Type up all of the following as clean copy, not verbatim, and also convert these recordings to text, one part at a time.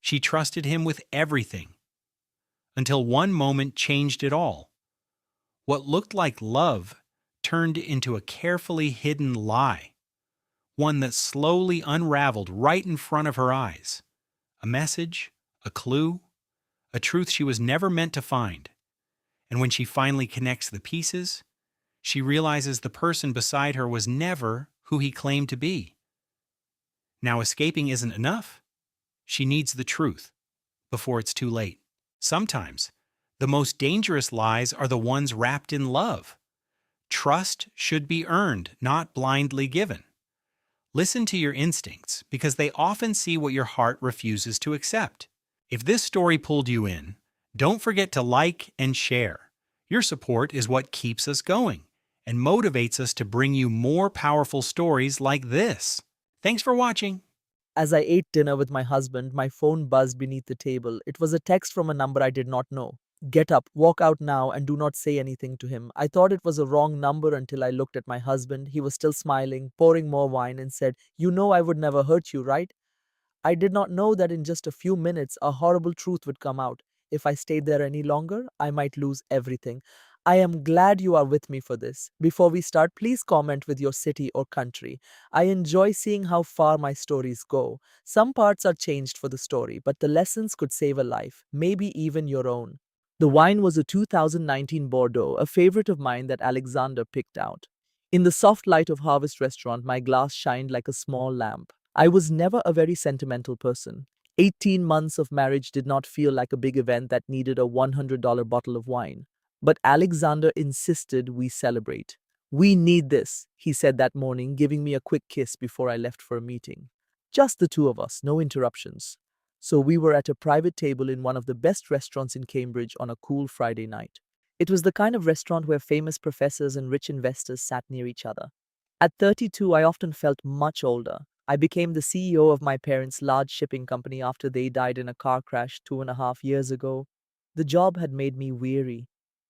She trusted him with everything until one moment changed it all. What looked like love turned into a carefully hidden lie, one that slowly unraveled right in front of her eyes. A message, a clue, a truth she was never meant to find. And when she finally connects the pieces, she realizes the person beside her was never who he claimed to be. Now, escaping isn't enough. She needs the truth before it's too late. Sometimes, the most dangerous lies are the ones wrapped in love. Trust should be earned, not blindly given. Listen to your instincts because they often see what your heart refuses to accept. If this story pulled you in, don't forget to like and share. Your support is what keeps us going and motivates us to bring you more powerful stories like this. Thanks for watching. As I ate dinner with my husband, my phone buzzed beneath the table. It was a text from a number I did not know. Get up, walk out now, and do not say anything to him. I thought it was a wrong number until I looked at my husband. He was still smiling, pouring more wine, and said, "You know I would never hurt you, right?" I did not know that in just a few minutes a horrible truth would come out. If I stayed there any longer, I might lose everything. I am glad you are with me for this. Before we start, please comment with your city or country. I enjoy seeing how far my stories go. Some parts are changed for the story, but the lessons could save a life, maybe even your own. The wine was a 2019 Bordeaux, a favorite of mine that Alexander picked out. In the soft light of Harvest Restaurant, my glass shined like a small lamp. I was never a very sentimental person. 18 months of marriage did not feel like a big event that needed a $100 bottle of wine. But Alexander insisted we celebrate. "We need this," he said that morning, giving me a quick kiss before I left for a meeting. Just the two of us, no interruptions. So we were at a private table in one of the best restaurants in Cambridge on a cool Friday night. It was the kind of restaurant where famous professors and rich investors sat near each other. At 32, I often felt much older. I became the CEO of my parents' large shipping company after they died in a car crash 2.5 years ago. The job had made me weary.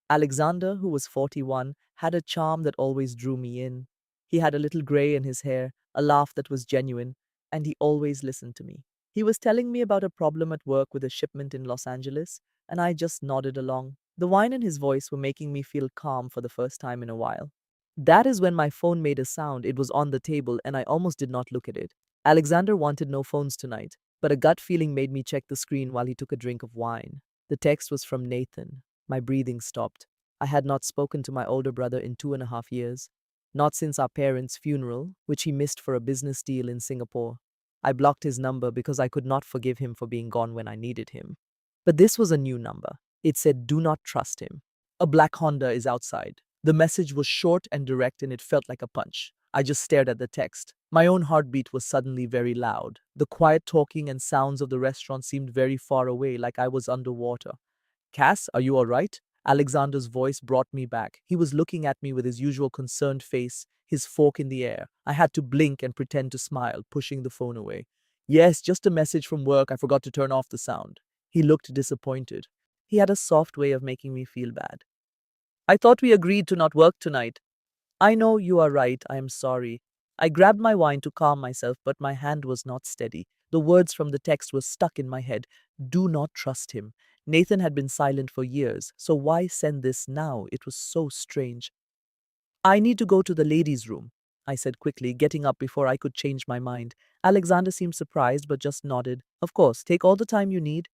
Alexander, who was 41, had a charm that always drew me in. He had a little gray in his hair, a laugh that was genuine, and he always listened to me. He was telling me about a problem at work with a shipment in Los Angeles, and I just nodded along. The wine in his voice were making me feel calm for the first time in a while. That is when my phone made a sound. It was on the table, and I almost did not look at it. Alexander wanted no phones tonight, but a gut feeling made me check the screen while he took a drink of wine. The text was from Nathan. My breathing stopped. I had not spoken to my older brother in 2.5 years, not since our parents' funeral, which he missed for a business deal in Singapore. I blocked his number because I could not forgive him for being gone when I needed him. But this was a new number. It said, "Do not trust him. A black Honda is outside." The message was short and direct, and it felt like a punch. I just stared at the text. My own heartbeat was suddenly very loud. The quiet talking and sounds of the restaurant seemed very far away, like I was underwater. "Cass, are you all right?" Alexander's voice brought me back. He was looking at me with his usual concerned face, his fork in the air. I had to blink and pretend to smile, pushing the phone away. "Yes, just a message from work. I forgot to turn off the sound." He looked disappointed. He had a soft way of making me feel bad. "I thought we agreed to not work tonight." "I know, you are right. I am sorry." I grabbed my wine to calm myself, but my hand was not steady. The words from the text were stuck in my head. Do not trust him. Nathan had been silent for years, so why send this now? It was so strange. "I need to go to the ladies' room," I said quickly, getting up before I could change my mind. Alexander seemed surprised but just nodded. "Of course, take all the time you need."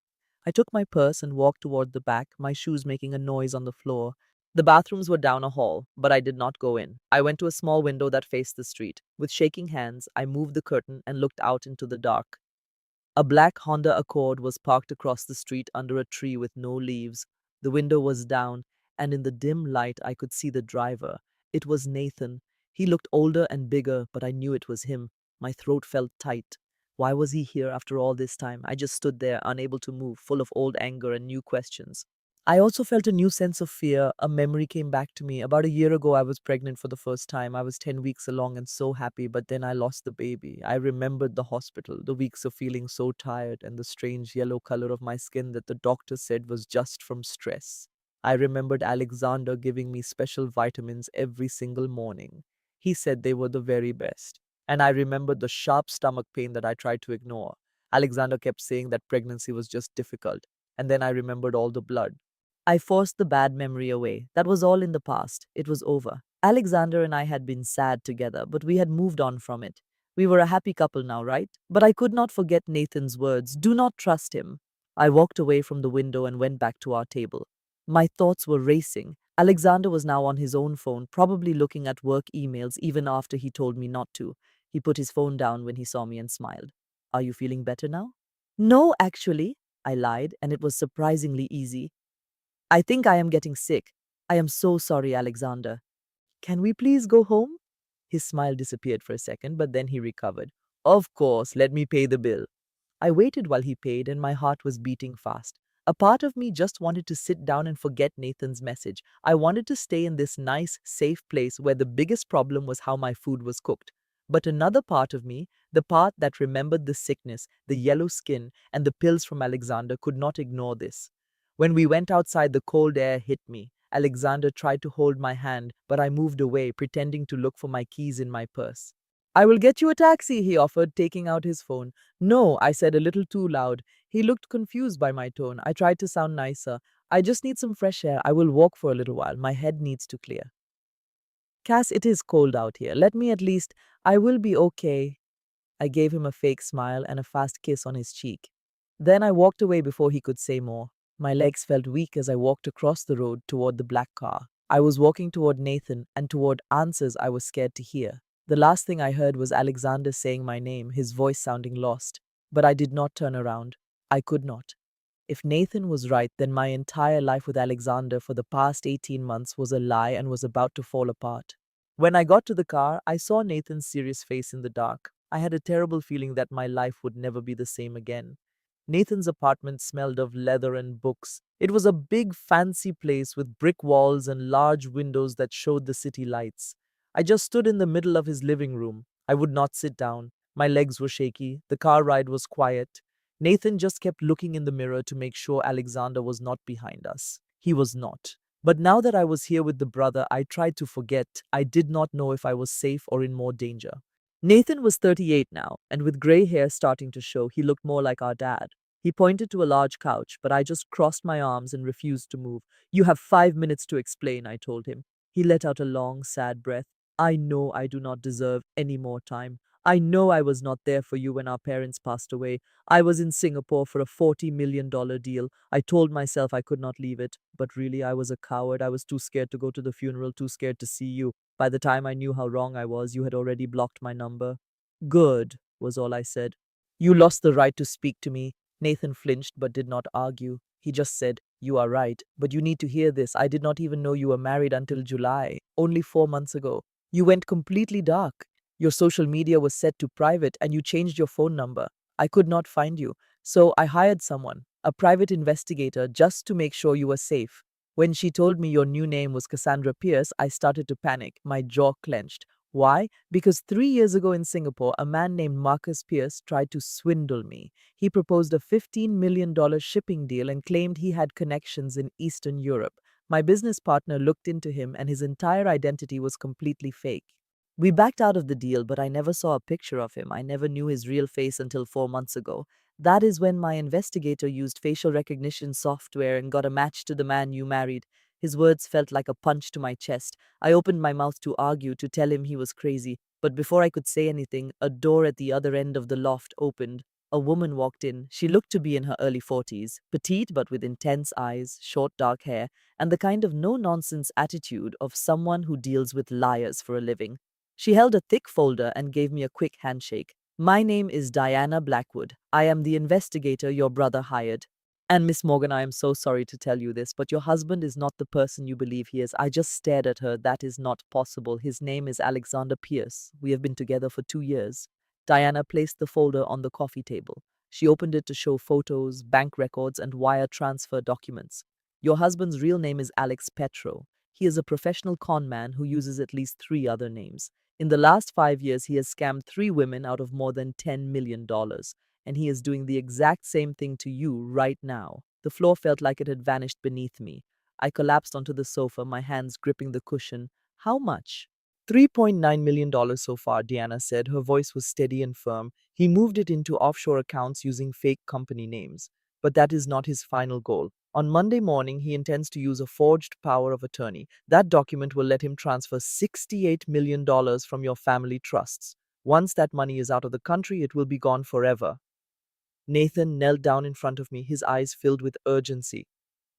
I took my purse and walked toward the back, my shoes making a noise on the floor. The bathrooms were down a hall, but I did not go in. I went to a small window that faced the street. With shaking hands, I moved the curtain and looked out into the dark. A black Honda Accord was parked across the street under a tree with no leaves. The window was down, and in the dim light I could see the driver. It was Nathan. He looked older and bigger, but I knew it was him. My throat felt tight. Why was he here after all this time? I just stood there, unable to move, full of old anger and new questions. I also felt a new sense of fear. A memory came back to me. About a year ago, I was pregnant for the first time. I was 10 weeks along and so happy, but then I lost the baby. I remembered the hospital, the weeks of feeling so tired, and the strange yellow color of my skin that the doctor said was just from stress. I remembered Alexander giving me special vitamins every single morning. He said they were the very best. And I remembered the sharp stomach pain that I tried to ignore. Alexander kept saying that pregnancy was just difficult. And then I remembered all the blood. I forced the bad memory away. That was all in the past. It was over. Alexander and I had been sad together, but we had moved on from it. We were a happy couple now, right? But I could not forget Nathan's words. Do not trust him. I walked away from the window and went back to our table. My thoughts were racing. Alexander was now on his own phone, probably looking at work emails even after he told me not to. He put his phone down when he saw me and smiled. Are you feeling better now? No, actually, I lied, and it was surprisingly easy. I think I am getting sick. I am so sorry, Alexander. Can we please go home? His smile disappeared for a second, but then he recovered. Of course, let me pay the bill. I waited while he paid, and my heart was beating fast. A part of me just wanted to sit down and forget Nathan's message. I wanted to stay in this nice, safe place where the biggest problem was how my food was cooked. But another part of me, the part that remembered the sickness, the yellow skin, and the pills from Alexander, could not ignore this. When we went outside, the cold air hit me. Alexander tried to hold my hand, but I moved away, pretending to look for my keys in my purse. I will get you a taxi, he offered, taking out his phone. No, I said a little too loud. He looked confused by my tone. I tried to sound nicer. I just need some fresh air. I will walk for a little while. My head needs to clear. Cass, it is cold out here. Let me at least. I will be okay. I gave him a fake smile and a fast kiss on his cheek. Then I walked away before he could say more. My legs felt weak as I walked across the road toward the black car. I was walking toward Nathan and toward answers I was scared to hear. The last thing I heard was Alexander saying my name, his voice sounding lost. But I did not turn around. I could not. If Nathan was right, then my entire life with Alexander for the past 18 months was a lie and was about to fall apart. When I got to the car, I saw Nathan's serious face in the dark. I had a terrible feeling that my life would never be the same again. Nathan's apartment smelled of leather and books. It was a big, fancy place with brick walls and large windows that showed the city lights. I just stood in the middle of his living room. I would not sit down. My legs were shaky. The car ride was quiet. Nathan just kept looking in the mirror to make sure Alexander was not behind us. He was not. But now that I was here with the brother, I tried to forget. I did not know if I was safe or in more danger. Nathan was 38 now, and with gray hair starting to show, he looked more like our dad. He pointed to a large couch, but I just crossed my arms and refused to move. You have 5 minutes to explain, I told him. He let out a long, sad breath. I know I do not deserve any more time. I know I was not there for you when our parents passed away. I was in Singapore for a $40 million deal. I told myself I could not leave it, but really I was a coward. I was too scared to go to the funeral, too scared to see you. By the time I knew how wrong I was, you had already blocked my number. Good, was all I said. You lost the right to speak to me. Nathan flinched but did not argue. He just said, You are right, but you need to hear this. I did not even know you were married until July, only 4 months ago. You went completely dark. Your social media was set to private and you changed your phone number. I could not find you, so I hired someone, a private investigator, just to make sure you were safe. When she told me your new name was Cassandra Pierce, I started to panic. My jaw clenched. Why? Because 3 years ago in Singapore, a man named Marcus Pierce tried to swindle me. He proposed a $15 million shipping deal and claimed he had connections in Eastern Europe. My business partner looked into him and his entire identity was completely fake. We backed out of the deal, but I never saw a picture of him. I never knew his real face until 4 months ago. That is when my investigator used facial recognition software and got a match to the man you married. His words felt like a punch to my chest. I opened my mouth to argue, to tell him he was crazy, but before I could say anything, a door at the other end of the loft opened. A woman walked in. She looked to be in her early 40s, petite but with intense eyes, short dark hair, and the kind of no-nonsense attitude of someone who deals with liars for a living. She held a thick folder and gave me a quick handshake. My name is Diana Blackwood. I am the investigator your brother hired. And Miss Morgan, I am so sorry to tell you this, but your husband is not the person you believe he is. I just stared at her. That is not possible. His name is Alexander Pierce. We have been together for 2 years. Diana placed the folder on the coffee table. She opened it to show photos, bank records, and wire transfer documents. Your husband's real name is Alex Petro. He is a professional con man who uses at least 3 other names. In the last 5 years, he has scammed 3 women out of more than $10 million. And he is doing the exact same thing to you right now. The floor felt like it had vanished beneath me. I collapsed onto the sofa, my hands gripping the cushion. How much? $3.9 million so far, Diana said. Her voice was steady and firm. He moved it into offshore accounts using fake company names. But that is not his final goal. On Monday morning, he intends to use a forged power of attorney. That document will let him transfer $68 million from your family trusts. Once that money is out of the country, it will be gone forever. Nathan knelt down in front of me, his eyes filled with urgency.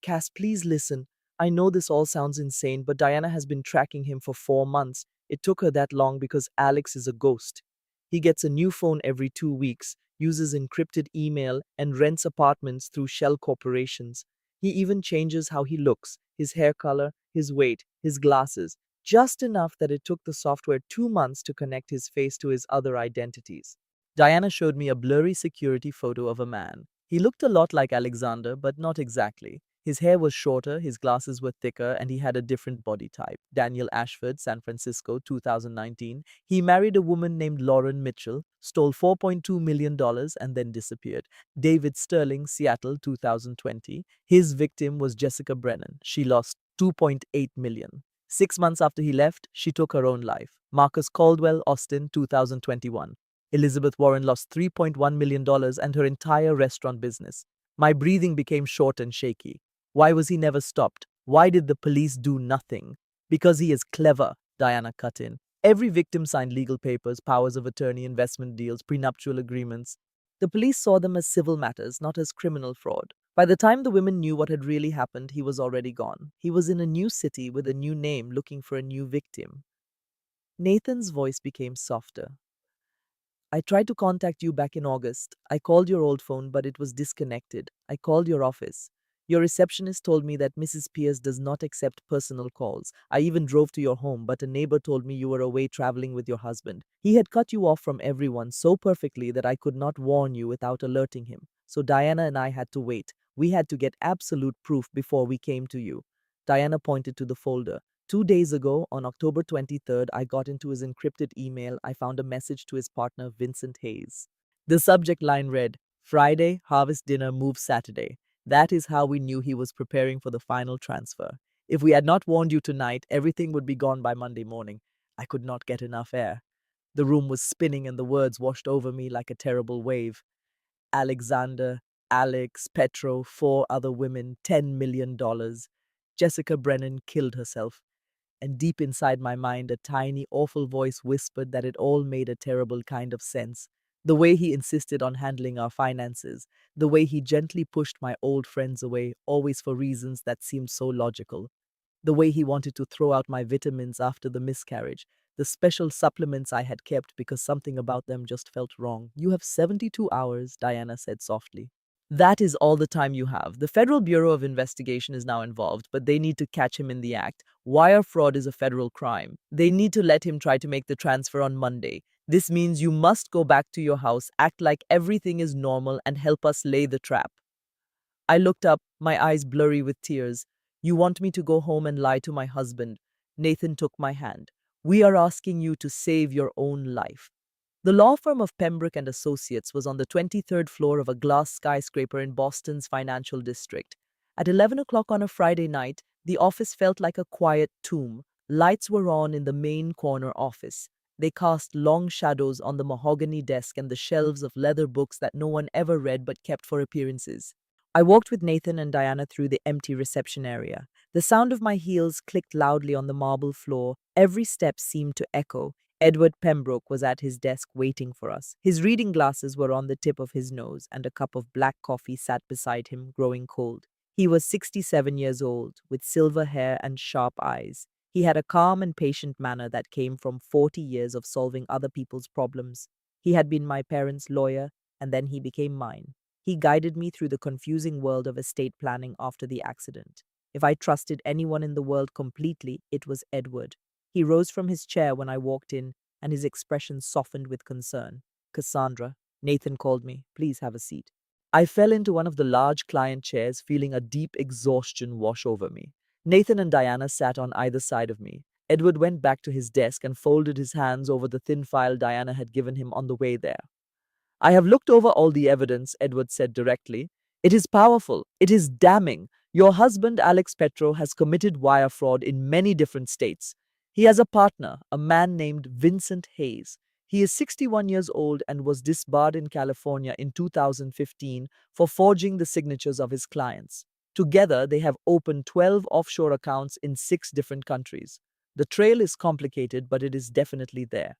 Cass, please listen. I know this all sounds insane, but Diana has been tracking him for 4 months. It took her that long because Alex is a ghost. He gets a new phone every 2 weeks, uses encrypted email, and rents apartments through shell corporations. He even changes how he looks, his hair color, his weight, his glasses, just enough that it took the software 2 months to connect his face to his other identities. Diana showed me a blurry security photo of a man. He looked a lot like Alexander, but not exactly. His hair was shorter, his glasses were thicker, and he had a different body type. Daniel Ashford, San Francisco, 2019. He married a woman named Lauren Mitchell, stole $4.2 million, and then disappeared. David Sterling, Seattle, 2020. His victim was Jessica Brennan. She lost $2.8 million. 6 months after he left, she took her own life. Marcus Caldwell, Austin, 2021. Elizabeth Warren lost $3.1 million and her entire restaurant business. My breathing became short and shaky. Why was he never stopped? Why did the police do nothing? Because he is clever, Diana cut in. Every victim signed legal papers, powers of attorney, investment deals, prenuptial agreements. The police saw them as civil matters, not as criminal fraud. By the time the women knew what had really happened, he was already gone. He was in a new city with a new name, looking for a new victim. Nathan's voice became softer. I tried to contact you back in August. I called your old phone, but it was disconnected. I called your office. Your receptionist told me that Mrs. Pierce does not accept personal calls. I even drove to your home, but a neighbor told me you were away traveling with your husband. He had cut you off from everyone so perfectly that I could not warn you without alerting him. So Diana and I had to wait. We had to get absolute proof before we came to you. Diana pointed to the folder. 2 days ago, on October 23rd, I got into his encrypted email. I found a message to his partner, Vincent Hayes. The subject line read, Friday, harvest dinner, move Saturday. That is how we knew he was preparing for the final transfer. If we had not warned you tonight, everything would be gone by Monday morning. I could not get enough air. The room was spinning and the words washed over me like a terrible wave. Alexander, Alex, Petro, 4 other women, $10 million. Jessica Brennan killed herself. And deep inside my mind, a tiny, awful voice whispered that it all made a terrible kind of sense. The way he insisted on handling our finances, the way he gently pushed my old friends away, always for reasons that seemed so logical, the way he wanted to throw out my vitamins after the miscarriage, the special supplements I had kept because something about them just felt wrong. You have 72 hours, Diana said softly. That is all the time you have. The Federal Bureau of Investigation is now involved, but they need to catch him in the act. Wire fraud is a federal crime. They need to let him try to make the transfer on Monday. This means you must go back to your house, act like everything is normal, and help us lay the trap. I looked up, my eyes blurry with tears. You want me to go home and lie to my husband? Nathan took my hand. We are asking you to save your own life. The law firm of Pembroke and Associates was on the 23rd floor of a glass skyscraper in Boston's financial district. At 11 o'clock on a Friday night, the office felt like a quiet tomb. Lights were on in the main corner office. They cast long shadows on the mahogany desk and the shelves of leather books that no one ever read but kept for appearances. I walked with Nathan and Diana through the empty reception area. The sound of my heels clicked loudly on the marble floor. Every step seemed to echo. Edward Pembroke was at his desk waiting for us. His reading glasses were on the tip of his nose, and a cup of black coffee sat beside him, growing cold. He was 67 years old, with silver hair and sharp eyes. He had a calm and patient manner that came from 40 years of solving other people's problems. He had been my parents' lawyer, and then he became mine. He guided me through the confusing world of estate planning after the accident. If I trusted anyone in the world completely, it was Edward. He rose from his chair when I walked in, and his expression softened with concern. Cassandra, Nathan called me. Please have a seat. I fell into one of the large client chairs, feeling a deep exhaustion wash over me. Nathan and Diana sat on either side of me. Edward went back to his desk and folded his hands over the thin file Diana had given him on the way there. I have looked over all the evidence, Edward said directly. It is powerful. It is damning. Your husband, Alex Petro, has committed wire fraud in many different states. He has a partner, a man named Vincent Hayes. He is 61 years old and was disbarred in California in 2015 for forging the signatures of his clients. Together, they have opened 12 offshore accounts in 6 different countries. The trail is complicated, but it is definitely there.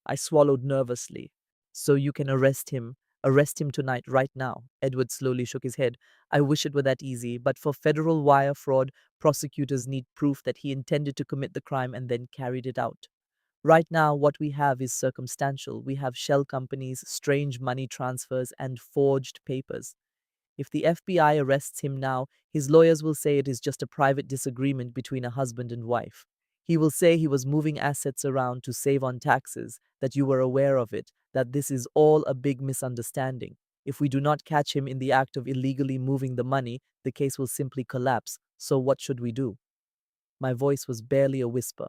I swallowed nervously. So you can arrest him. Arrest him tonight, right now. Edward slowly shook his head. I wish it were that easy, but for federal wire fraud, prosecutors need proof that he intended to commit the crime and then carried it out. Right now, what we have is circumstantial. We have shell companies, strange money transfers, and forged papers. If the FBI arrests him now, his lawyers will say it is just a private disagreement between a husband and wife. He will say he was moving assets around to save on taxes, that you were aware of it, that this is all a big misunderstanding. If we do not catch him in the act of illegally moving the money, the case will simply collapse. So what should we do? My voice was barely a whisper.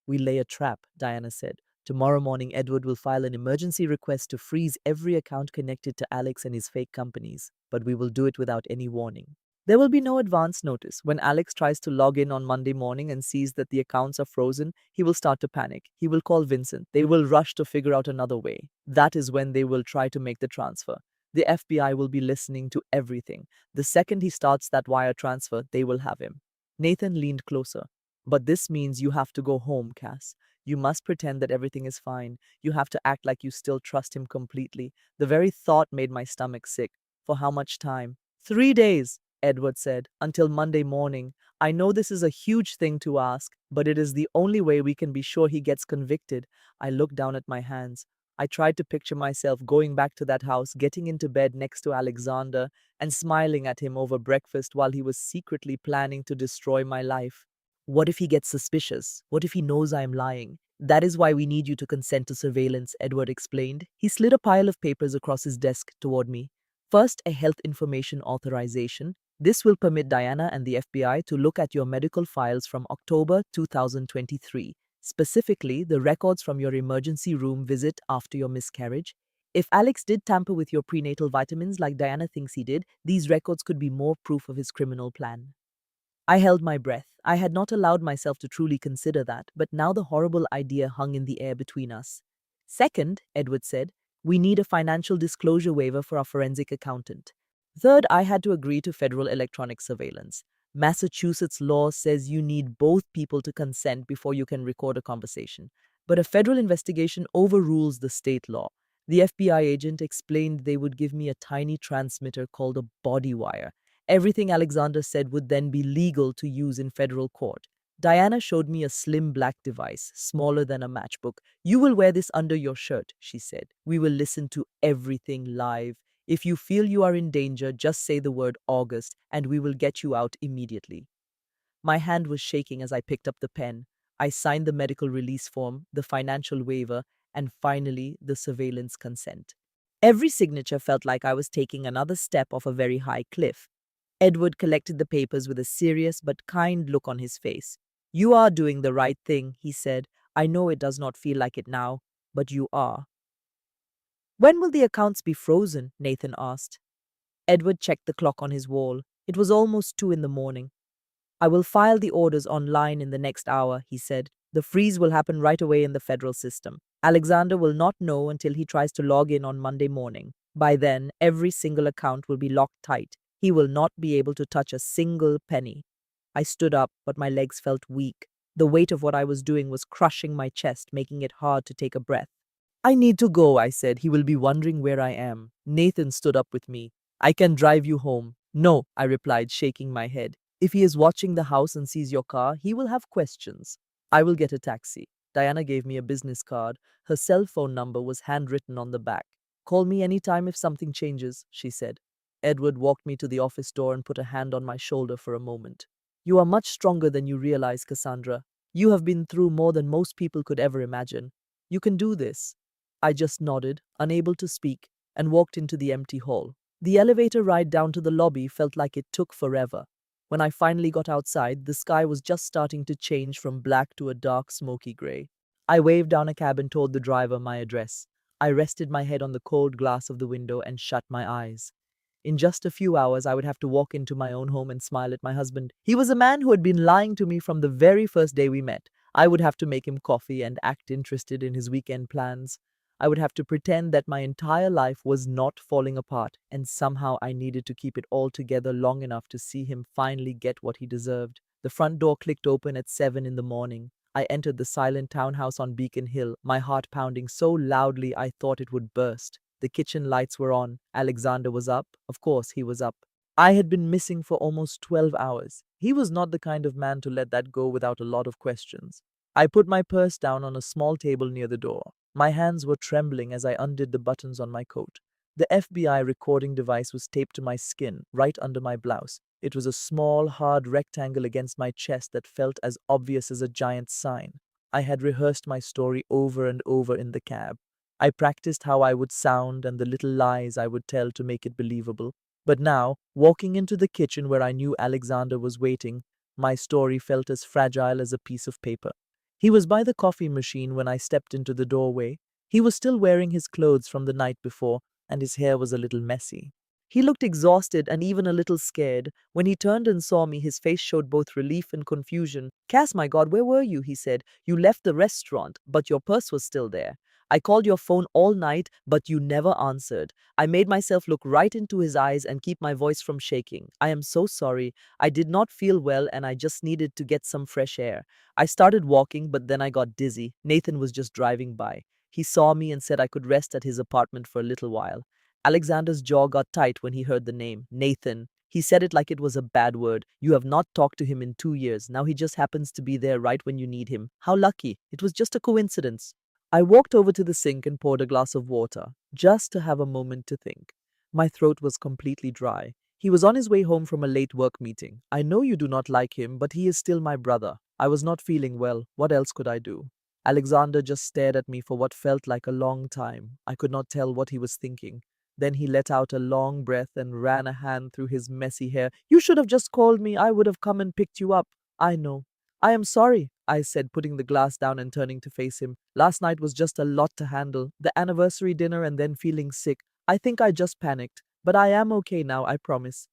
We lay a trap, Diana said. Tomorrow morning, Edward will file an emergency request to freeze every account connected to Alex and his fake companies, but we will do it without any warning. There will be no advance notice. When Alex tries to log in on Monday morning and sees that the accounts are frozen, he will start to panic. He will call Vincent. They will rush to figure out another way. That is when they will try to make the transfer. The FBI will be listening to everything. The second he starts that wire transfer, they will have him. Nathan leaned closer. But this means you have to go home, Cass. You must pretend that everything is fine. You have to act like you still trust him completely. The very thought made my stomach sick. For how much time? 3 days, Edward said, until Monday morning. I know this is a huge thing to ask, but it is the only way we can be sure he gets convicted. I looked down at my hands. I tried to picture myself going back to that house, getting into bed next to Alexander, and smiling at him over breakfast while he was secretly planning to destroy my life. What if he gets suspicious? What if he knows I am lying? That is why we need you to consent to surveillance, Edward explained. He slid a pile of papers across his desk toward me. First, a health information authorization. This will permit Diana and the FBI to look at your medical files from October 2023, specifically the records from your emergency room visit after your miscarriage. If Alex did tamper with your prenatal vitamins like Diana thinks he did, these records could be more proof of his criminal plan. I held my breath. I had not allowed myself to truly consider that, but now the horrible idea hung in the air between us. Second, Edward said, we need a financial disclosure waiver for our forensic accountant. Third, I had to agree to federal electronic surveillance. Massachusetts law says you need both people to consent before you can record a conversation, but a federal investigation overrules the state law. The FBI agent explained they would give me a tiny transmitter called a body wire. Everything Alexander said would then be legal to use in federal court. Diana showed me a slim black device, smaller than a matchbook. You will wear this under your shirt, she said. We will listen to everything live. If you feel you are in danger, just say the word August and we will get you out immediately. My hand was shaking as I picked up the pen. I signed the medical release form, the financial waiver, and finally the surveillance consent. Every signature felt like I was taking another step off a very high cliff. Edward collected the papers with a serious but kind look on his face. You are doing the right thing, he said. I know it does not feel like it now, but you are. When will the accounts be frozen? Nathan asked. Edward checked the clock on his wall. It was almost 2 in the morning. I will file the orders online in the next hour, he said. The freeze will happen right away in the federal system. Alexander will not know until he tries to log in on Monday morning. By then, every single account will be locked tight. He will not be able to touch a single penny. I stood up, but my legs felt weak. The weight of what I was doing was crushing my chest, making it hard to take a breath. I need to go, I said. He will be wondering where I am. Nathan stood up with me. I can drive you home. No, I replied, shaking my head. If he is watching the house and sees your car, he will have questions. I will get a taxi. Diana gave me a business card. Her cell phone number was handwritten on the back. Call me anytime if something changes, she said. Edward walked me to the office door and put a hand on my shoulder for a moment. You are much stronger than you realize, Cassandra. You have been through more than most people could ever imagine. You can do this. I just nodded, unable to speak, and walked into the empty hall. The elevator ride down to the lobby felt like it took forever. When I finally got outside, the sky was just starting to change from black to a dark, smoky gray. I waved down a cab and told the driver my address. I rested my head on the cold glass of the window and shut my eyes. In just a few hours, I would have to walk into my own home and smile at my husband. He was a man who had been lying to me from the very first day we met. I would have to make him coffee and act interested in his weekend plans. I would have to pretend that my entire life was not falling apart, and somehow I needed to keep it all together long enough to see him finally get what he deserved. The front door clicked open at 7 in the morning. I entered the silent townhouse on Beacon Hill, my heart pounding so loudly I thought it would burst. The kitchen lights were on. Alexander was up. Of course, he was up. I had been missing for almost 12 hours. He was not the kind of man to let that go without a lot of questions. I put my purse down on a small table near the door. My hands were trembling as I undid the buttons on my coat. The FBI recording device was taped to my skin, right under my blouse. It was a small, hard rectangle against my chest that felt as obvious as a giant sign. I had rehearsed my story over and over in the cab. I practiced how I would sound and the little lies I would tell to make it believable. But now, walking into the kitchen where I knew Alexander was waiting, my story felt as fragile as a piece of paper. He was by the coffee machine when I stepped into the doorway. He was still wearing his clothes from the night before, and his hair was a little messy. He looked exhausted and even a little scared. When he turned and saw me, his face showed both relief and confusion. Cass, my God, where were you? He said. You left the restaurant, but your purse was still there. I called your phone all night, but you never answered. I made myself look right into his eyes and keep my voice from shaking. I am so sorry. I did not feel well and I just needed to get some fresh air. I started walking, but then I got dizzy. Nathan was just driving by. He saw me and said I could rest at his apartment for a little while. Alexander's jaw got tight when he heard the name, Nathan. He said it like it was a bad word. You have not talked to him in 2 years. Now he just happens to be there right when you need him. How lucky. It was just a coincidence. I walked over to the sink and poured a glass of water, just to have a moment to think. My throat was completely dry. He was on his way home from a late work meeting. I know you do not like him, but he is still my brother. I was not feeling well. What else could I do? Alexander just stared at me for what felt like a long time. I could not tell what he was thinking. Then he let out a long breath and ran a hand through his messy hair. You should have just called me. I would have come and picked you up. I know. I am sorry, I said, putting the glass down and turning to face him. Last night was just a lot to handle. The anniversary dinner and then feeling sick. I think I just panicked. But I am okay now, I promise.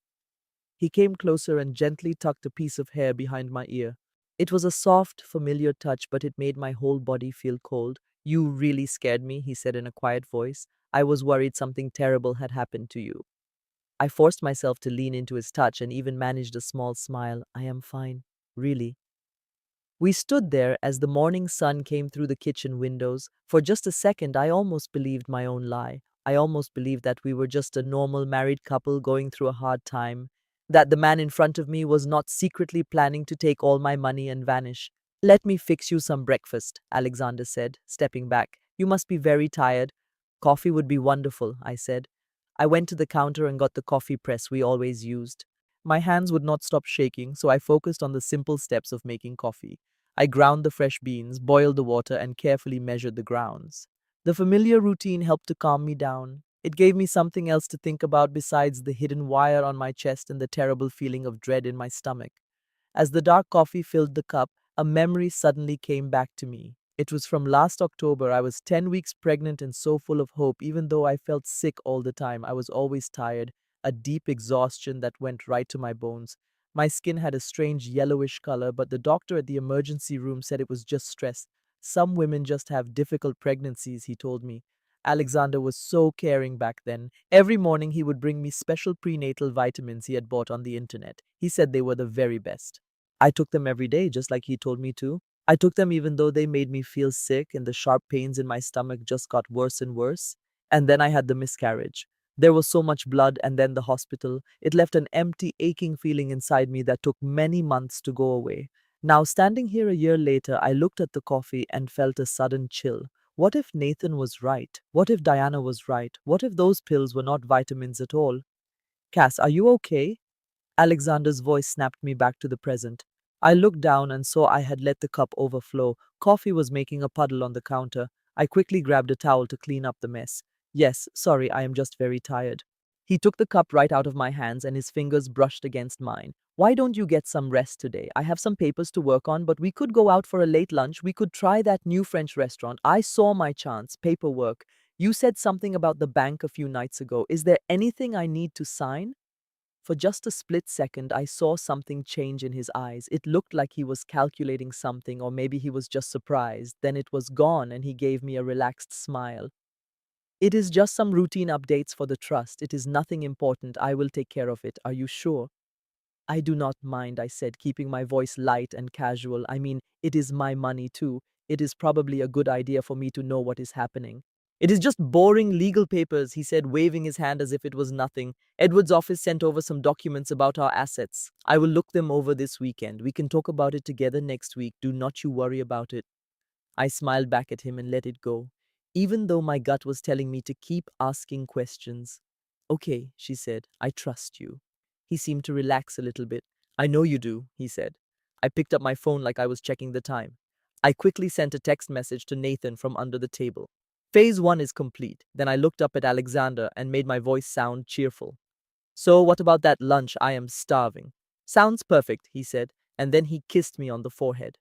He came closer and gently tucked a piece of hair behind my ear. It was a soft, familiar touch, but it made my whole body feel cold. You really scared me, he said in a quiet voice. I was worried something terrible had happened to you. I forced myself to lean into his touch and even managed a small smile. I am fine. Really. We stood there as the morning sun came through the kitchen windows. For just a second, I almost believed my own lie. I almost believed that we were just a normal married couple going through a hard time, that the man in front of me was not secretly planning to take all my money and vanish. Let me fix you some breakfast, Alexander said, stepping back. You must be very tired. Coffee would be wonderful, I said. I went to the counter and got the coffee press we always used. My hands would not stop shaking, so I focused on the simple steps of making coffee. I ground the fresh beans, boiled the water, and carefully measured the grounds. The familiar routine helped to calm me down. It gave me something else to think about besides the hidden wire on my chest and the terrible feeling of dread in my stomach. As the dark coffee filled the cup, a memory suddenly came back to me. It was from last October. I was 10 weeks pregnant and so full of hope. Even though I felt sick all the time, I was always tired, a deep exhaustion that went right to my bones. My skin had a strange yellowish color, but the doctor at the emergency room said it was just stress. Some women just have difficult pregnancies, he told me. Alexander was so caring back then. Every morning he would bring me special prenatal vitamins he had bought on the internet. He said they were the very best. I took them every day, just like he told me to. I took them even though they made me feel sick and the sharp pains in my stomach just got worse and worse. And then I had the miscarriage. There was so much blood and then the hospital. It left an empty, aching feeling inside me that took many months to go away. Now, standing here a year later, I looked at the coffee and felt a sudden chill. What if Nathan was right? What if Diana was right? What if those pills were not vitamins at all? Cass, are you okay? Alexander's voice snapped me back to the present. I looked down and saw I had let the cup overflow. Coffee was making a puddle on the counter. I quickly grabbed a towel to clean up the mess. Yes, sorry, I am just very tired. He took the cup right out of my hands and his fingers brushed against mine. Why don't you get some rest today? I have some papers to work on, but we could go out for a late lunch. We could try that new French restaurant. I saw my chance. Paperwork. You said something about the bank a few nights ago. Is there anything I need to sign? For just a split second, I saw something change in his eyes. It looked like he was calculating something, or maybe he was just surprised. Then it was gone, and he gave me a relaxed smile. It is just some routine updates for the trust. It is nothing important. I will take care of it. Are you sure? I do not mind, I said, keeping my voice light and casual. I mean, it is my money too. It is probably a good idea for me to know what is happening. It is just boring legal papers, he said, waving his hand as if it was nothing. Edward's office sent over some documents about our assets. I will look them over this weekend. We can talk about it together next week. Do not you worry about it. I smiled back at him and let it go, even though my gut was telling me to keep asking questions. Okay, she said, I trust you. He seemed to relax a little bit. I know you do, he said. I picked up my phone like I was checking the time. I quickly sent a text message to Nathan from under the table. Phase 1 is complete. Then I looked up at Alexander and made my voice sound cheerful. So, what about that lunch? I am starving. Sounds perfect, he said, and then he kissed me on the forehead.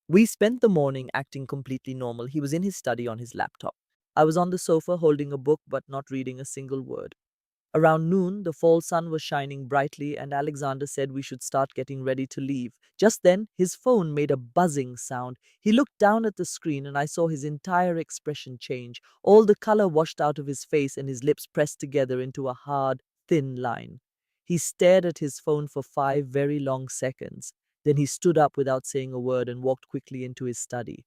We spent the morning acting completely normal. He was in his study on his laptop. I was on the sofa holding a book but not reading a single word. Around noon, the fall sun was shining brightly, and Alexander said we should start getting ready to leave. Just then, his phone made a buzzing sound. He looked down at the screen, and I saw his entire expression change. All the color washed out of his face, and his lips pressed together into a hard, thin line. He stared at his phone for 5 very long seconds. Then he stood up without saying a word and walked quickly into his study.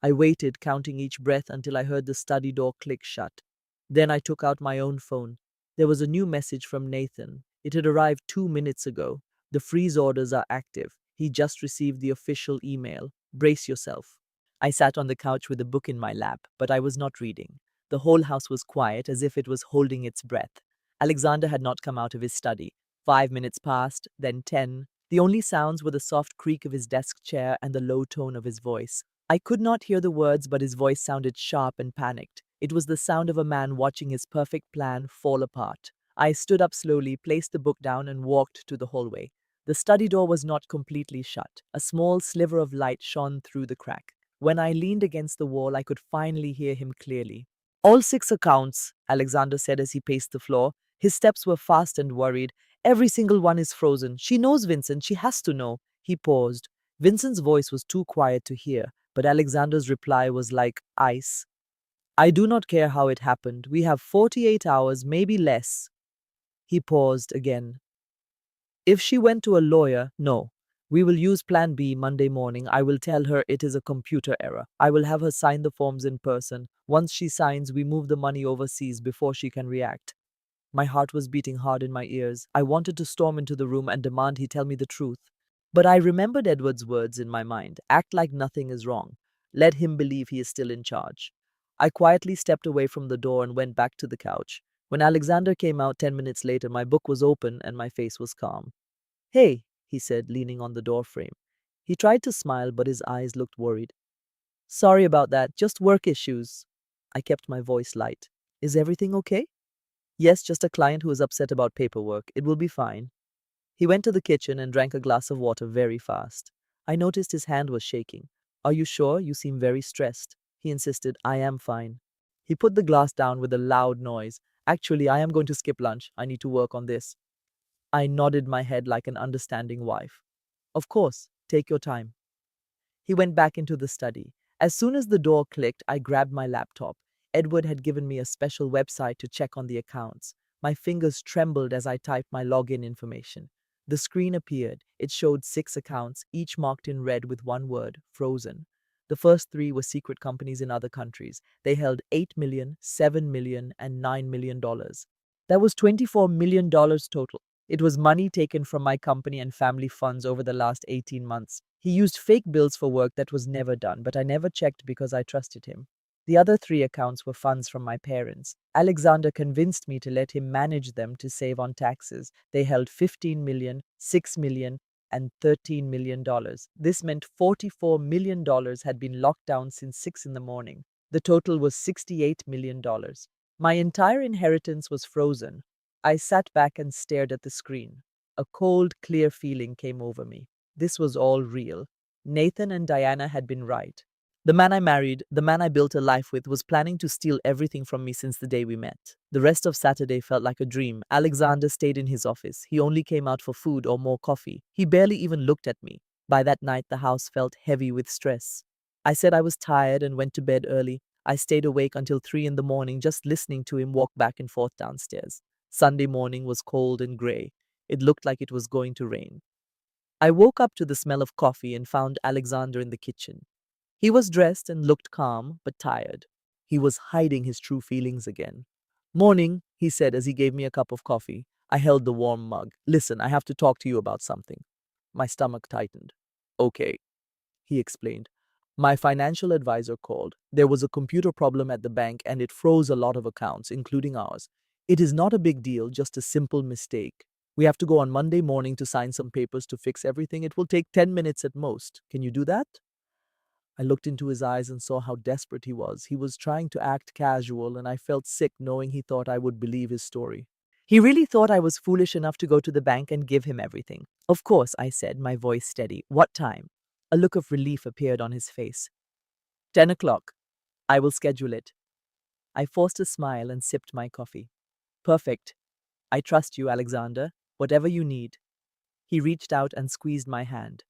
I waited, counting each breath until I heard the study door click shut. Then I took out my own phone. There was a new message from Nathan. It had arrived 2 minutes ago. The freeze orders are active. He just received the official email. Brace yourself. I sat on the couch with a book in my lap, but I was not reading. The whole house was quiet, as if it was holding its breath. Alexander had not come out of his study. 5 minutes passed, then 10. The only sounds were the soft creak of his desk chair and the low tone of his voice. I could not hear the words, but his voice sounded sharp and panicked. It was the sound of a man watching his perfect plan fall apart. I stood up slowly, placed the book down, and walked to the hallway. The study door was not completely shut. A small sliver of light shone through the crack. When I leaned against the wall, I could finally hear him clearly. All 6 accounts, Alexander said as he paced the floor. His steps were fast and worried. Every single one is frozen. She knows Vincent. She has to know. He paused. Vincent's voice was too quiet to hear, but Alexander's reply was like ice. I do not care how it happened. We have 48 hours, maybe less. He paused again. If she went to a lawyer, no. We will use Plan B Monday morning. I will tell her it is a computer error. I will have her sign the forms in person. Once she signs, we move the money overseas before she can react. My heart was beating hard in my ears. I wanted to storm into the room and demand he tell me the truth. But I remembered Edward's words in my mind. Act like nothing is wrong. Let him believe he is still in charge. I quietly stepped away from the door and went back to the couch. When Alexander came out 10 minutes later, my book was open and my face was calm. Hey, he said, leaning on the doorframe. He tried to smile, but his eyes looked worried. Sorry about that, just work issues. I kept my voice light. Is everything okay? Yes, just a client who is upset about paperwork. It will be fine. He went to the kitchen and drank a glass of water very fast. I noticed his hand was shaking. Are you sure? You seem very stressed. He insisted. I am fine. He put the glass down with a loud noise. Actually, I am going to skip lunch. I need to work on this. I nodded my head like an understanding wife. Of course, take your time. He went back into the study. As soon as the door clicked, I grabbed my laptop. Edward had given me a special website to check on the accounts. My fingers trembled as I typed my login information. The screen appeared. It showed 6 accounts, each marked in red with one word, frozen. The first 3 were secret companies in other countries. They held $8 million, $7 million, and $9 million. That was $24 million total. It was money taken from my company and family funds over the last 18 months. He used fake bills for work that was never done, but I never checked because I trusted him. The other 3 accounts were funds from my parents. Alexander convinced me to let him manage them to save on taxes. They held $15 million, $6 million, and $13 million. This meant $44 million had been locked down since 6 in the morning. The total was $68 million. My entire inheritance was frozen. I sat back and stared at the screen. A cold, clear feeling came over me. This was all real. Nathan and Diana had been right. The man I married, the man I built a life with, was planning to steal everything from me since the day we met. The rest of Saturday felt like a dream. Alexander stayed in his office. He only came out for food or more coffee. He barely even looked at me. By that night, the house felt heavy with stress. I said I was tired and went to bed early. I stayed awake until 3 in the morning just listening to him walk back and forth downstairs. Sunday morning was cold and grey. It looked like it was going to rain. I woke up to the smell of coffee and found Alexander in the kitchen. He was dressed and looked calm, but tired. He was hiding his true feelings again. Morning, he said as he gave me a cup of coffee. I held the warm mug. Listen, I have to talk to you about something. My stomach tightened. Okay, he explained. My financial advisor called. There was a computer problem at the bank and it froze a lot of accounts, including ours. It is not a big deal, just a simple mistake. We have to go on Monday morning to sign some papers to fix everything. It will take 10 minutes at most. Can you do that? I looked into his eyes and saw how desperate he was. He was trying to act casual, and I felt sick knowing he thought I would believe his story. He really thought I was foolish enough to go to the bank and give him everything. Of course, I said, my voice steady. What time? A look of relief appeared on his face. 10 o'clock. I will schedule it. I forced a smile and sipped my coffee. Perfect. I trust you, Alexander. Whatever you need. He reached out and squeezed my hand.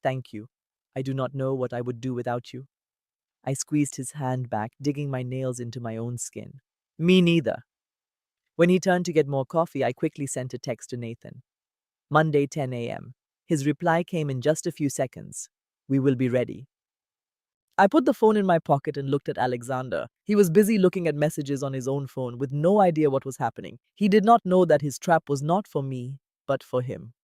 Thank you. I do not know what I would do without you. I squeezed his hand back, digging my nails into my own skin. Me neither. When he turned to get more coffee, I quickly sent a text to Nathan. Monday, 10 a.m. His reply came in just a few seconds. We will be ready. I put the phone in my pocket and looked at Alexander. He was busy looking at messages on his own phone with no idea what was happening. He did not know that his trap was not for me, but for him.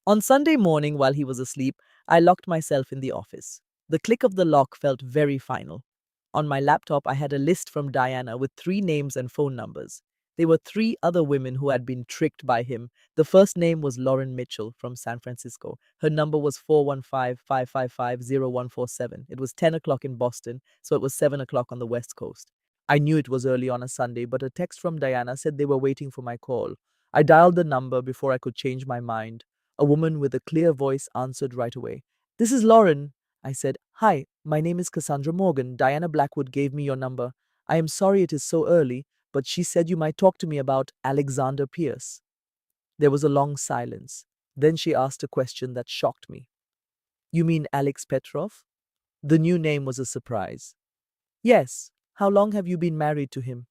On Sunday morning, while he was asleep, I locked myself in the office. The click of the lock felt very final. On my laptop, I had a list from Diana with 3 names and phone numbers. There were 3 other women who had been tricked by him. The first name was Lauren Mitchell from San Francisco. Her number was 415-555-0147. It was 10 o'clock in Boston, so it was 7 o'clock on the West Coast. I knew it was early on a Sunday, but a text from Diana said they were waiting for my call. I dialed the number before I could change my mind. A woman with a clear voice answered right away. This is Lauren, I said. Hi, my name is Cassandra Morgan. Diana Blackwood gave me your number. I am sorry it is so early, but she said you might talk to me about Alexander Pierce. There was a long silence. Then she asked a question that shocked me. You mean Alex Petrov? The new name was a surprise. Yes. How long have you been married to him?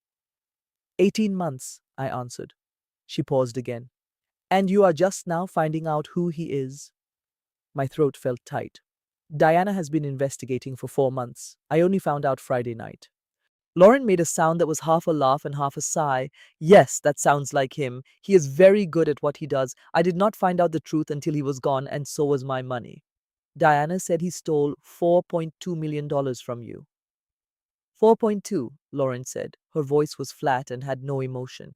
18 months, I answered. She paused again. And you are just now finding out who he is? My throat felt tight. Diana has been investigating for 4 months. I only found out Friday night. Lauren made a sound that was half a laugh and half a sigh. Yes, that sounds like him. He is very good at what he does. I did not find out the truth until he was gone, and so was my money. Diana said he stole $4.2 million from you. 4.2, Lauren said. Her voice was flat and had no emotion.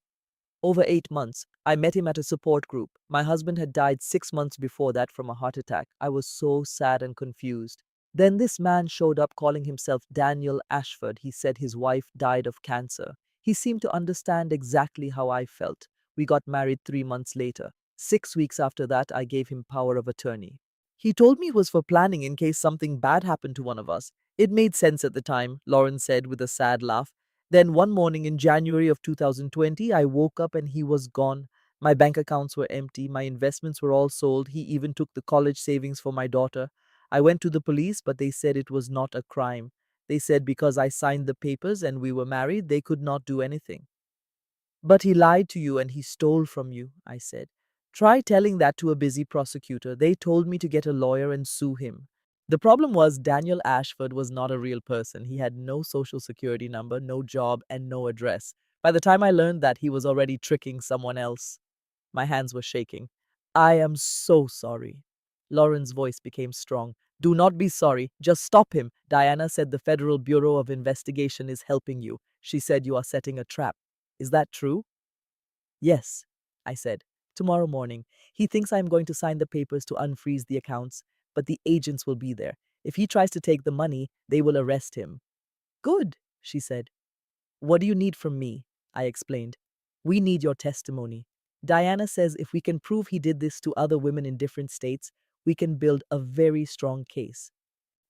Over 8 months. I met him at a support group. My husband had died 6 months before that from a heart attack. I was so sad and confused. Then this man showed up calling himself Daniel Ashford. He said his wife died of cancer. He seemed to understand exactly how I felt. We got married 3 months later. 6 weeks after that, I gave him power of attorney. He told me it was for planning in case something bad happened to one of us. It made sense at the time, Lauren said with a sad laugh. Then one morning in January of 2020, I woke up and he was gone. My bank accounts were empty. My investments were all sold. He even took the college savings for my daughter. I went to the police, but they said it was not a crime. They said because I signed the papers and we were married, they could not do anything. But he lied to you and he stole from you, I said. Try telling that to a busy prosecutor. They told me to get a lawyer and sue him. The problem was Daniel Ashford was not a real person. He had no social security number, no job, and no address. By the time I learned that, he was already tricking someone else. My hands were shaking. I am so sorry. Lauren's voice became strong. Do not be sorry. Just stop him. Diana said the Federal Bureau of Investigation is helping you. She said you are setting a trap. Is that true? Yes, I said. Tomorrow morning. He thinks I am going to sign the papers to unfreeze the accounts, but the agents will be there. If he tries to take the money, they will arrest him. Good, she said. What do you need from me? I explained. We need your testimony. Diana says if we can prove he did this to other women in different states, we can build a very strong case.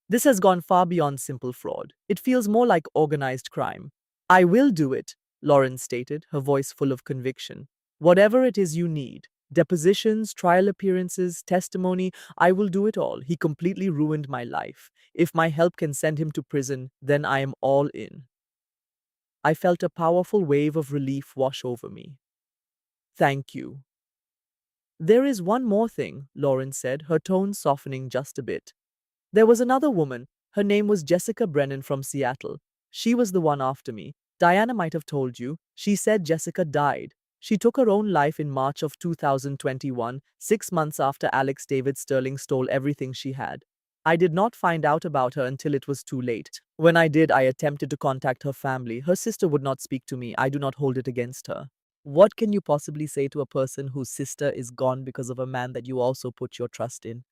This has gone far beyond simple fraud. It feels more like organized crime. I will do it, Lauren stated, her voice full of conviction. Whatever it is you need, depositions, trial appearances, testimony, I will do it all. He completely ruined my life. If my help can send him to prison, then I am all in. I felt a powerful wave of relief wash over me. Thank you. There is one more thing, Lauren said, her tone softening just a bit. There was another woman. Her name was Jessica Brennan from Seattle. She was the one after me. Diana might have told you. She said Jessica died. She took her own life in March of 2021, 6 months after Alex David Sterling stole everything she had. I did not find out about her until it was too late. When I did, I attempted to contact her family. Her sister would not speak to me. I do not hold it against her. What can you possibly say to a person whose sister is gone because of a man that you also put your trust in?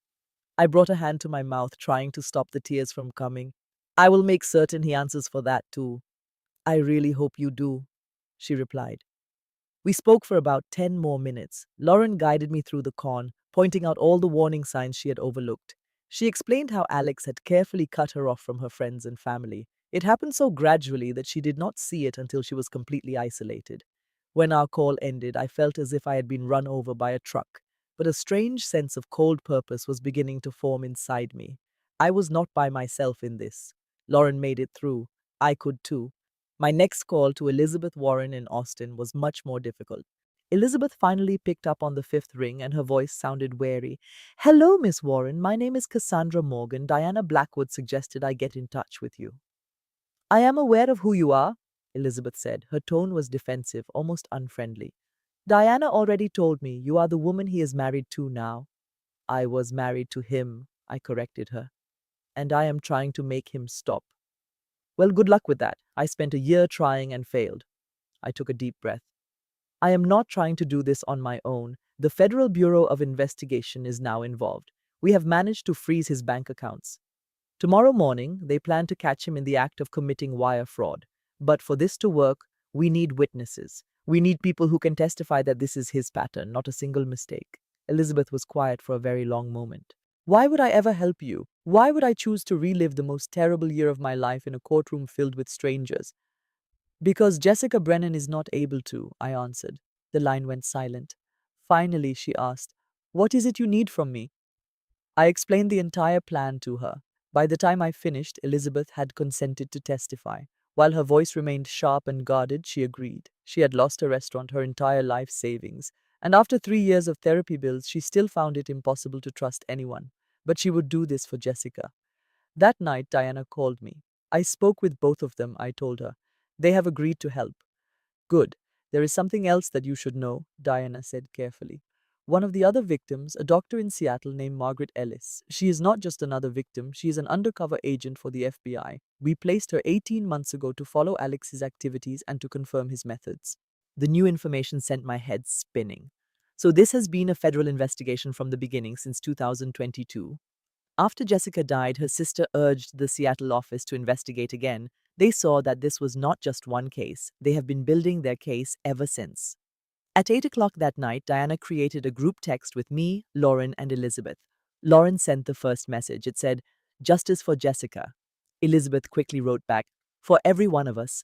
I brought a hand to my mouth, trying to stop the tears from coming. I will make certain he answers for that too. I really hope you do, she replied. We spoke for about 10 more minutes. Lauren guided me through the con, pointing out all the warning signs she had overlooked. She explained how Alex had carefully cut her off from her friends and family. It happened so gradually that she did not see it until she was completely isolated. When our call ended, I felt as if I had been run over by a truck, but a strange sense of cold purpose was beginning to form inside me. I was not by myself in this. Lauren made it through. I could too. My next call to Elizabeth Warren in Austin was much more difficult. Elizabeth finally picked up on the fifth ring and her voice sounded wary. Hello, Miss Warren. My name is Cassandra Morgan. Diana Blackwood suggested I get in touch with you. I am aware of who you are, Elizabeth said. Her tone was defensive, almost unfriendly. Diana already told me you are the woman he is married to now. I was married to him, I corrected her. And I am trying to make him stop. Well, good luck with that. I spent a year trying and failed. I took a deep breath. I am not trying to do this on my own. The Federal Bureau of Investigation is now involved. We have managed to freeze his bank accounts. Tomorrow morning, they plan to catch him in the act of committing wire fraud. But for this to work, we need witnesses. We need people who can testify that this is his pattern, not a single mistake. Elizabeth was quiet for a very long moment. Why would I ever help you? Why would I choose to relive the most terrible year of my life in a courtroom filled with strangers? Because Jessica Brennan is not able to, I answered. The line went silent. Finally, she asked, What is it you need from me? I explained the entire plan to her. By the time I finished, Elizabeth had consented to testify. While her voice remained sharp and guarded, she agreed. She had lost her restaurant, her entire life savings, and after 3 years of therapy bills, she still found it impossible to trust anyone. But she would do this for Jessica. That night, Diana called me. I spoke with both of them, I told her. They have agreed to help. Good. There is something else that you should know, Diana said carefully. One of the other victims, a doctor in Seattle named Margaret Ellis. She is not just another victim, she is an undercover agent for the FBI. We placed her 18 months ago to follow Alex's activities and to confirm his methods. The new information sent my head spinning. So this has been a federal investigation from the beginning since 2022. After Jessica died, her sister urged the Seattle office to investigate again. They saw that this was not just one case. They have been building their case ever since. At 8 o'clock that night, Diana created a group text with me, Lauren, and Elizabeth. Lauren sent the first message. It said, Justice for Jessica. Elizabeth quickly wrote back, For every one of us.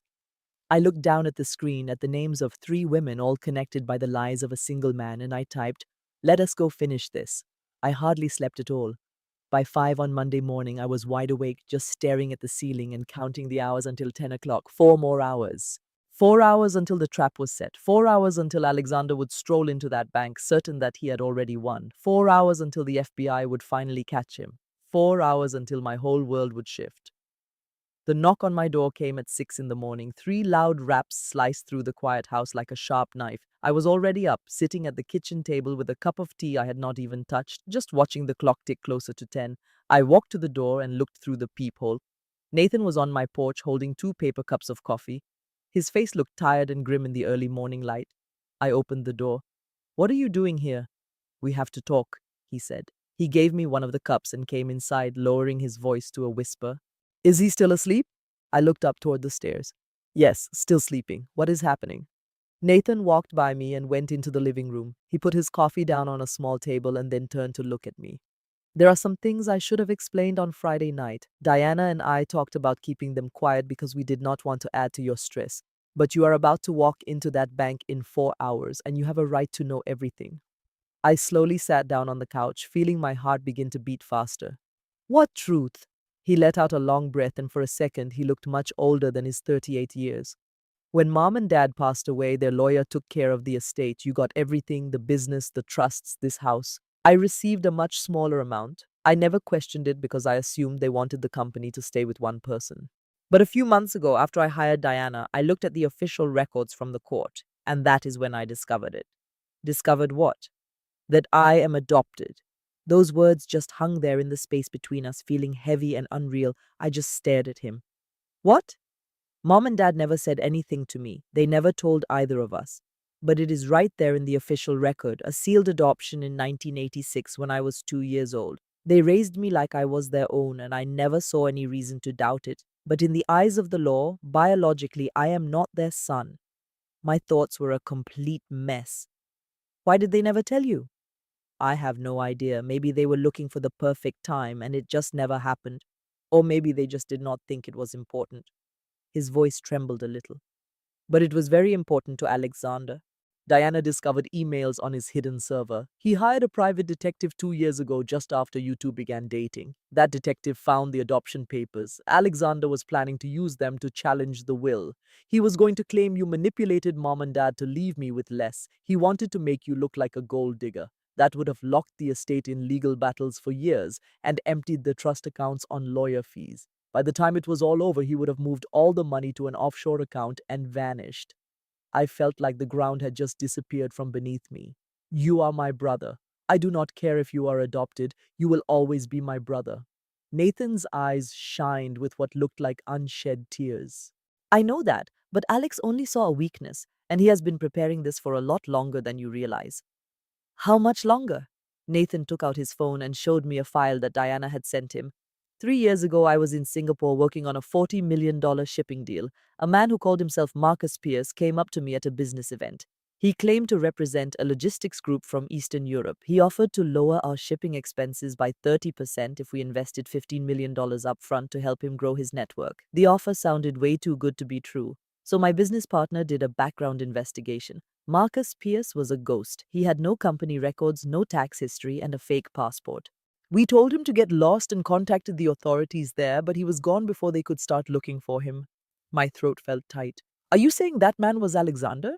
I looked down at the screen at the names of 3 women, all connected by the lies of a single man, and I typed, Let us go finish this. I hardly slept at all. By 5 on Monday morning, I was wide awake, just staring at the ceiling and counting the hours until 10 o'clock. 4 more hours. 4 hours until the trap was set. 4 hours until Alexander would stroll into that bank, certain that he had already won. 4 hours until the FBI would finally catch him. 4 hours until my whole world would shift. The knock on my door came at 6 in the morning. 3 loud raps sliced through the quiet house like a sharp knife. I was already up, sitting at the kitchen table with a cup of tea I had not even touched, just watching the clock tick closer to 10. I walked to the door and looked through the peephole. Nathan was on my porch holding 2 paper cups of coffee. His face looked tired and grim in the early morning light. I opened the door. What are you doing here? We have to talk, he said. He gave me one of the cups and came inside, lowering his voice to a whisper. Is he still asleep? I looked up toward the stairs. Yes, still sleeping. What is happening? Nathan walked by me and went into the living room. He put his coffee down on a small table and then turned to look at me. There are some things I should have explained on Friday night. Diana and I talked about keeping them quiet because we did not want to add to your stress. But you are about to walk into that bank in 4 hours and you have a right to know everything. I slowly sat down on the couch, feeling my heart begin to beat faster. What truth? He let out a long breath, and for a second he looked much older than his 38 years. When mom and dad passed away, their lawyer took care of the estate. You got everything, the business, the trusts, this house. I received a much smaller amount. I never questioned it because I assumed they wanted the company to stay with one person. But a few months ago, after I hired Diana, I looked at the official records from the court, and that is when I discovered it. Discovered what? That I am adopted. Those words just hung there in the space between us, feeling heavy and unreal. I just stared at him. What? Mom and Dad never said anything to me. They never told either of us. But it is right there in the official record, a sealed adoption in 1986 when I was 2 years old. They raised me like I was their own, and I never saw any reason to doubt it. But in the eyes of the law, biologically, I am not their son. My thoughts were a complete mess. Why did they never tell you? I have no idea. Maybe they were looking for the perfect time and it just never happened. Or maybe they just did not think it was important. His voice trembled a little. But it was very important to Alexander. Diana discovered emails on his hidden server. He hired a private detective 2 years ago, just after you two began dating. That detective found the adoption papers. Alexander was planning to use them to challenge the will. He was going to claim you manipulated mom and dad to leave me with less. He wanted to make you look like a gold digger. That would have locked the estate in legal battles for years and emptied the trust accounts on lawyer fees. By the time it was all over, he would have moved all the money to an offshore account and vanished. I felt like the ground had just disappeared from beneath me. You are my brother. I do not care if you are adopted. You will always be my brother. Nathan's eyes shined with what looked like unshed tears. I know that, but Alex only saw a weakness, and he has been preparing this for a lot longer than you realize. How much longer? Nathan took out his phone and showed me a file that Diana had sent him. 3 years ago, I was in Singapore working on a $40 million shipping deal. A man who called himself Marcus Pierce came up to me at a business event. He claimed to represent a logistics group from Eastern Europe. He offered to lower our shipping expenses by 30% if we invested $15 million upfront to help him grow his network. The offer sounded way too good to be true. So my business partner did a background investigation. Marcus Pierce was a ghost. He had no company records, no tax history, and a fake passport. We told him to get lost and contacted the authorities there, but he was gone before they could start looking for him. My throat felt tight. Are you saying that man was Alexander?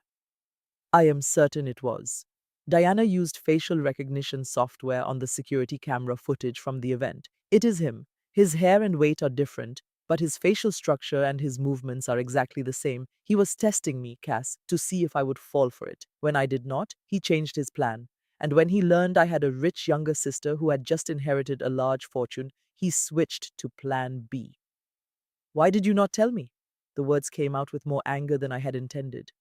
I am certain it was. Diana used facial recognition software on the security camera footage from the event. It is him. His hair and weight are different, but his facial structure and his movements are exactly the same. He was testing me, Cass, to see if I would fall for it. When I did not, he changed his plan. And when he learned I had a rich younger sister who had just inherited a large fortune, he switched to Plan B. Why did you not tell me? The words came out with more anger than I had intended.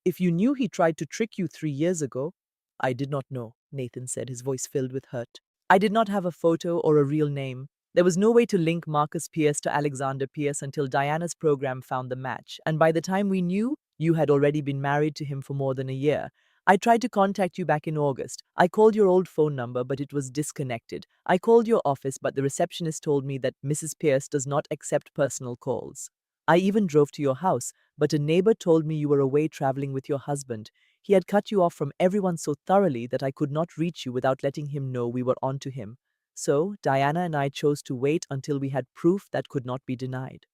If you knew he tried to trick you 3 years ago, I did not know, Nathan said, his voice filled with hurt. I did not have a photo or a real name. There was no way to link Marcus Pierce to Alexander Pierce until Diana's program found the match, and by the time we knew, you had already been married to him for more than a year. I tried to contact you back in August. I called your old phone number, but it was disconnected. I called your office, but the receptionist told me that Mrs. Pierce does not accept personal calls. I even drove to your house, but a neighbor told me you were away traveling with your husband. He had cut you off from everyone so thoroughly that I could not reach you without letting him know we were on to him. So, Diana and I chose to wait until we had proof that could not be denied.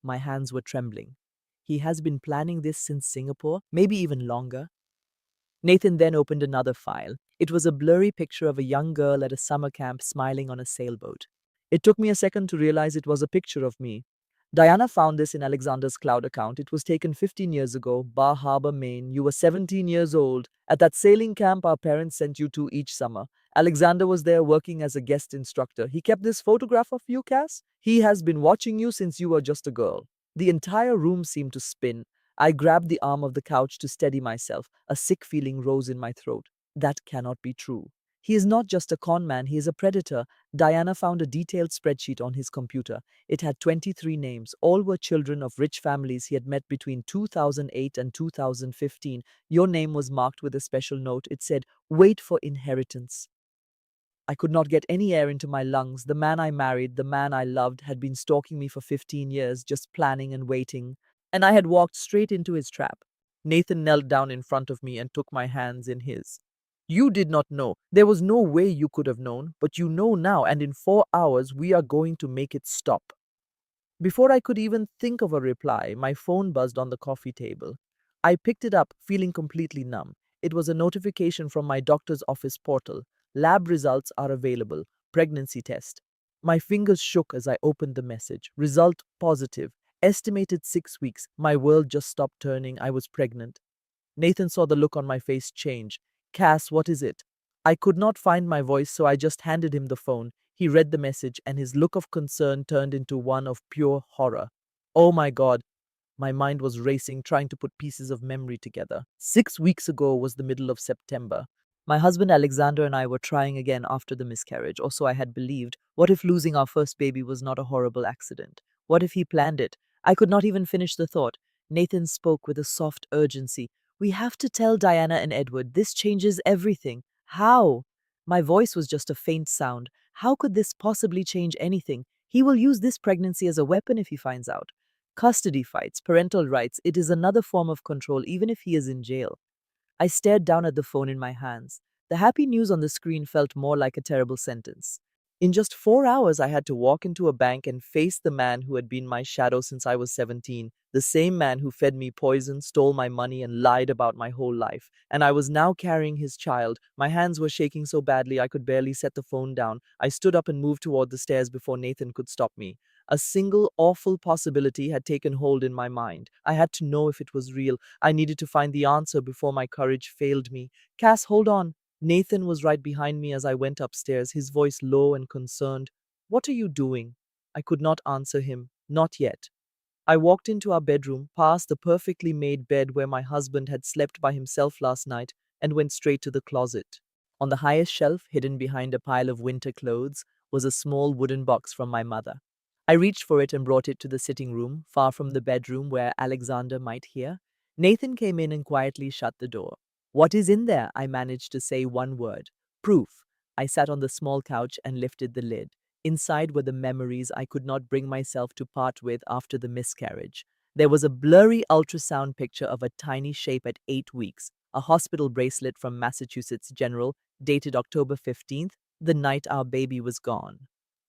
My hands were trembling. He has been planning this since Singapore, maybe even longer. Nathan then opened another file. It was a blurry picture of a young girl at a summer camp smiling on a sailboat. It took me a second to realize it was a picture of me. Diana found this in Alexander's cloud account. It was taken 15 years ago, Bar Harbor, Maine. You were 17 years old. At that sailing camp our parents sent you to each summer. Alexander was there working as a guest instructor. He kept this photograph of you, Cass. He has been watching you since you were just a girl. The entire room seemed to spin. I grabbed the arm of the couch to steady myself. A sick feeling rose in my throat. That cannot be true. He is not just a con man, he is a predator. Diana found a detailed spreadsheet on his computer. It had 23 names. All were children of rich families he had met between 2008 and 2015. Your name was marked with a special note. It said, "Wait for inheritance." I could not get any air into my lungs. The man I married, the man I loved, had been stalking me for 15 years, just planning and waiting, and I had walked straight into his trap. Nathan knelt down in front of me and took my hands in his. You did not know. There was no way you could have known, but you know now, and in 4 hours we are going to make it stop. Before I could even think of a reply, my phone buzzed on the coffee table. I picked it up, feeling completely numb. It was a notification from my doctor's office portal. Lab results are available. Pregnancy test. My fingers shook as I opened the message. Result positive. Estimated 6 weeks. My world just stopped turning. I was pregnant. Nathan saw the look on my face change. Cass, what is it? I could not find my voice, so I just handed him the phone. He read the message, and his look of concern turned into one of pure horror. Oh my God. My mind was racing, trying to put pieces of memory together. 6 weeks ago was the middle of September. My husband Alexander and I were trying again after the miscarriage, or so I had believed. What if losing our first baby was not a horrible accident? What if he planned it? I could not even finish the thought. Nathan spoke with a soft urgency. We have to tell Diana and Edward. This changes everything. How? My voice was just a faint sound. How could this possibly change anything? He will use this pregnancy as a weapon if he finds out. Custody fights, parental rights, it is another form of control even if he is in jail. I stared down at the phone in my hands. The happy news on the screen felt more like a terrible sentence. In just 4 hours, I had to walk into a bank and face the man who had been my shadow since I was 17, the same man who fed me poison, stole my money, and lied about my whole life. And I was now carrying his child. My hands were shaking so badly I could barely set the phone down. I stood up and moved toward the stairs before Nathan could stop me. A single awful possibility had taken hold in my mind. I had to know if it was real. I needed to find the answer before my courage failed me. Cass, hold on. Nathan was right behind me as I went upstairs, his voice low and concerned. What are you doing? I could not answer him. Not yet. I walked into our bedroom, past the perfectly made bed where my husband had slept by himself last night, and went straight to the closet. On the highest shelf, hidden behind a pile of winter clothes, was a small wooden box from my mother. I reached for it and brought it to the sitting room, far from the bedroom where Alexander might hear. Nathan came in and quietly shut the door. What is in there? I managed to say one word. Proof. I sat on the small couch and lifted the lid. Inside were the memories I could not bring myself to part with after the miscarriage. There was a blurry ultrasound picture of a tiny shape at 8 weeks, a hospital bracelet from Massachusetts General, dated October 15th, the night our baby was gone.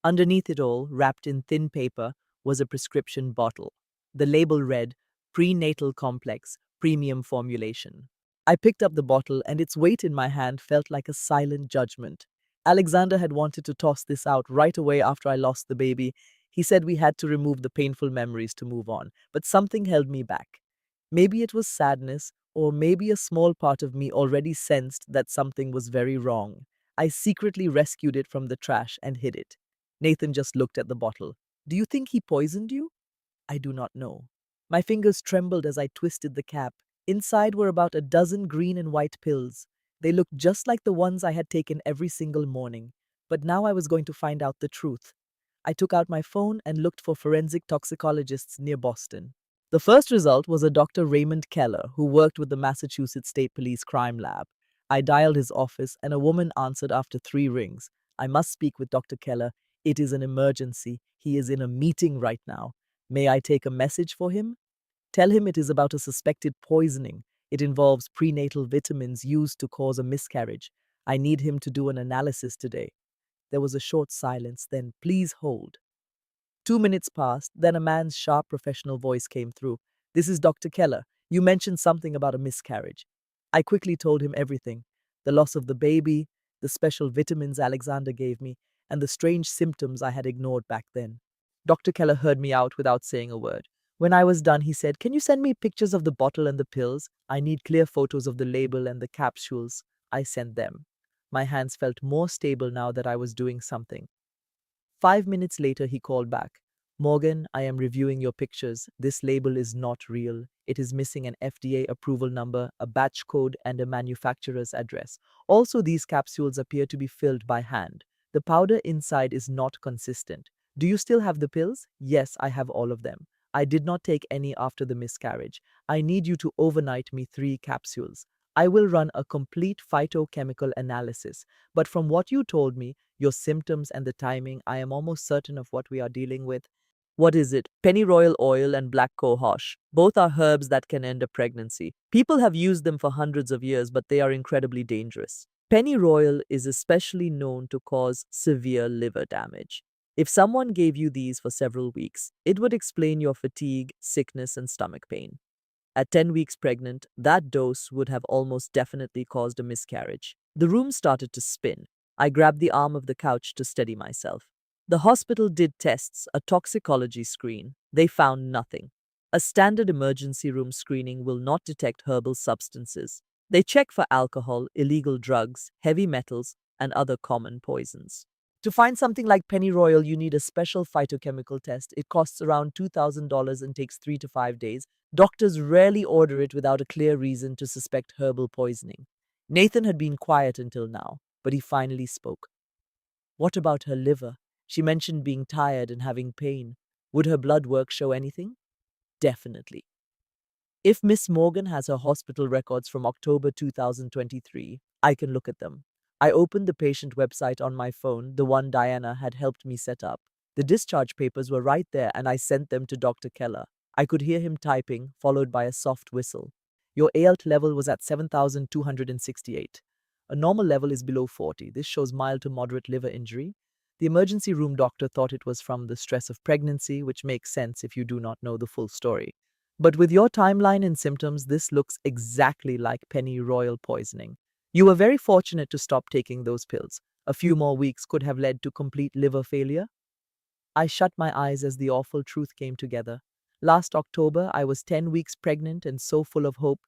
Underneath it all, wrapped in thin paper, was a prescription bottle. The label read, Prenatal Complex, Premium Formulation. I picked up the bottle, and its weight in my hand felt like a silent judgment. Alexander had wanted to toss this out right away after I lost the baby. He said we had to remove the painful memories to move on, but something held me back. Maybe it was sadness, or maybe a small part of me already sensed that something was very wrong. I secretly rescued it from the trash and hid it. Nathan just looked at the bottle. Do you think he poisoned you? I do not know. My fingers trembled as I twisted the cap. Inside were about a dozen green and white pills. They looked just like the ones I had taken every single morning. But now I was going to find out the truth. I took out my phone and looked for forensic toxicologists near Boston. The first result was a Dr. Raymond Keller, who worked with the Massachusetts State Police Crime Lab. I dialed his office, and a woman answered after 3 rings. I must speak with Dr. Keller. It is an emergency. He is in a meeting right now. May I take a message for him? Tell him it is about a suspected poisoning. It involves prenatal vitamins used to cause a miscarriage. I need him to do an analysis today. There was a short silence, then, please hold. 2 minutes passed, then a man's sharp professional voice came through. This is Dr. Keller. You mentioned something about a miscarriage. I quickly told him everything: the loss of the baby, the special vitamins Alexander gave me, and the strange symptoms I had ignored back then. Dr. Keller heard me out without saying a word. When I was done, he said, Can you send me pictures of the bottle and the pills? I need clear photos of the label and the capsules. I sent them. My hands felt more stable now that I was doing something. 5 minutes later, he called back. Morgan, I am reviewing your pictures. This label is not real. It is missing an FDA approval number, a batch code, and a manufacturer's address. Also, these capsules appear to be filled by hand. The powder inside is not consistent. Do you still have the pills? Yes, I have all of them. I did not take any after the miscarriage. I need you to overnight me 3 capsules. I will run a complete phytochemical analysis. But from what you told me, your symptoms and the timing, I am almost certain of what we are dealing with. What is it? Pennyroyal oil and black cohosh. Both are herbs that can end a pregnancy. People have used them for hundreds of years, but they are incredibly dangerous. Pennyroyal is especially known to cause severe liver damage. If someone gave you these for several weeks, it would explain your fatigue, sickness, and stomach pain. At 10 weeks pregnant, that dose would have almost definitely caused a miscarriage. The room started to spin. I grabbed the arm of the couch to steady myself. The hospital did tests, a toxicology screen. They found nothing. A standard emergency room screening will not detect herbal substances. They check for alcohol, illegal drugs, heavy metals, and other common poisons. To find something like pennyroyal, you need a special phytochemical test. It costs around $2,000 and takes 3 to 5 days. Doctors rarely order it without a clear reason to suspect herbal poisoning. Nathan had been quiet until now, but he finally spoke. What about her liver? She mentioned being tired and having pain. Would her blood work show anything? Definitely. If Miss Morgan has her hospital records from October 2023, I can look at them. I opened the patient website on my phone, the one Diana had helped me set up. The discharge papers were right there, and I sent them to Dr. Keller. I could hear him typing, followed by a soft whistle. Your ALT level was at 7,268. A normal level is below 40. This shows mild to moderate liver injury. The emergency room doctor thought it was from the stress of pregnancy, which makes sense if you do not know the full story. But with your timeline and symptoms, this looks exactly like pennyroyal poisoning. You were very fortunate to stop taking those pills. A few more weeks could have led to complete liver failure. I shut my eyes as the awful truth came together. Last October, I was 10 weeks pregnant and so full of hope,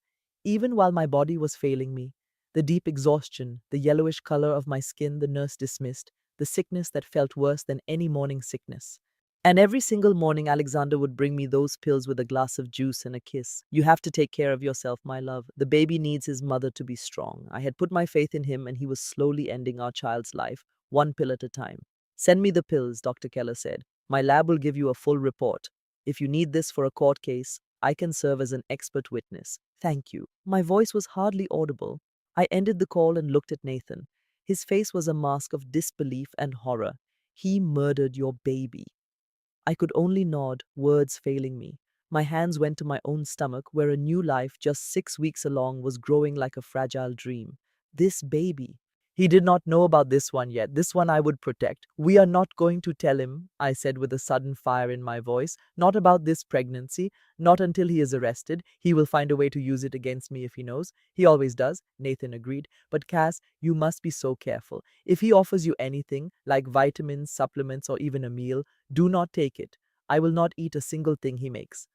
even while my body was failing me. The deep exhaustion, the yellowish color of my skin the nurse dismissed, the sickness that felt worse than any morning sickness. And every single morning, Alexander would bring me those pills with a glass of juice and a kiss. You have to take care of yourself, my love. The baby needs his mother to be strong. I had put my faith in him, and he was slowly ending our child's life, one pill at a time. Send me the pills, Dr. Keller said. My lab will give you a full report. If you need this for a court case, I can serve as an expert witness. Thank you. My voice was hardly audible. I ended the call and looked at Nathan. His face was a mask of disbelief and horror. He murdered your baby. I could only nod, words failing me. My hands went to my own stomach, where a new life, just 6 weeks along, was growing like a fragile dream. This baby. He did not know about this one yet. This one I would protect. We are not going to tell him, I said with a sudden fire in my voice. Not about this pregnancy. Not until he is arrested. He will find a way to use it against me if he knows. He always does, Nathan agreed. But Cass, you must be so careful. If he offers you anything, like vitamins, supplements, or even a meal, do not take it. I will not eat a single thing he makes.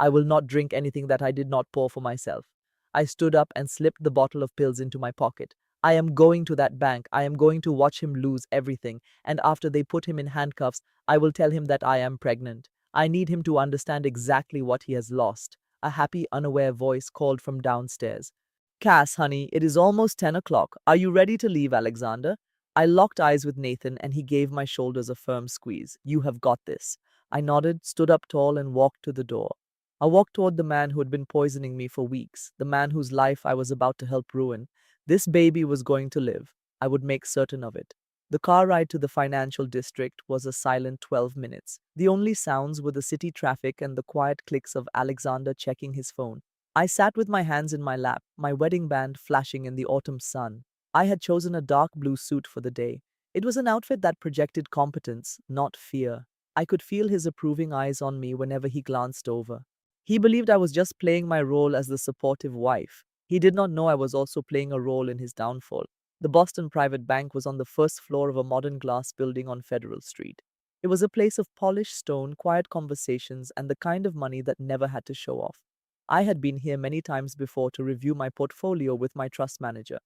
I will not drink anything that I did not pour for myself. I stood up and slipped the bottle of pills into my pocket. I am going to that bank. I am going to watch him lose everything. And after they put him in handcuffs, I will tell him that I am pregnant. I need him to understand exactly what he has lost. A happy, unaware voice called from downstairs. Cass, honey, it is almost 10 o'clock. Are you ready to leave, Alexander? I locked eyes with Nathan, and he gave my shoulders a firm squeeze. You have got this. I nodded, stood up tall, and walked to the door. I walked toward the man who had been poisoning me for weeks, the man whose life I was about to help ruin. This baby was going to live. I would make certain of it. The car ride to the financial district was a silent 12 minutes. The only sounds were the city traffic and the quiet clicks of Alexander checking his phone. I sat with my hands in my lap, my wedding band flashing in the autumn sun. I had chosen a dark blue suit for the day. It was an outfit that projected competence, not fear. I could feel his approving eyes on me whenever he glanced over. He believed I was just playing my role as the supportive wife. He did not know I was also playing a role in his downfall. The Boston Private Bank was on the first floor of a modern glass building on Federal Street. It was a place of polished stone, quiet conversations, and the kind of money that never had to show off. I had been here many times before to review my portfolio with my trust manager.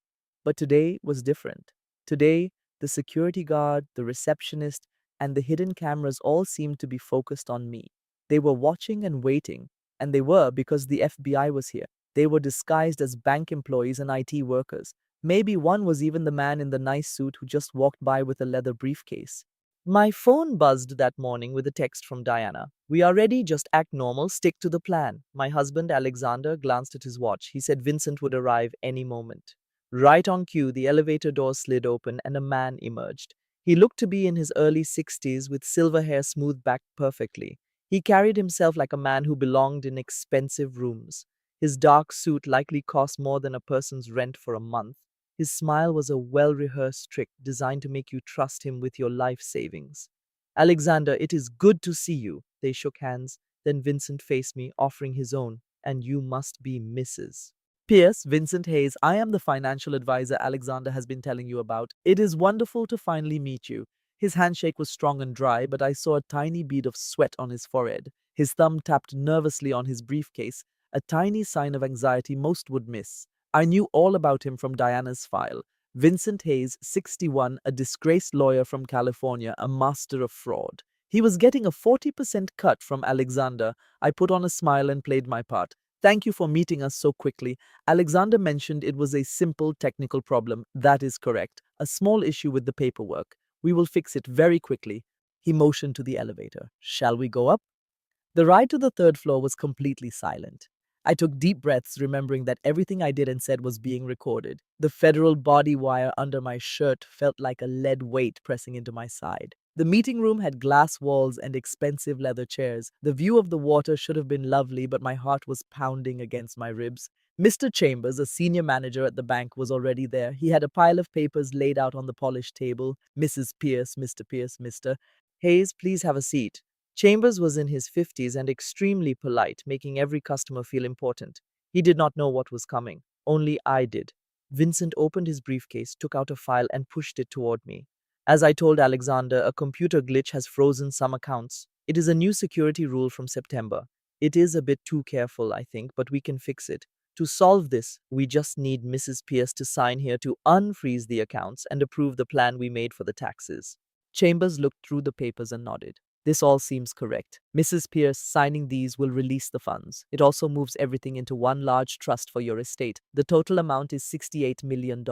But today was different. Today, the security guard, the receptionist, and the hidden cameras all seemed to be focused on me. They were watching and waiting, and they were because the FBI was here. They were disguised as bank employees and IT workers. Maybe one was even the man in the nice suit who just walked by with a leather briefcase. My phone buzzed that morning with a text from Diana. We are ready, just act normal, stick to the plan. My husband, Alexander, glanced at his watch. He said Vincent would arrive any moment. Right on cue, the elevator door slid open and a man emerged. He looked to be in his early 60s with silver hair smoothed back perfectly. He carried himself like a man who belonged in expensive rooms. His dark suit likely cost more than a person's rent for a month. His smile was a well rehearsed trick designed to make you trust him with your life savings. Alexander, it is good to see you. They shook hands. Then Vincent faced me, offering his own. And you must be Mrs. Pierce, Vincent Hayes, I am the financial advisor Alexander has been telling you about. It is wonderful to finally meet you. His handshake was strong and dry, but I saw a tiny bead of sweat on his forehead. His thumb tapped nervously on his briefcase, a tiny sign of anxiety most would miss. I knew all about him from Diana's file. Vincent Hayes, 61, a disgraced lawyer from California, a master of fraud. He was getting a 40% cut from Alexander. I put on a smile and played my part. Thank you for meeting us so quickly. Alexander mentioned it was a simple technical problem. That is correct. A small issue with the paperwork. We will fix it very quickly. He motioned to the elevator. Shall we go up? The ride to the third floor was completely silent. I took deep breaths, remembering that everything I did and said was being recorded. The federal body wire under my shirt felt like a lead weight pressing into my side. The meeting room had glass walls and expensive leather chairs. The view of the water should have been lovely, but my heart was pounding against my ribs. Mr. Chambers, a senior manager at the bank, was already there. He had a pile of papers laid out on the polished table. Mrs. Pierce, Mr. Pierce, Mr. Hayes, please have a seat. Chambers was in his 50s and extremely polite, making every customer feel important. He did not know what was coming. Only I did. Vincent opened his briefcase, took out a file, and pushed it toward me. As I told Alexander, a computer glitch has frozen some accounts. It is a new security rule from September. It is a bit too careful, I think, but we can fix it. To solve this, we just need Mrs. Pierce to sign here to unfreeze the accounts and approve the plan we made for the taxes. Chambers looked through the papers and nodded. This all seems correct. Mrs. Pierce signing these will release the funds. It also moves everything into one large trust for your estate. The total amount is $68 million.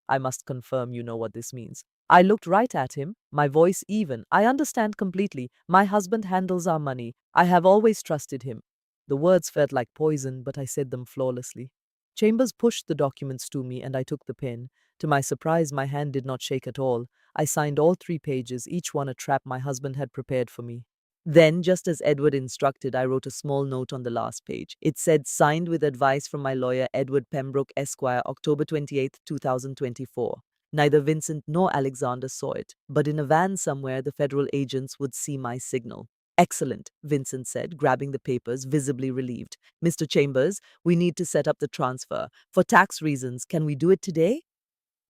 I must confirm you know what this means. I looked right at him, my voice even. I understand completely. My husband handles our money. I have always trusted him. The words felt like poison, but I said them flawlessly. Chambers pushed the documents to me and I took the pen. To my surprise, my hand did not shake at all. I signed all 3 pages, each one a trap my husband had prepared for me. Then, just as Edward instructed, I wrote a small note on the last page. It said, signed with advice from my lawyer, Edward Pembroke, Esquire, October 28, 2024. Neither Vincent nor Alexander saw it, but in a van somewhere, the federal agents would see my signal. Excellent, Vincent said, grabbing the papers, visibly relieved. Mr. Chambers, we need to set up the transfer. For tax reasons, can we do it today?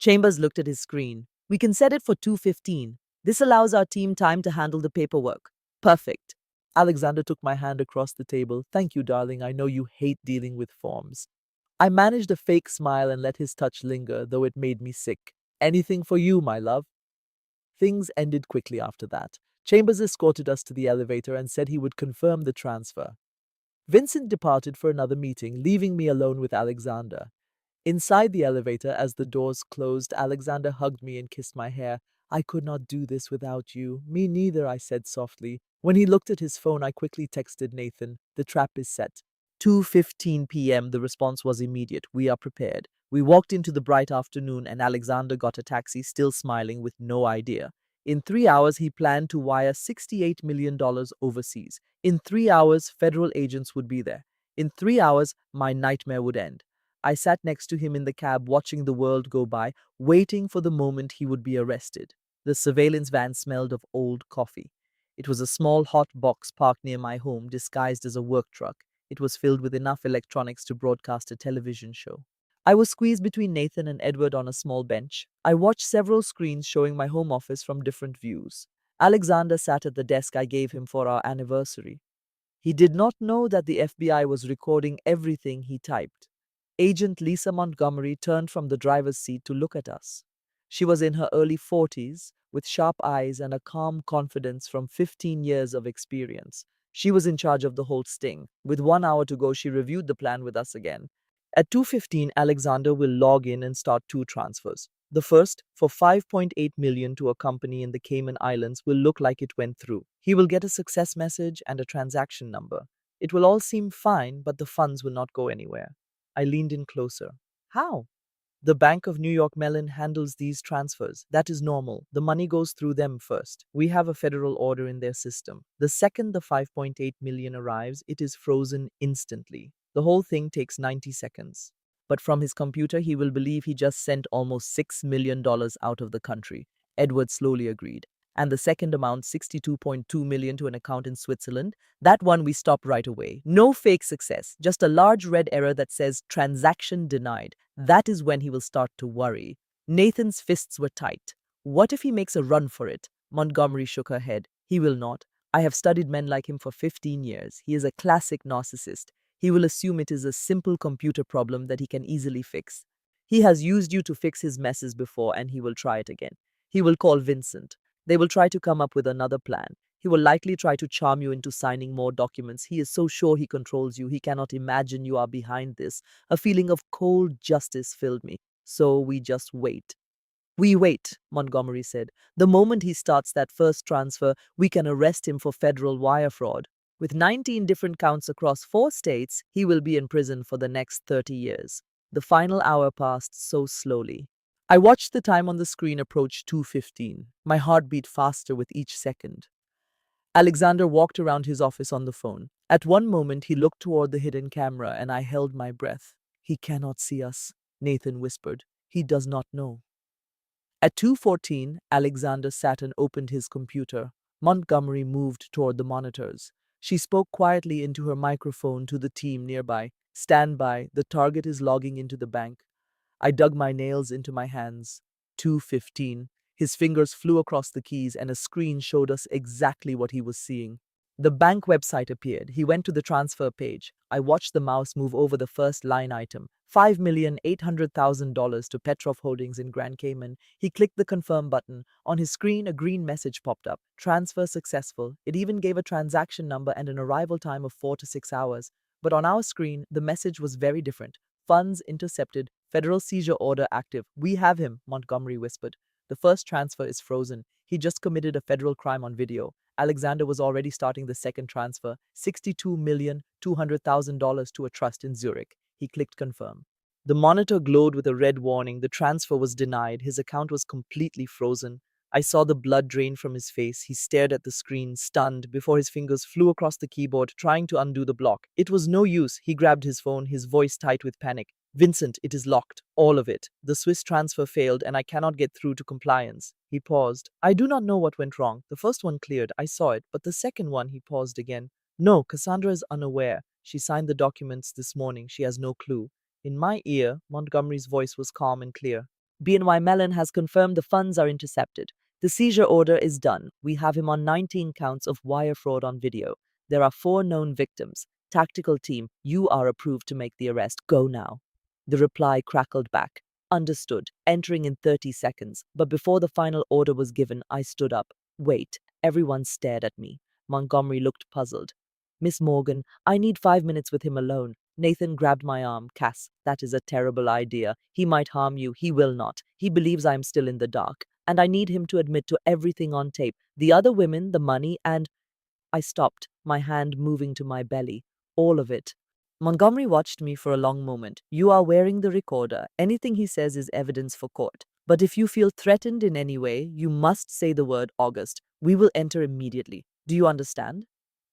Chambers looked at his screen. We can set it for 2:15. This allows our team time to handle the paperwork. Perfect. Alexander took my hand across the table. Thank you, darling. I know you hate dealing with forms. I managed a fake smile and let his touch linger, though it made me sick. Anything for you, my love. Things ended quickly after that. Chambers escorted us to the elevator and said he would confirm the transfer. Vincent departed for another meeting, leaving me alone with Alexander. Inside the elevator, as the doors closed, Alexander hugged me and kissed my hair. I could not do this without you. Me neither, I said softly. When he looked at his phone, I quickly texted Nathan. The trap is set. 2:15 p.m. The response was immediate. We are prepared. We walked into the bright afternoon and Alexander got a taxi, still smiling with no idea. In 3 hours, he planned to wire $68 million overseas. In 3 hours, federal agents would be there. In 3 hours, my nightmare would end. I sat next to him in the cab, watching the world go by, waiting for the moment he would be arrested. The surveillance van smelled of old coffee. It was a small hot box parked near my home, disguised as a work truck. It was filled with enough electronics to broadcast a television show. I was squeezed between Nathan and Edward on a small bench. I watched several screens showing my home office from different views. Alexander sat at the desk I gave him for our anniversary. He did not know that the FBI was recording everything he typed. Agent Lisa Montgomery turned from the driver's seat to look at us. She was in her early 40s, with sharp eyes and a calm confidence from 15 years of experience. She was in charge of the whole sting. With 1 hour to go, she reviewed the plan with us again. At 2:15, Alexander will log in and start 2 transfers. The first, for 5.8 million to a company in the Cayman Islands, will look like it went through. He will get a success message and a transaction number. It will all seem fine, but the funds will not go anywhere. I leaned in closer. How? The Bank of New York Mellon handles these transfers. That is normal. The money goes through them first. We have a federal order in their system. The second the 5.8 million arrives, it is frozen instantly. The whole thing takes 90 seconds. But from his computer, he will believe he just sent almost $6 million out of the country. Edward slowly agreed. And the second amount, 62.2 million to an account in Switzerland, that one we stopped right away. No fake success, just a large red error that says transaction denied. That is when he will start to worry. Nathan's fists were tight. What if he makes a run for it? Montgomery shook her head. He will not. I have studied men like him for 15 years. He is a classic narcissist. He will assume it is a simple computer problem that he can easily fix. He has used you to fix his messes before and he will try it again. He will call Vincent. They will try to come up with another plan. He will likely try to charm you into signing more documents. He is so sure he controls you, he cannot imagine you are behind this. A feeling of cold justice filled me. So we just wait. We wait, Montgomery said. The moment he starts that first transfer, we can arrest him for federal wire fraud. With 19 different counts across 4 states, he will be in prison for the next 30 years. The final hour passed so slowly. I watched the time on the screen approach 2:15. My heart beat faster with each second. Alexander walked around his office on the phone. At one moment, he looked toward the hidden camera, and I held my breath. He cannot see us, Nathan whispered. He does not know. At 2:14, Alexander sat and opened his computer. Montgomery moved toward the monitors. She spoke quietly into her microphone to the team nearby. Stand by, the target is logging into the bank. I dug my nails into my hands. 2:15. His fingers flew across the keys and a screen showed us exactly what he was seeing. The bank website appeared. He went to the transfer page. I watched the mouse move over the first line item. $5,800,000 to Petrov Holdings in Grand Cayman. He clicked the confirm button. On his screen, a green message popped up. Transfer successful. It even gave a transaction number and an arrival time of 4 to 6 hours. But on our screen, the message was very different. Funds intercepted. Federal seizure order active. We have him, Montgomery whispered. The first transfer is frozen. He just committed a federal crime on video. Alexander was already starting the second transfer, $62,200,000 to a trust in Zurich. He clicked confirm. The monitor glowed with a red warning. The transfer was denied. His account was completely frozen. I saw the blood drain from his face. He stared at the screen, stunned, before his fingers flew across the keyboard, trying to undo the block. It was no use. He grabbed his phone, his voice tight with panic. Vincent, it is locked. All of it. The Swiss transfer failed and I cannot get through to compliance. He paused. I do not know what went wrong. The first one cleared. I saw it. But the second one, he paused again. No, Cassandra is unaware. She signed the documents this morning. She has no clue. In my ear, Montgomery's voice was calm and clear. BNY Mellon has confirmed the funds are intercepted. The seizure order is done. We have him on 19 counts of wire fraud on video. There are 4 known victims. Tactical team, you are approved to make the arrest. Go now. The reply crackled back. Understood. Entering in 30 seconds. But before the final order was given, I stood up. Wait. Everyone stared at me. Montgomery looked puzzled. Miss Morgan, I need 5 minutes with him alone. Nathan grabbed my arm. Cass, that is a terrible idea. He might harm you. He will not. He believes I am still in the dark. And I need him to admit to everything on tape. The other women, the money, and... I stopped, my hand moving to my belly. All of it. Montgomery watched me for a long moment. You are wearing the recorder. Anything he says is evidence for court. But if you feel threatened in any way, you must say the word August. We will enter immediately. Do you understand?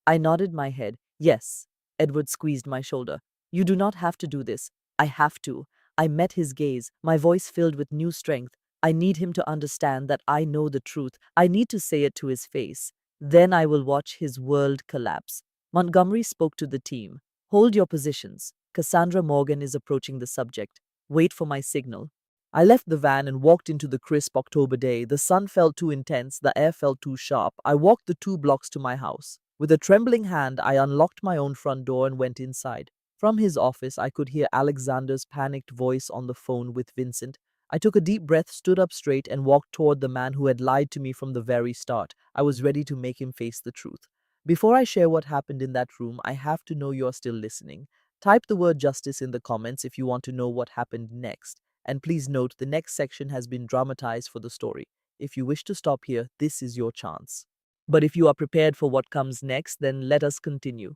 I nodded my head. Yes. Edward squeezed my shoulder. You do not have to do this. I have to. I met his gaze, my voice filled with new strength. I need him to understand that I know the truth. I need to say it to his face. Then I will watch his world collapse. Montgomery spoke to the team. Hold your positions. Cassandra Morgan is approaching the subject. Wait for my signal. I left the van and walked into the crisp October day. The sun felt too intense, the air felt too sharp. I walked the 2 blocks to my house. With a trembling hand, I unlocked my own front door and went inside. From his office, I could hear Alexander's panicked voice on the phone with Vincent. I took a deep breath, stood up straight, and walked toward the man who had lied to me from the very start. I was ready to make him face the truth. Before I share what happened in that room, I have to know you're still listening. Type the word justice in the comments if you want to know what happened next. And please note the next section has been dramatized for the story. If you wish to stop here, this is your chance. But if you are prepared for what comes next, then let us continue.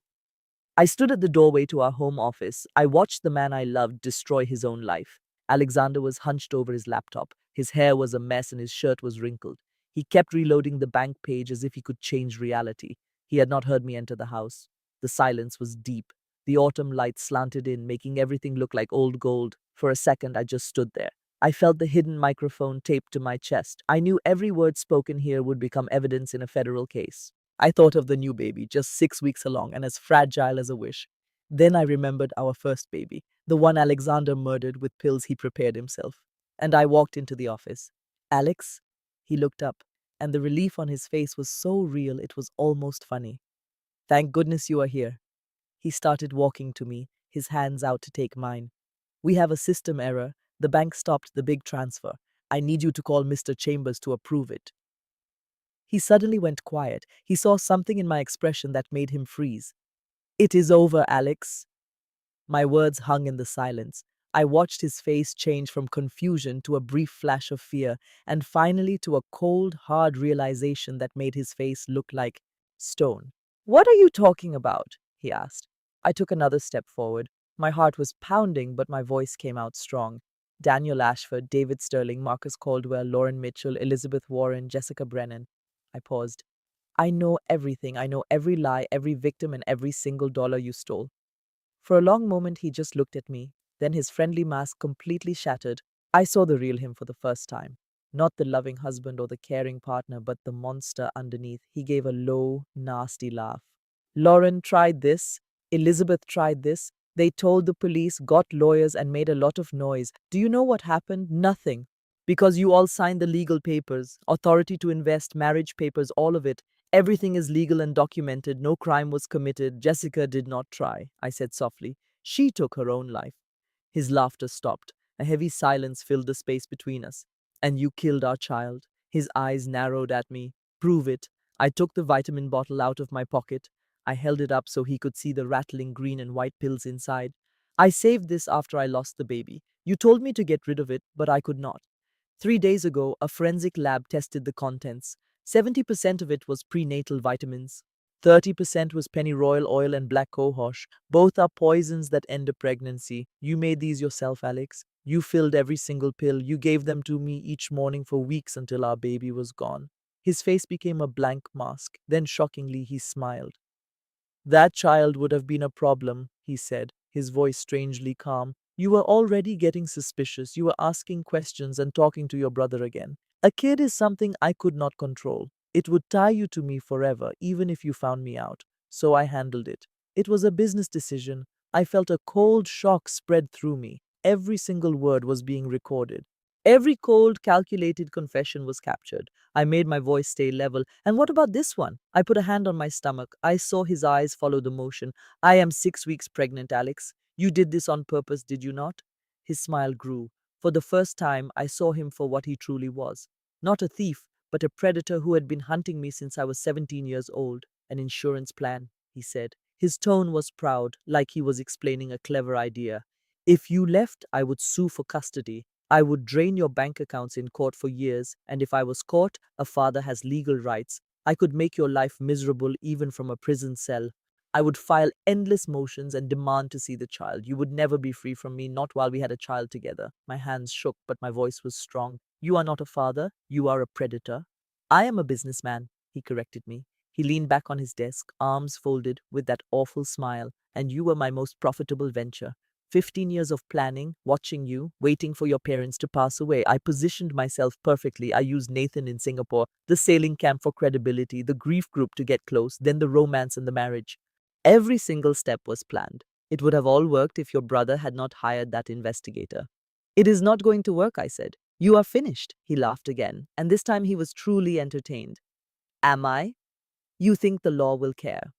I stood at the doorway to our home office. I watched the man I loved destroy his own life. Alexander was hunched over his laptop. His hair was a mess and his shirt was wrinkled. He kept reloading the bank page as if he could change reality. He had not heard me enter the house. The silence was deep. The autumn light slanted in, making everything look like old gold. For a second, I just stood there. I felt the hidden microphone taped to my chest. I knew every word spoken here would become evidence in a federal case. I thought of the new baby, just 6 weeks along and as fragile as a wish. Then I remembered our first baby, the one Alexander murdered with pills he prepared himself. And I walked into the office. Alex? He looked up, and the relief on his face was so real it was almost funny. Thank goodness you are here. He started walking to me, his hands out to take mine. We have a system error. The bank stopped the big transfer. I need you to call Mr. Chambers to approve it. He suddenly went quiet. He saw something in my expression that made him freeze. It is over, Alex. My words hung in the silence. I watched his face change from confusion to a brief flash of fear, and finally to a cold, hard realization that made his face look like stone. What are you talking about? He asked. I took another step forward. My heart was pounding, but my voice came out strong. Daniel Ashford, David Sterling, Marcus Caldwell, Lauren Mitchell, Elizabeth Warren, Jessica Brennan. I paused. I know everything. I know every lie, every victim, and every single dollar you stole. For a long moment, he just looked at me. Then his friendly mask completely shattered. I saw the real him for the first time. Not the loving husband or the caring partner, but the monster underneath. He gave a low, nasty laugh. Lauren tried this. Elizabeth tried this. They told the police, got lawyers, and made a lot of noise. Do you know what happened? Nothing. Because you all signed the legal papers, authority to invest, marriage papers, all of it. Everything is legal and documented. No crime was committed. Jessica did not try, I said softly. She took her own life. His laughter stopped. A heavy silence filled the space between us. And you killed our child. His eyes narrowed at me. Prove it. I took the vitamin bottle out of my pocket. I held it up so he could see the rattling green and white pills inside. I saved this after I lost the baby. You told me to get rid of it, but I could not. 3 days ago, a forensic lab tested the contents. 70% of it was prenatal vitamins. 30% was pennyroyal oil and black cohosh. Both are poisons that end a pregnancy. You made these yourself, Alex. You filled every single pill. You gave them to me each morning for weeks until our baby was gone. His face became a blank mask. Then, shockingly, he smiled. That child would have been a problem, he said, his voice strangely calm. You were already getting suspicious. You were asking questions and talking to your brother again. A kid is something I could not control. It would tie you to me forever, even if you found me out. So I handled it. It was a business decision. I felt a cold shock spread through me. Every single word was being recorded. Every cold, calculated confession was captured. I made my voice stay level. And what about this one? I put a hand on my stomach. I saw his eyes follow the motion. I am 6 weeks pregnant, Alex. You did this on purpose, did you not? His smile grew. For the first time, I saw him for what he truly was. Not a thief, but a predator who had been hunting me since I was 17 years old. An insurance plan, he said. His tone was proud, like he was explaining a clever idea. If you left, I would sue for custody. I would drain your bank accounts in court for years, and if I was caught, a father has legal rights. I could make your life miserable even from a prison cell. I would file endless motions and demand to see the child. You would never be free from me, not while we had a child together. My hands shook, but my voice was strong. You are not a father, you are a predator. I am a businessman, he corrected me. He leaned back on his desk, arms folded, with that awful smile. And you were my most profitable venture. 15 years of planning, watching you, waiting for your parents to pass away. I positioned myself perfectly. I used Nathan in Singapore, the sailing camp for credibility, the grief group to get close, then the romance and the marriage. Every single step was planned. It would have all worked if your brother had not hired that investigator. It is not going to work, I said. You are finished. He laughed again, and this time he was truly entertained. Am I? You think the law will care.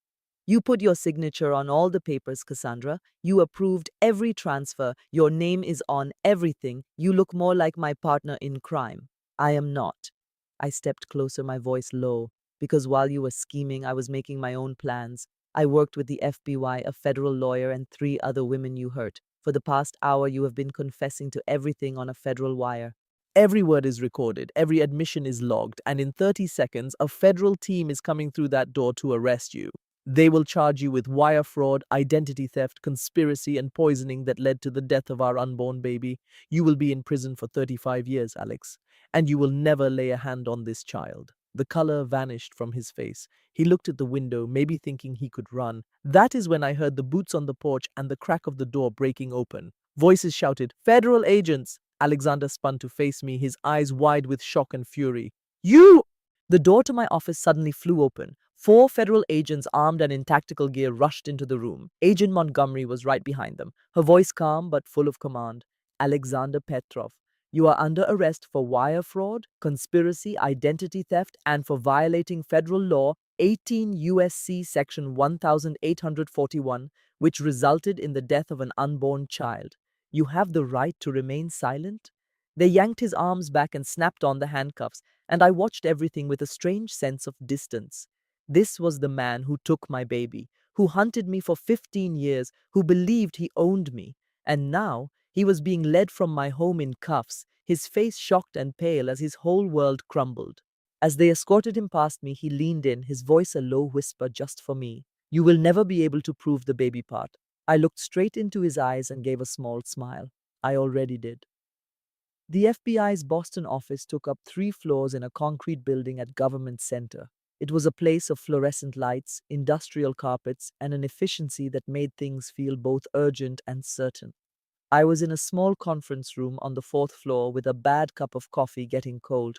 You put your signature on all the papers, Cassandra. You approved every transfer. Your name is on everything. You look more like my partner in crime. I am not. I stepped closer, my voice low, because while you were scheming, I was making my own plans. I worked with the FBI, a federal lawyer, and 3 other women you hurt. For the past hour, you have been confessing to everything on a federal wire. Every word is recorded, every admission is logged, and in 30 seconds, a federal team is coming through that door to arrest you. They will charge you with wire fraud, identity theft, conspiracy, and poisoning that led to the death of our unborn baby. You will be in prison for 35 years, Alex, and you will never lay a hand on this child. The color vanished from his face. He looked at the window, maybe thinking he could run. That is when I heard the boots on the porch and the crack of the door breaking open. Voices shouted, "Federal agents!" Alexander spun to face me, his eyes wide with shock and fury. "You!" The door to my office suddenly flew open. 4 federal agents armed and in tactical gear rushed into the room. Agent Montgomery was right behind them, her voice calm but full of command. "Alexander Petrov, you are under arrest for wire fraud, conspiracy, identity theft, and for violating federal law 18 USC section 1841, which resulted in the death of an unborn child. You have the right to remain silent." They yanked his arms back and snapped on the handcuffs, and I watched everything with a strange sense of distance. This was the man who took my baby, who hunted me for 15 years, who believed he owned me, and now he was being led from my home in cuffs, his face shocked and pale as his whole world crumbled. As they escorted him past me, he leaned in, his voice a low whisper just for me. "You will never be able to prove the baby part." I looked straight into his eyes and gave a small smile. I already did. The FBI's Boston office took up 3 floors in a concrete building at Government Center. It was a place of fluorescent lights, industrial carpets, and an efficiency that made things feel both urgent and certain. I was in a small conference room on the 4th floor with a bad cup of coffee getting cold.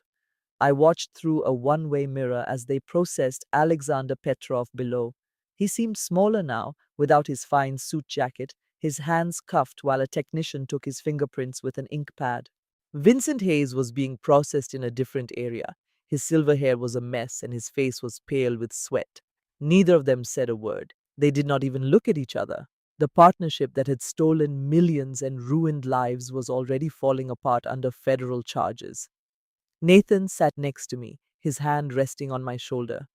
I watched through a one-way mirror as they processed Alexander Petrov below. He seemed smaller now, without his fine suit jacket, his hands cuffed while a technician took his fingerprints with an ink pad. Vincent Hayes was being processed in a different area. His silver hair was a mess and his face was pale with sweat. Neither of them said a word. They did not even look at each other. The partnership that had stolen millions and ruined lives was already falling apart under federal charges. Nathan sat next to me, his hand resting on my shoulder.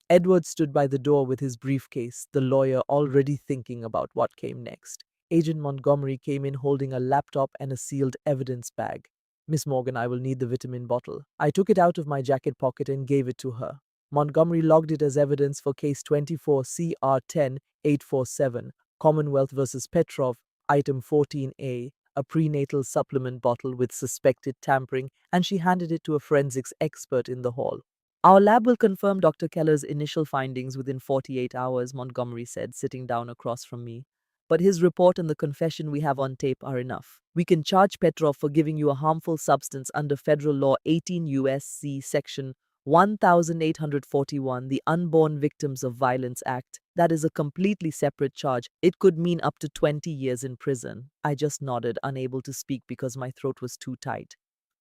Edward stood by the door with his briefcase, the lawyer already thinking about what came next. Agent Montgomery came in holding a laptop and a sealed evidence bag. "Miss Morgan, I will need the vitamin bottle." I took it out of my jacket pocket and gave it to her. Montgomery logged it as evidence for case 24 CR10 847, Commonwealth versus Petrov, item 14A, a prenatal supplement bottle with suspected tampering, and she handed it to a forensics expert in the hall. "Our lab will confirm Dr. Keller's initial findings within 48 hours, Montgomery said, sitting down across from me. "But his report and the confession we have on tape are enough. We can charge Petrov for giving you a harmful substance under federal law 18 USC section 1841, the Unborn Victims of Violence Act. That is a completely separate charge. It could mean up to 20 years in prison." I just nodded, unable to speak because my throat was too tight.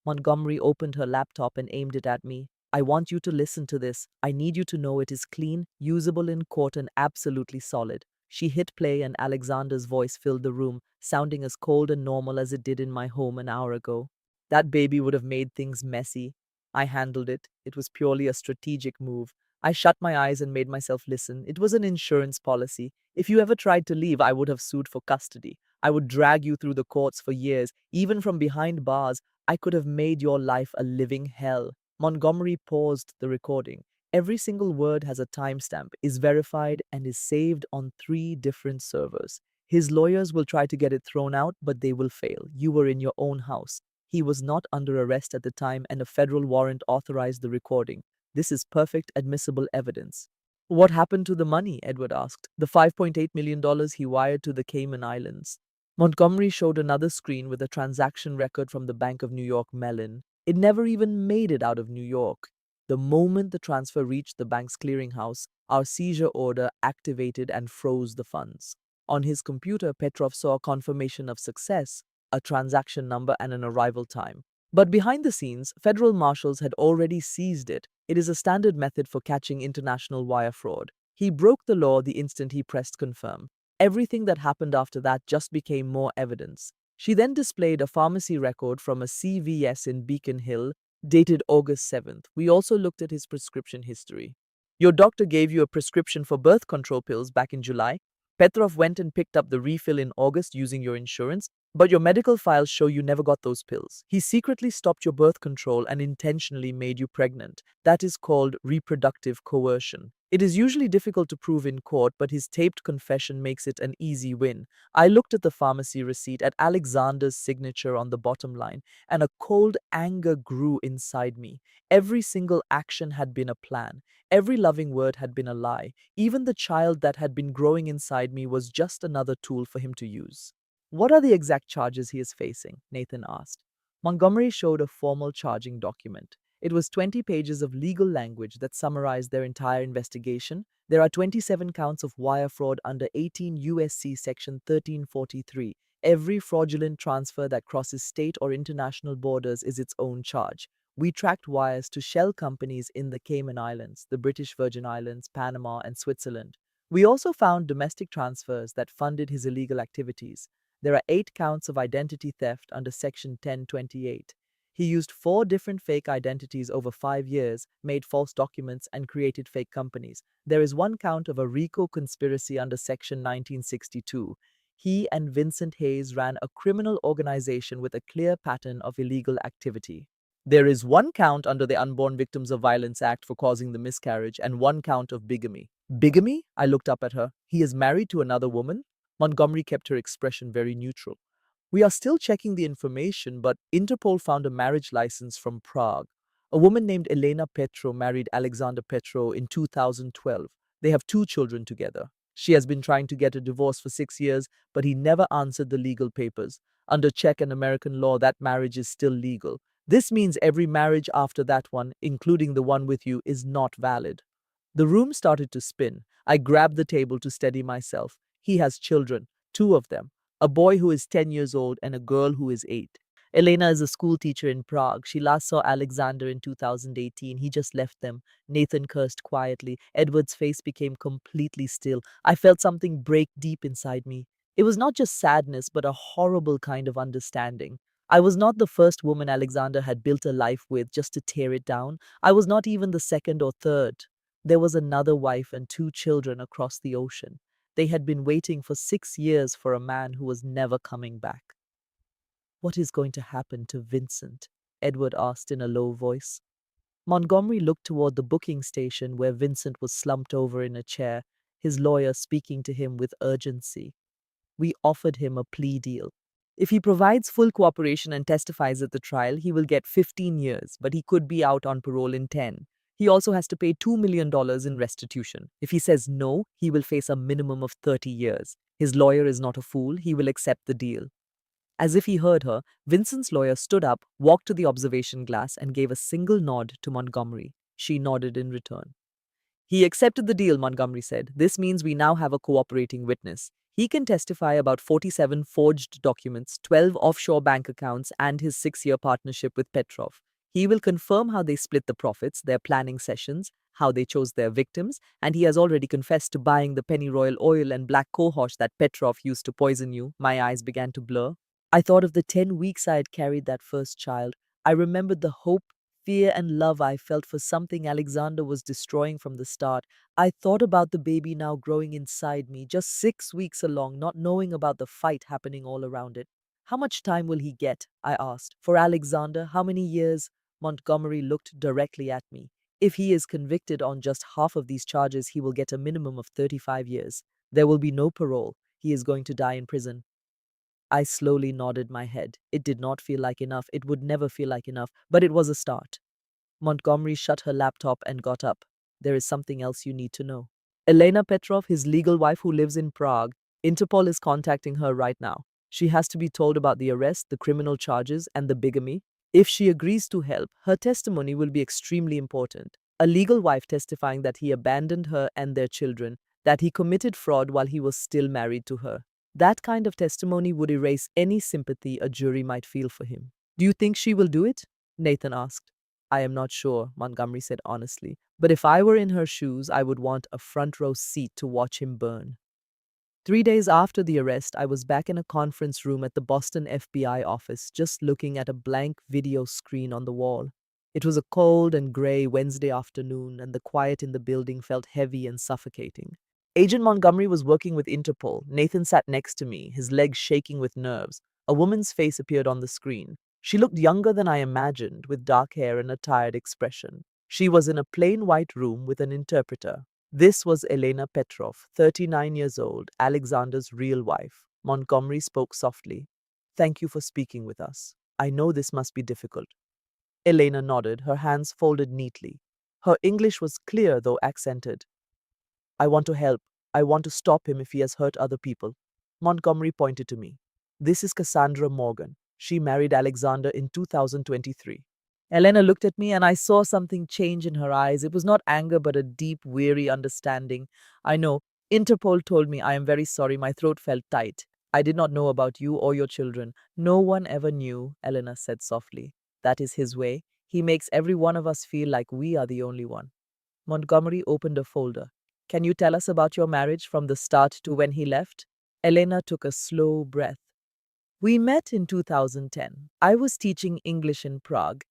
Montgomery opened her laptop and aimed it at me. "I want you to listen to this. I need you to know it is clean, usable in court, and absolutely solid." She hit play and Alexander's voice filled the room, sounding as cold and normal as it did in my home an hour ago. "That baby would have made things messy. I handled it. It was purely a strategic move. I shut my eyes and made myself listen. It was an insurance policy. If you ever tried to leave, I would have sued for custody. I would drag you through the courts for years, even from behind bars. I could have made your life a living hell." Montgomery paused the recording. "Every single word has a timestamp, is verified, and is saved on 3 different servers. His lawyers will try to get it thrown out, but they will fail. You were in your own house. He was not under arrest at the time, and a federal warrant authorized the recording. This is perfect admissible evidence." "What happened to the money?" Edward asked. "The $5.8 million he wired to the Cayman Islands." Montgomery showed another screen with a transaction record from the Bank of New York Mellon. It never even made it out of New York. The moment the transfer reached the bank's clearinghouse, our seizure order activated and froze the funds. On his computer, Petrov saw a confirmation of success, a transaction number, and an arrival time. But behind the scenes, federal marshals had already seized it. It is a standard method for catching international wire fraud. He broke the law the instant he pressed confirm. Everything that happened after that just became more evidence. She then displayed a pharmacy record from a CVS in Beacon Hill, dated August 7th. We also looked at his prescription history. "Your doctor gave you a prescription for birth control pills back in July?" Petrov went and picked up the refill in August using your insurance, but your medical files show you never got those pills. He secretly stopped your birth control and intentionally made you pregnant. That is called reproductive coercion. It is usually difficult to prove in court, but his taped confession makes it an easy win. I looked at the pharmacy receipt, at Alexander's signature on the bottom line, and a cold anger grew inside me. Every single action had been a plan. Every loving word had been a lie. Even the child that had been growing inside me was just another tool for him to use. What are the exact charges he is facing? Nathan asked. Montgomery showed a formal charging document. It was 20 pages of legal language that summarized their entire investigation. There are 27 counts of wire fraud under 18 USC Section 1343. Every fraudulent transfer that crosses state or international borders is its own charge. We tracked wires to shell companies in the Cayman Islands, the British Virgin Islands, Panama, and Switzerland. We also found domestic transfers that funded his illegal activities. There are 8 counts of identity theft under Section 1028. He used 4 different fake identities over 5 years, made false documents, and created fake companies. There is 1 count of a RICO conspiracy under Section 1962. He and Vincent Hayes ran a criminal organization with a clear pattern of illegal activity. There is 1 count under the Unborn Victims of Violence Act for causing the miscarriage and 1 count of bigamy. Bigamy? I looked up at her. He is married to another woman? Montgomery kept her expression very neutral. We are still checking the information, but Interpol found a marriage license from Prague. A woman named Elena Petro married Alexander Petro in 2012. They have 2 children together. She has been trying to get a divorce for 6 years, but he never answered the legal papers. Under Czech and American law, that marriage is still legal. This means every marriage after that one, including the one with you, is not valid. The room started to spin. I grabbed the table to steady myself. He has children, 2 of them. A boy who is 10 years old and a girl who is 8. Elena is a school teacher in Prague. She last saw Alexander in 2018. He just left them. Nathan cursed quietly. Edward's face became completely still. I felt something break deep inside me. It was not just sadness, but a horrible kind of understanding. I was not the first woman Alexander had built a life with just to tear it down. I was not even the second or third. There was another wife and 2 children across the ocean. They had been waiting for 6 years for a man who was never coming back. What is going to happen to Vincent? Edward asked in a low voice. Montgomery looked toward the booking station where Vincent was slumped over in a chair, his lawyer speaking to him with urgency. We offered him a plea deal. If he provides full cooperation and testifies at the trial, he will get 15 years, but he could be out on parole in 10. He also has to pay $2 million in restitution. If he says no, he will face a minimum of 30 years. His lawyer is not a fool. He will accept the deal. As if he heard her, Vincent's lawyer stood up, walked to the observation glass, and gave a single nod to Montgomery. She nodded in return. He accepted the deal, Montgomery said. This means we now have a cooperating witness. He can testify about 47 forged documents, 12 offshore bank accounts, and his 6-year partnership with Petrov. He will confirm how they split the profits, their planning sessions, how they chose their victims, and he has already confessed to buying the pennyroyal oil and black cohosh that Petrov used to poison you. My eyes began to blur. I thought of the 10 weeks I had carried that first child. I remembered the hope, fear, and love I felt for something Alexander was destroying from the start. I thought about the baby now growing inside me, just 6 weeks along, not knowing about the fight happening all around it. How much time will he get? I asked. For Alexander, how many years? Montgomery looked directly at me. If he is convicted on just half of these charges, he will get a minimum of 35 years. There will be no parole. He is going to die in prison. I slowly nodded my head. It did not feel like enough. It would never feel like enough, but it was a start. Montgomery shut her laptop and got up. There is something else you need to know. Elena Petrov, his legal wife who lives in Prague, Interpol is contacting her right now. She has to be told about the arrest, the criminal charges, and the bigamy. If she agrees to help, her testimony will be extremely important. A legal wife testifying that he abandoned her and their children, that he committed fraud while he was still married to her. That kind of testimony would erase any sympathy a jury might feel for him. Do you think she will do it? Nathan asked. I am not sure, Montgomery said honestly. But if I were in her shoes, I would want a front row seat to watch him burn. 3 days after the arrest, I was back in a conference room at the Boston FBI office, just looking at a blank video screen on the wall. It was a cold and gray Wednesday afternoon, and the quiet in the building felt heavy and suffocating. Agent Montgomery was working with Interpol. Nathan sat next to me, his legs shaking with nerves. A woman's face appeared on the screen. She looked younger than I imagined, with dark hair and a tired expression. She was in a plain white room with an interpreter. This was Elena Petrov, 39 years old, Alexander's real wife. Montgomery spoke softly. Thank you for speaking with us. I know this must be difficult. Elena nodded, her hands folded neatly. Her English was clear, though accented. I want to help. I want to stop him if he has hurt other people. Montgomery pointed to me. This is Cassandra Morgan. She married Alexander in 2023. Elena looked at me and I saw something change in her eyes. It was not anger but a deep, weary understanding. I know. Interpol told me I am very sorry. My throat felt tight. I did not know about you or your children. No one ever knew, Elena said softly. That is his way. He makes every one of us feel like we are the only one. Montgomery opened a folder. Can you tell us about your marriage from the start to when he left? Elena took a slow breath. We met in 2010. I was teaching English in Prague.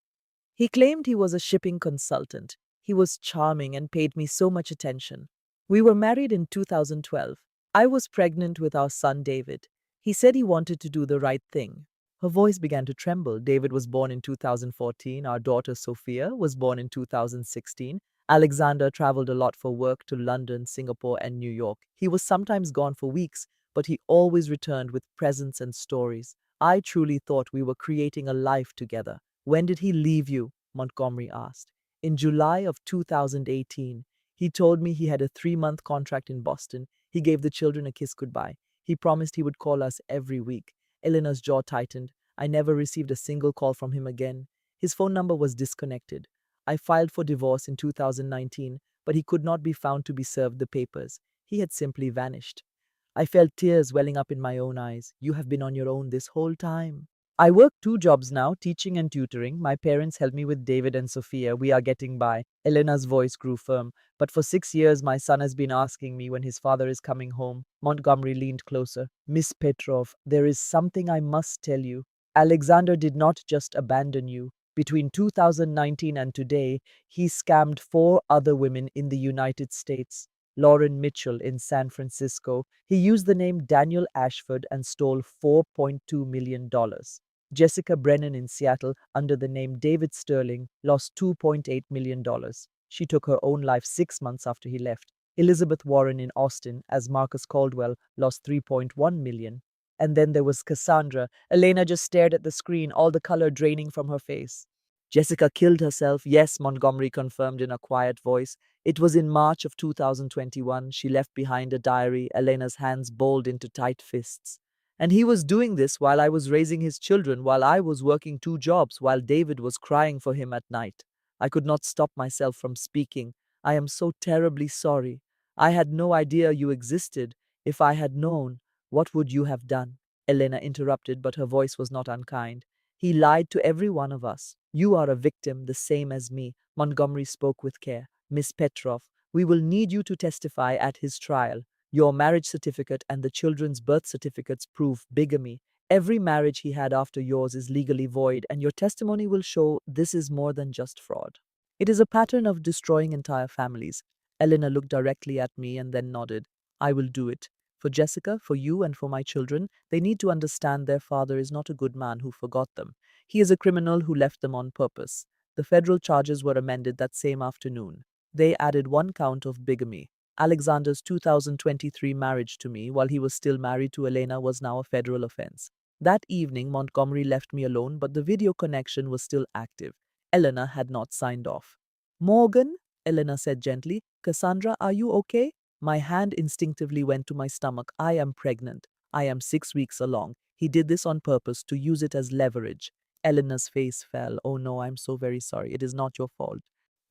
He claimed he was a shipping consultant. He was charming and paid me so much attention. We were married in 2012. I was pregnant with our son David. He said he wanted to do the right thing. Her voice began to tremble. David was born in 2014. Our daughter Sophia was born in 2016. Alexander traveled a lot for work to London, Singapore, and New York. He was sometimes gone for weeks, but he always returned with presents and stories. I truly thought we were creating a life together. When did he leave you? Montgomery asked. In July of 2018. He told me he had a 3-month contract in Boston. He gave the children a kiss goodbye. He promised he would call us every week. Eleanor's jaw tightened. I never received a single call from him again. His phone number was disconnected. I filed for divorce in 2019, but he could not be found to be served the papers. He had simply vanished. I felt tears welling up in my own eyes. You have been on your own this whole time. I work 2 jobs now, teaching and tutoring. My parents help me with David and Sophia. We are getting by. Elena's voice grew firm. But for 6 years, my son has been asking me when his father is coming home. Montgomery leaned closer. Miss Petrov, there is something I must tell you. Alexander did not just abandon you. Between 2019 and today, he scammed 4 other women in the United States. Lauren Mitchell in San Francisco. He used the name Daniel Ashford and stole $4.2 million. Jessica Brennan in Seattle, under the name David Sterling, lost $2.8 million. She took her own life 6 months after he left. Elizabeth Warren in Austin, as Marcus Caldwell, lost $3.1 million. And then there was Cassandra. Elena just stared at the screen, all the color draining from her face. Jessica killed herself, yes, Montgomery confirmed in a quiet voice. It was in March of 2021. She left behind a diary, Elena's hands balled into tight fists. And he was doing this while I was raising his children, while I was working 2 jobs, while David was crying for him at night. I could not stop myself from speaking. I am so terribly sorry. I had no idea you existed. If I had known, what would you have done? Elena interrupted, but her voice was not unkind. He lied to every one of us. You are a victim, the same as me. Montgomery spoke with care. Miss Petrov, we will need you to testify at his trial. Your marriage certificate and the children's birth certificates prove bigamy. Every marriage he had after yours is legally void, and your testimony will show this is more than just fraud. It is a pattern of destroying entire families. Elena looked directly at me and then nodded. I will do it. For Jessica, for you, and for my children, they need to understand their father is not a good man who forgot them. He is a criminal who left them on purpose. The federal charges were amended that same afternoon. They added 1 count of bigamy. Alexander's 2023 marriage to me, while he was still married to Elena, was now a federal offense. That evening, Montgomery left me alone, but the video connection was still active. Elena had not signed off. Morgan, Elena said gently, Cassandra, are you okay? My hand instinctively went to my stomach. I am pregnant. I am 6 weeks along. He did this on purpose to use it as leverage. Elena's face fell. Oh no, I'm so very sorry. It is not your fault.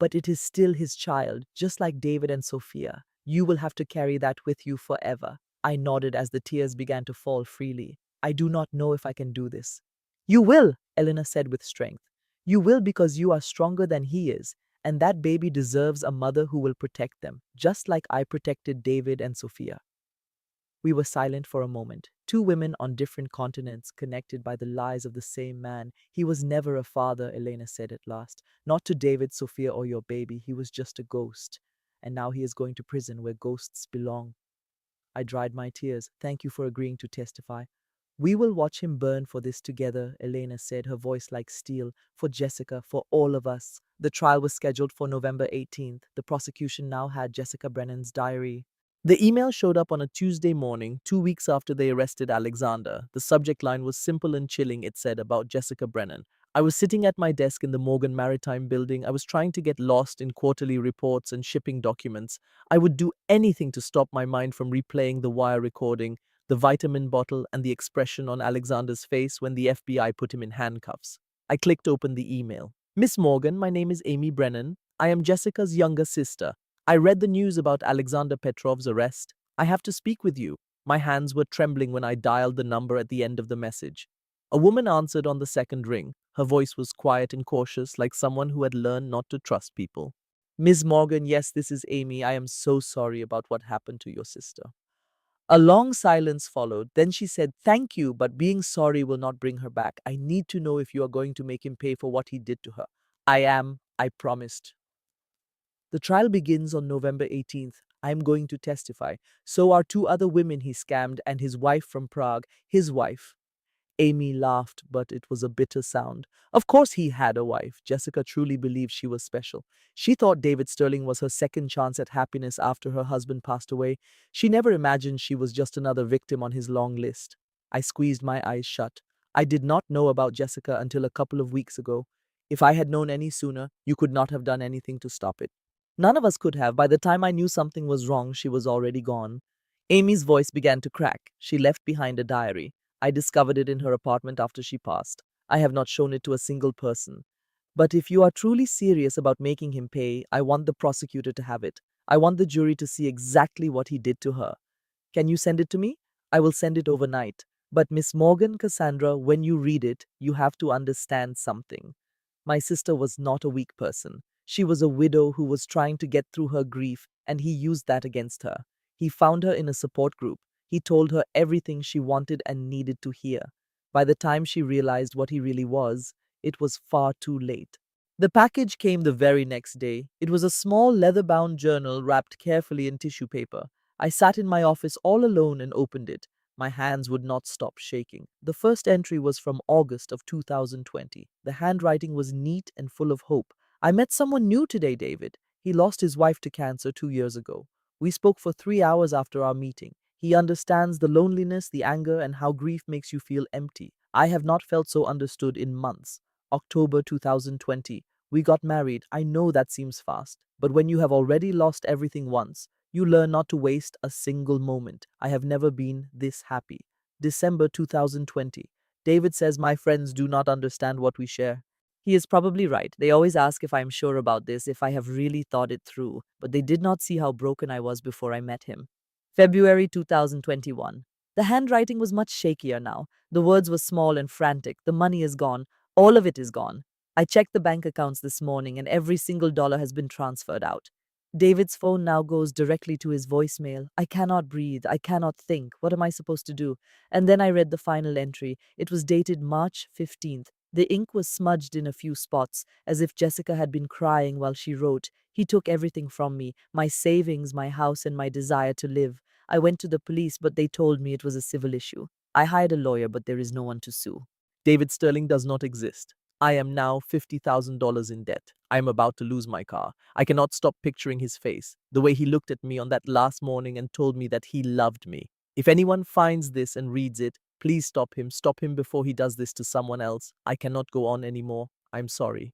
But it is still his child, just like David and Sophia. You will have to carry that with you forever. I nodded as the tears began to fall freely. I do not know if I can do this. You will, Elena said with strength. You will because you are stronger than he is, and that baby deserves a mother who will protect them, just like I protected David and Sophia. We were silent for a moment. 2 women on different continents, connected by the lies of the same man. He was never a father, Elena said at last. Not to David, Sophia, or your baby. He was just a ghost. and now he is going to prison where ghosts belong. I dried my tears. Thank you for agreeing to testify. We will watch him burn for this together, Elena said, her voice like steel. For Jessica, for all of us. The trial was scheduled for November 18th. The prosecution now had Jessica Brennan's diary. The email showed up on a Tuesday morning, 2 weeks after they arrested Alexander. The subject line was simple and chilling, it said, about Jessica Brennan. I was sitting at my desk in the Morgan Maritime building. I was trying to get lost in quarterly reports and shipping documents. I would do anything to stop my mind from replaying the wire recording, the vitamin bottle, and the expression on Alexander's face when the FBI put him in handcuffs. I clicked open the email. Miss Morgan, my name is Amy Brennan. I am Jessica's younger sister. I read the news about Alexander Petrov's arrest. I have to speak with you. My hands were trembling when I dialed the number at the end of the message. A woman answered on the second ring. Her voice was quiet and cautious, like someone who had learned not to trust people. Ms. Morgan, yes, this is Amy. I am so sorry about what happened to your sister. A long silence followed. Then she said, Thank you, but being sorry will not bring her back. I need to know if you are going to make him pay for what he did to her. I am, I promised. The trial begins on November 18th. I am going to testify. So are two other women he scammed and his wife from Prague, his wife. Amy laughed, but it was a bitter sound. Of course he had a wife. Jessica truly believed she was special. She thought David Sterling was her second chance at happiness after her husband passed away. She never imagined she was just another victim on his long list. I squeezed my eyes shut. I did not know about Jessica until a couple of weeks ago. If I had known any sooner, you could not have done anything to stop it. None of us could have. By the time I knew something was wrong, she was already gone. Amy's voice began to crack. She left behind a diary. I discovered it in her apartment after she passed. I have not shown it to a single person. But if you are truly serious about making him pay, I want the prosecutor to have it. I want the jury to see exactly what he did to her. Can you send it to me? I will send it overnight. But Miss Morgan, Cassandra, when you read it, you have to understand something. My sister was not a weak person. She was a widow who was trying to get through her grief, and he used that against her. He found her in a support group. He told her everything she wanted and needed to hear. By the time she realized what he really was, it was far too late. The package came the very next day. It was a small leather-bound journal wrapped carefully in tissue paper. I sat in my office all alone and opened it. My hands would not stop shaking. The first entry was from August of 2020. The handwriting was neat and full of hope. I met someone new today, David. He lost his wife to cancer 2 years ago. We spoke for 3 hours after our meeting. He understands the loneliness, the anger, and how grief makes you feel empty. I have not felt so understood in months. October 2020. We got married. I know that seems fast, but when you have already lost everything once, you learn not to waste a single moment. I have never been this happy. December 2020. David says my friends do not understand what we share. He is probably right. They always ask if I am sure about this, if I have really thought it through, but they did not see how broken I was before I met him. February 2021. The handwriting was much shakier now. The words were small and frantic. The money is gone. All of it is gone. I checked the bank accounts this morning and every single dollar has been transferred out. David's phone now goes directly to his voicemail. I cannot breathe. I cannot think. What am I supposed to do? And then I read the final entry. It was dated March 15th. The ink was smudged in a few spots, as if Jessica had been crying while she wrote. He took everything from me, my savings, my house, and my desire to live. I went to the police, but they told me it was a civil issue. I hired a lawyer, but there is no one to sue. David Sterling does not exist. I am now $50,000 in debt. I am about to lose my car. I cannot stop picturing his face, the way he looked at me on that last morning and told me that he loved me. If anyone finds this and reads it, please stop him. Stop him before he does this to someone else. I cannot go on anymore. I'm sorry.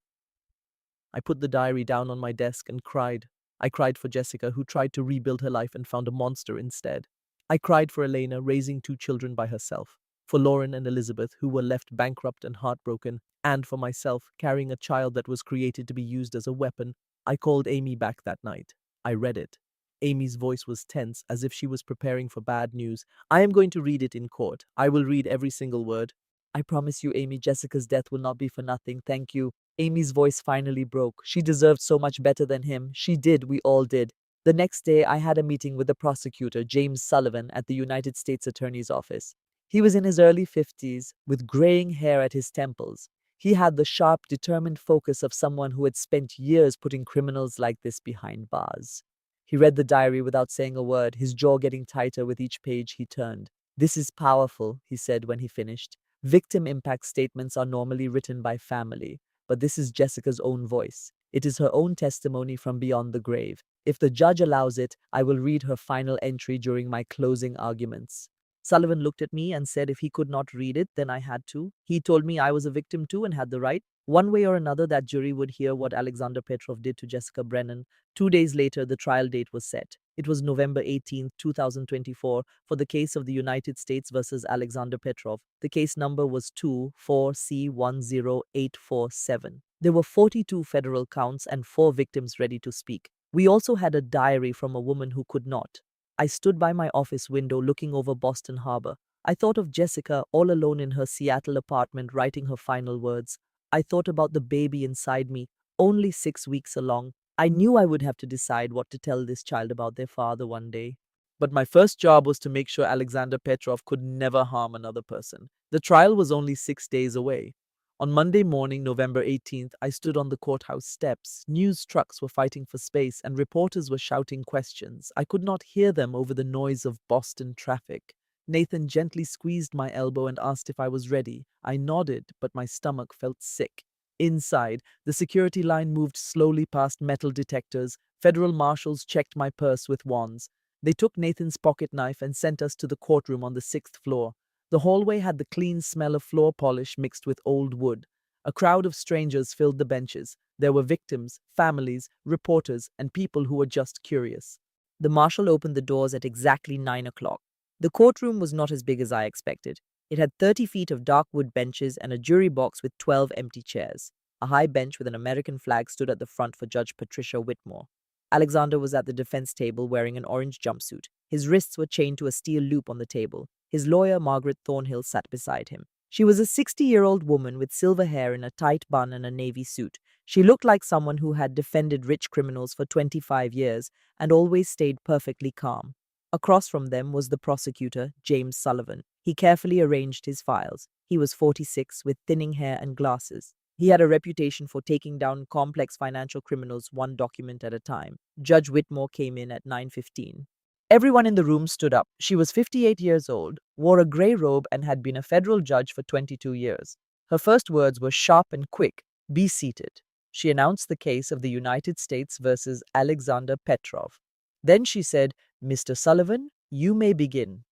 I put the diary down on my desk and cried. I cried for Jessica, who tried to rebuild her life and found a monster instead. I cried for Elena, raising 2 children by herself, for Lauren and Elizabeth, who were left bankrupt and heartbroken, and for myself, carrying a child that was created to be used as a weapon. I called Amy back that night. I read it. Amy's voice was tense, as if she was preparing for bad news. I am going to read it in court. I will read every single word. I promise you, Amy, Jessica's death will not be for nothing. Thank you. Amy's voice finally broke. She deserved so much better than him. She did. We all did. The next day, I had a meeting with the prosecutor, James Sullivan, at the United States Attorney's Office. He was in his early 50s, with graying hair at his temples. He had the sharp, determined focus of someone who had spent years putting criminals like this behind bars. He read the diary without saying a word, his jaw getting tighter with each page he turned. This is powerful, he said when he finished. Victim impact statements are normally written by family, but this is Jessica's own voice. It is her own testimony from beyond the grave. If the judge allows it, I will read her final entry during my closing arguments. Sullivan looked at me and said if he could not read it, then I had to. He told me I was a victim too and had the right. One way or another, that jury would hear what Alexander Petrov did to Jessica Brennan. 2 days later, the trial date was set. It was November 18, 2024, for the case of the United States versus Alexander Petrov. The case number was 24C10847. There were 42 federal counts and 4 victims ready to speak. We also had a diary from a woman who could not. I stood by my office window looking over Boston Harbor. I thought of Jessica all alone in her Seattle apartment writing her final words. I thought about the baby inside me, only 6 weeks along. I knew I would have to decide what to tell this child about their father one day. But my first job was to make sure Alexander Petrov could never harm another person. The trial was only 6 days away. On Monday morning, November 18th, I stood on the courthouse steps. News trucks were fighting for space and reporters were shouting questions. I could not hear them over the noise of Boston traffic. Nathan gently squeezed my elbow and asked if I was ready. I nodded, but my stomach felt sick. Inside, the security line moved slowly past metal detectors. Federal marshals checked my purse with wands. They took Nathan's pocket knife and sent us to the courtroom on the 6th floor. The hallway had the clean smell of floor polish mixed with old wood. A crowd of strangers filled the benches. There were victims, families, reporters, and people who were just curious. The marshal opened the doors at exactly 9 o'clock. The courtroom was not as big as I expected. It had 30 feet of dark wood benches and a jury box with 12 empty chairs. A high bench with an American flag stood at the front for Judge Patricia Whitmore. Alexander was at the defense table wearing an orange jumpsuit. His wrists were chained to a steel loop on the table. His lawyer, Margaret Thornhill, sat beside him. She was a 60-year-old woman with silver hair in a tight bun and a navy suit. She looked like someone who had defended rich criminals for 25 years and always stayed perfectly calm. Across from them was the prosecutor, James Sullivan. He carefully arranged his files. He was 46, with thinning hair and glasses. He had a reputation for taking down complex financial criminals one document at a time. Judge Whitmore came in at 9:15. Everyone in the room stood up. She was 58 years old, wore a gray robe, and had been a federal judge for 22 years. Her first words were sharp and quick. "Be seated." She announced the case of the United States versus Alexander Petrov. Then she said, "Mr. Sullivan, you may begin."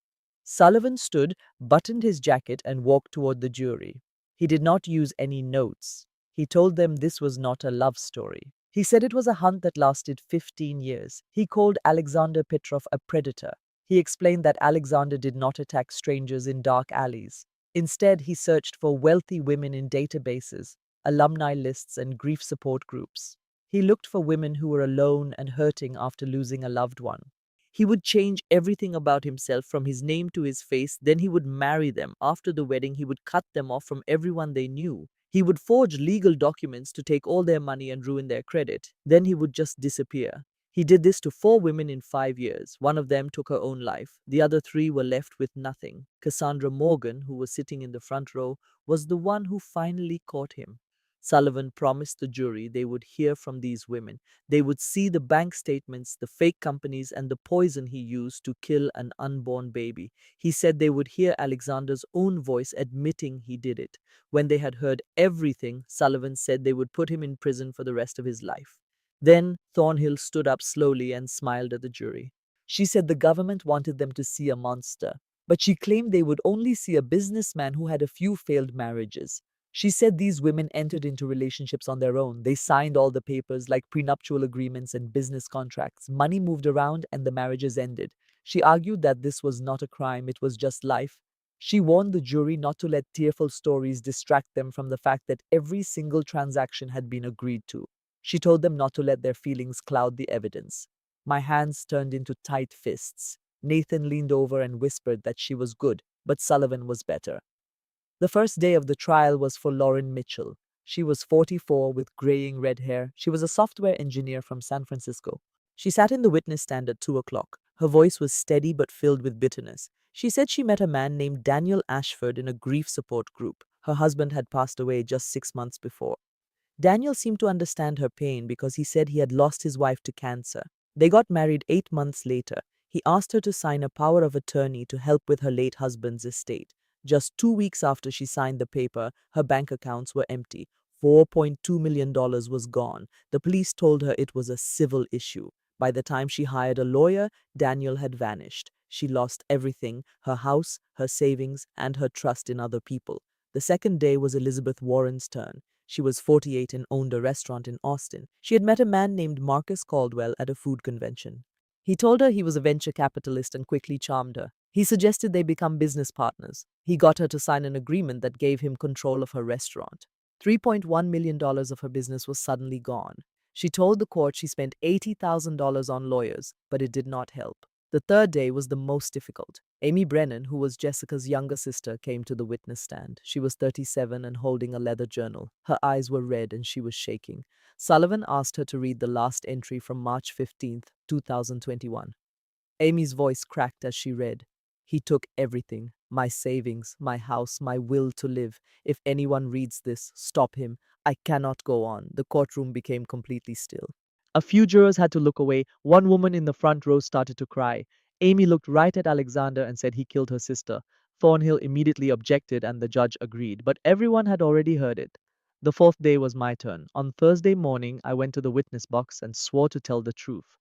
Sullivan stood, buttoned his jacket, and walked toward the jury. He did not use any notes. He told them this was not a love story. He said it was a hunt that lasted 15 years. He called Alexander Petrov a predator. He explained that Alexander did not attack strangers in dark alleys. Instead, he searched for wealthy women in databases, alumni lists, and grief support groups. He looked for women who were alone and hurting after losing a loved one. He would change everything about himself from his name to his face, then he would marry them. After the wedding, he would cut them off from everyone they knew. He would forge legal documents to take all their money and ruin their credit. Then he would just disappear. He did this to 4 women in 5 years. One of them took her own life. The other 3 were left with nothing. Cassandra Morgan, who was sitting in the front row, was the one who finally caught him. Sullivan promised the jury they would hear from these women. They would see the bank statements, the fake companies, and the poison he used to kill an unborn baby. He said they would hear Alexander's own voice admitting he did it. When they had heard everything, Sullivan said they would put him in prison for the rest of his life. Then Thornhill stood up slowly and smiled at the jury. She said the government wanted them to see a monster, but she claimed they would only see a businessman who had a few failed marriages. She said these women entered into relationships on their own. They signed all the papers like prenuptial agreements and business contracts. Money moved around and the marriages ended. She argued that this was not a crime, it was just life. She warned the jury not to let tearful stories distract them from the fact that every single transaction had been agreed to. She told them not to let their feelings cloud the evidence. My hands turned into tight fists. Nathan leaned over and whispered that she was good, but Sullivan was better. The first day of the trial was for Lauren Mitchell. She was 44 with graying red hair. She was a software engineer from San Francisco. She sat in the witness stand at 2 o'clock. Her voice was steady but filled with bitterness. She said she met a man named Daniel Ashford in a grief support group. Her husband had passed away just 6 months before. Daniel seemed to understand her pain because he said he had lost his wife to cancer. They got married 8 months later. He asked her to sign a power of attorney to help with her late husband's estate. Just 2 weeks after she signed the paper, her bank accounts were empty. $4.2 million was gone. The police told her it was a civil issue. By the time she hired a lawyer, Daniel had vanished. She lost everything: her house, her savings, and her trust in other people. The second day was Elizabeth Warren's turn. She was 48 and owned a restaurant in Austin. She had met a man named Marcus Caldwell at a food convention. He told her he was a venture capitalist and quickly charmed her. He suggested they become business partners. He got her to sign an agreement that gave him control of her restaurant. $3.1 million of her business was suddenly gone. She told the court she spent $80,000 on lawyers, but it did not help. The third day was the most difficult. Amy Brennan, who was Jessica's younger sister, came to the witness stand. She was 37 and holding a leather journal. Her eyes were red and she was shaking. Sullivan asked her to read the last entry from March 15, 2021. Amy's voice cracked as she read. He took everything: my savings, my house, my will to live. If anyone reads this, stop him. I cannot go on. The courtroom became completely still. A few jurors had to look away. One woman in the front row started to cry. Amy looked right at Alexander and said he killed her sister. Thornhill immediately objected and the judge agreed, but everyone had already heard it. The fourth day was my turn. On Thursday morning, I went to the witness box and swore to tell the truth.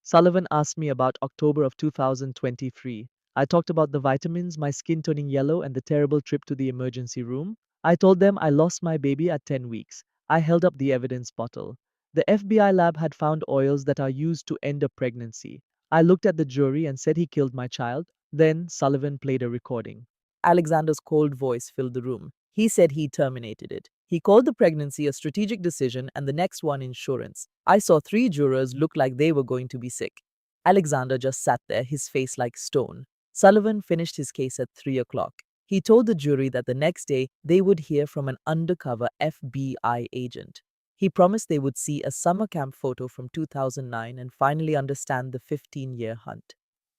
Sullivan asked me about October of 2023. I talked about the vitamins, my skin turning yellow, and the terrible trip to the emergency room. I told them I lost my baby at 10 weeks. I held up the evidence bottle. The FBI lab had found oils that are used to end a pregnancy. I looked at the jury and said he killed my child. Then Sullivan played a recording. Alexander's cold voice filled the room. He said he terminated it. He called the pregnancy a strategic decision and the next one insurance. I saw 3 jurors look like they were going to be sick. Alexander just sat there, his face like stone. Sullivan finished his case at 3 o'clock. He told the jury that the next day they would hear from an undercover FBI agent. He promised they would see a summer camp photo from 2009 and finally understand the 15-year hunt.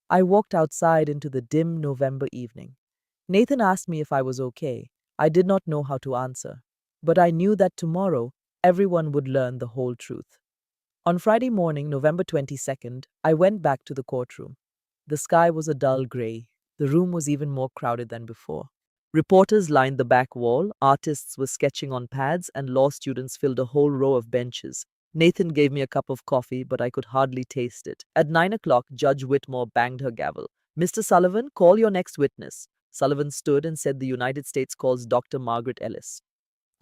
I walked outside into the dim November evening. Nathan asked me if I was okay. I did not know how to answer, but I knew that tomorrow everyone would learn the whole truth. On Friday morning, November 22nd, I went back to the courtroom. The sky was a dull gray. The room was even more crowded than before. Reporters lined the back wall, artists were sketching on pads, and law students filled a whole row of benches. Nathan gave me a cup of coffee, but I could hardly taste it. At 9 o'clock, Judge Whitmore banged her gavel. "Mr. Sullivan, call your next witness." Sullivan stood and said the United States calls Dr. Margaret Ellis.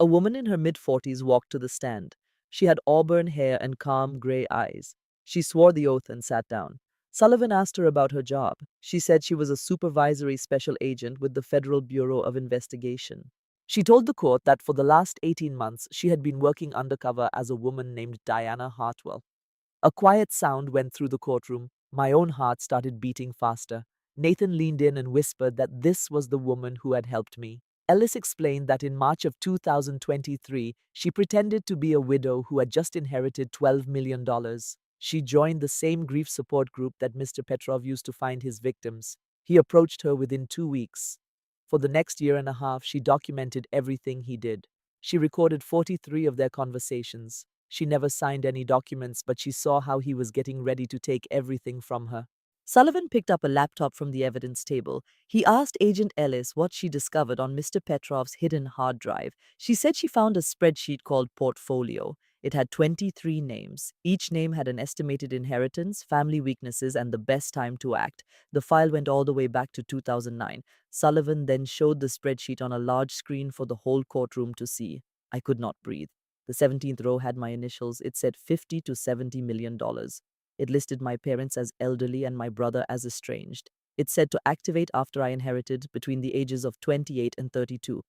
A woman in her mid-40s walked to the stand. She had auburn hair and calm gray eyes. She swore the oath and sat down. Sullivan asked her about her job. She said she was a supervisory special agent with the Federal Bureau of Investigation. She told the court that for the last 18 months she had been working undercover as a woman named Diana Hartwell. A quiet sound went through the courtroom. My own heart started beating faster. Nathan leaned in and whispered that this was the woman who had helped me. Ellis explained that in March of 2023, she pretended to be a widow who had just inherited $12 million. She joined the same grief support group that Mr. Petrov used to find his victims. He approached her within 2 weeks. For the next year and a half, she documented everything he did. She recorded 43 of their conversations. She never signed any documents, but she saw how he was getting ready to take everything from her. Sullivan picked up a laptop from the evidence table. He asked Agent Ellis what she discovered on Mr. Petrov's hidden hard drive. She said she found a spreadsheet called Portfolio. It had 23 names. Each name had an estimated inheritance, family weaknesses, and the best time to act. The file went all the way back to 2009. Sullivan then showed the spreadsheet on a large screen for the whole courtroom to see. I could not breathe. The 17th row had my initials. It said $50 to $70 million. It listed my parents as elderly and my brother as estranged. It said to activate after I inherited between the ages of 28 and 32.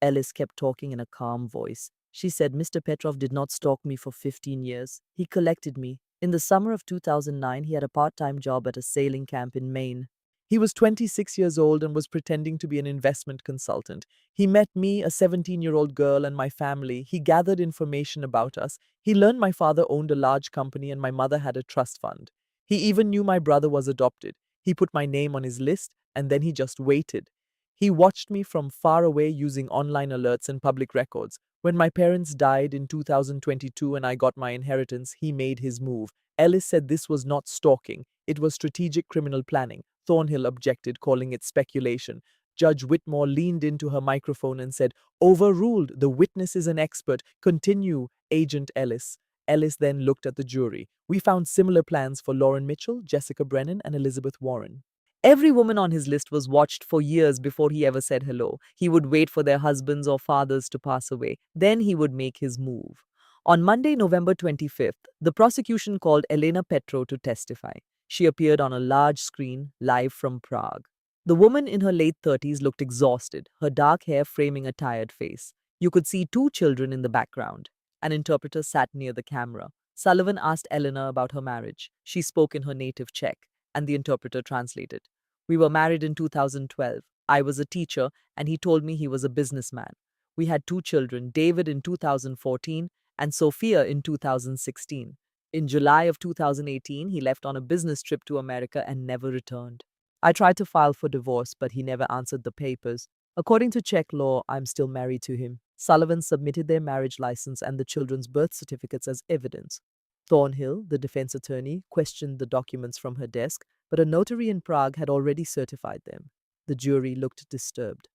Ellis kept talking in a calm voice. She said Mr. Petrov did not stalk me for 15 years. He collected me. In the summer of 2009, he had a part-time job at a sailing camp in Maine. He was 26 years old and was pretending to be an investment consultant. He met me, a 17-year-old girl, and my family. He gathered information about us. He learned my father owned a large company and my mother had a trust fund. He even knew my brother was adopted. He put my name on his list and then he just waited. He watched me from far away using online alerts and public records. When my parents died in 2022 and I got my inheritance, he made his move. Ellis said this was not stalking, it was strategic criminal planning. Thornhill objected, calling it speculation. Judge Whitmore leaned into her microphone and said, "Overruled. The witness is an expert. Continue, Agent Ellis." Ellis then looked at the jury. "We found similar plans for Lauren Mitchell, Jessica Brennan, and Elizabeth Warren." Every woman on his list was watched for years before he ever said hello. He would wait for their husbands or fathers to pass away. Then he would make his move. On Monday, November 25th, the prosecution called Elena Petro to testify. She appeared on a large screen, live from Prague. The woman in her late 30s looked exhausted, her dark hair framing a tired face. You could see two children in the background. An interpreter sat near the camera. Sullivan asked Elena about her marriage. She spoke in her native Czech, and the interpreter translated. "We were married in 2012. I was a teacher, and he told me he was a businessman. We had two children, David in 2014 and Sophia in 2016. In July of 2018, he left on a business trip to America and never returned. I tried to file for divorce, but he never answered the papers. According to Czech law, I'm still married to him." Sullivan submitted their marriage license and the children's birth certificates as evidence. Thornhill, the defense attorney, questioned the documents from her desk, but a notary in Prague had already certified them. The jury looked disturbed.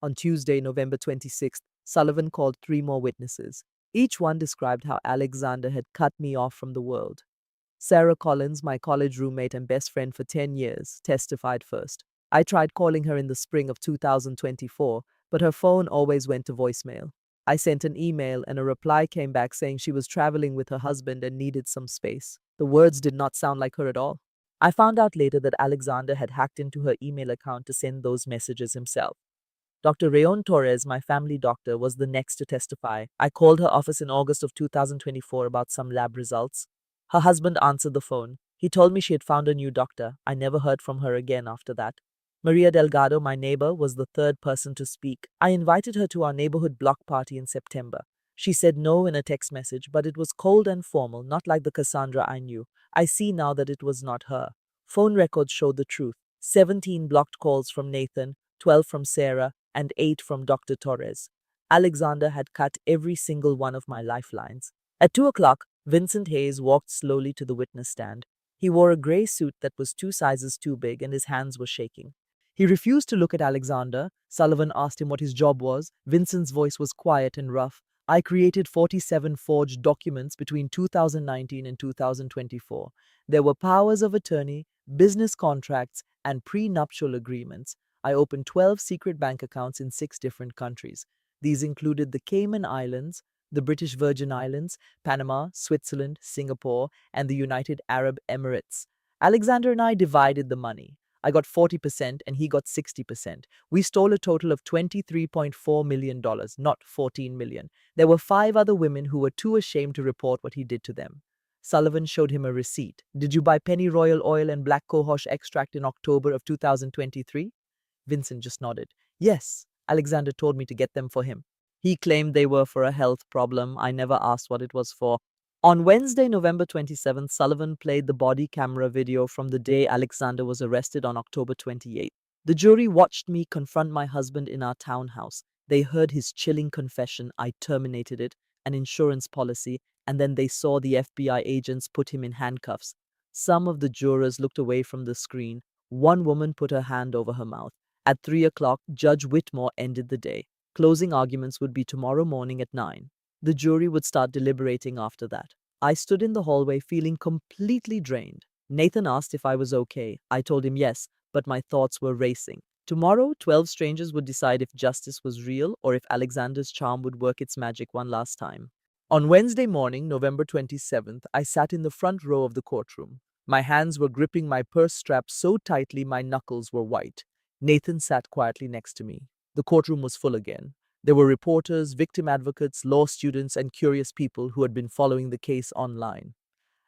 On Tuesday, November 26th, Sullivan called three more witnesses. Each one described how Alexander had cut me off from the world. Sarah Collins, my college roommate and best friend for 10 years, testified first. "I tried calling her in the spring of 2024, but her phone always went to voicemail. I sent an email and a reply came back saying she was traveling with her husband and needed some space. The words did not sound like her at all. I found out later that Alexander had hacked into her email account to send those messages himself." Dr. Rayon Torres, my family doctor, was the next to testify. "I called her office in August of 2024 about some lab results. Her husband answered the phone. He told me she had found a new doctor. I never heard from her again after that." Maria Delgado, my neighbor, was the third person to speak. "I invited her to our neighborhood block party in September. She said no in a text message, but it was cold and formal, not like the Cassandra I knew. I see now that it was not her. Phone records showed the truth. 17 blocked calls from Nathan, 12 from Sarah, and 8 from Dr. Torres. Alexander had cut every single one of my lifelines." At 2 o'clock, Vincent Hayes walked slowly to the witness stand. He wore a gray suit that was 2 sizes too big and his hands were shaking. He refused to look at Alexander. Sullivan asked him what his job was. Vincent's voice was quiet and rough. "I created 47 forged documents between 2019 and 2024. There were powers of attorney, business contracts, and prenuptial agreements. I opened 12 secret bank accounts in 6 different countries. These included the Cayman Islands, the British Virgin Islands, Panama, Switzerland, Singapore, and the United Arab Emirates. Alexander and I divided the money. I got 40% and he got 60%. We stole a total of $23.4 million, not $14 million. There were 5 other women who were too ashamed to report what he did to them." Sullivan showed him a receipt. "Did you buy pennyroyal oil and black cohosh extract in October of 2023? Vincent just nodded. "Yes, Alexander told me to get them for him. He claimed they were for a health problem. I never asked what it was for." On Wednesday, November 27th, Sullivan played the body camera video from the day Alexander was arrested on October 28th. "The jury watched me confront my husband in our townhouse. They heard his chilling confession. I terminated it, an insurance policy, and then they saw the FBI agents put him in handcuffs. Some of the jurors looked away from the screen. One woman put her hand over her mouth. At 3 o'clock, Judge Whitmore ended the day. Closing arguments would be tomorrow morning at 9. The jury would start deliberating after that. I stood in the hallway feeling completely drained. Nathan asked if I was okay. I told him yes, but my thoughts were racing. Tomorrow, 12 strangers would decide if justice was real or if Alexander's charm would work its magic one last time. On Wednesday morning, November 27th, I sat in the front row of the courtroom. My hands were gripping my purse strap so tightly my knuckles were white. Nathan sat quietly next to me. The courtroom was full again. There were reporters, victim advocates, law students, and curious people who had been following the case online.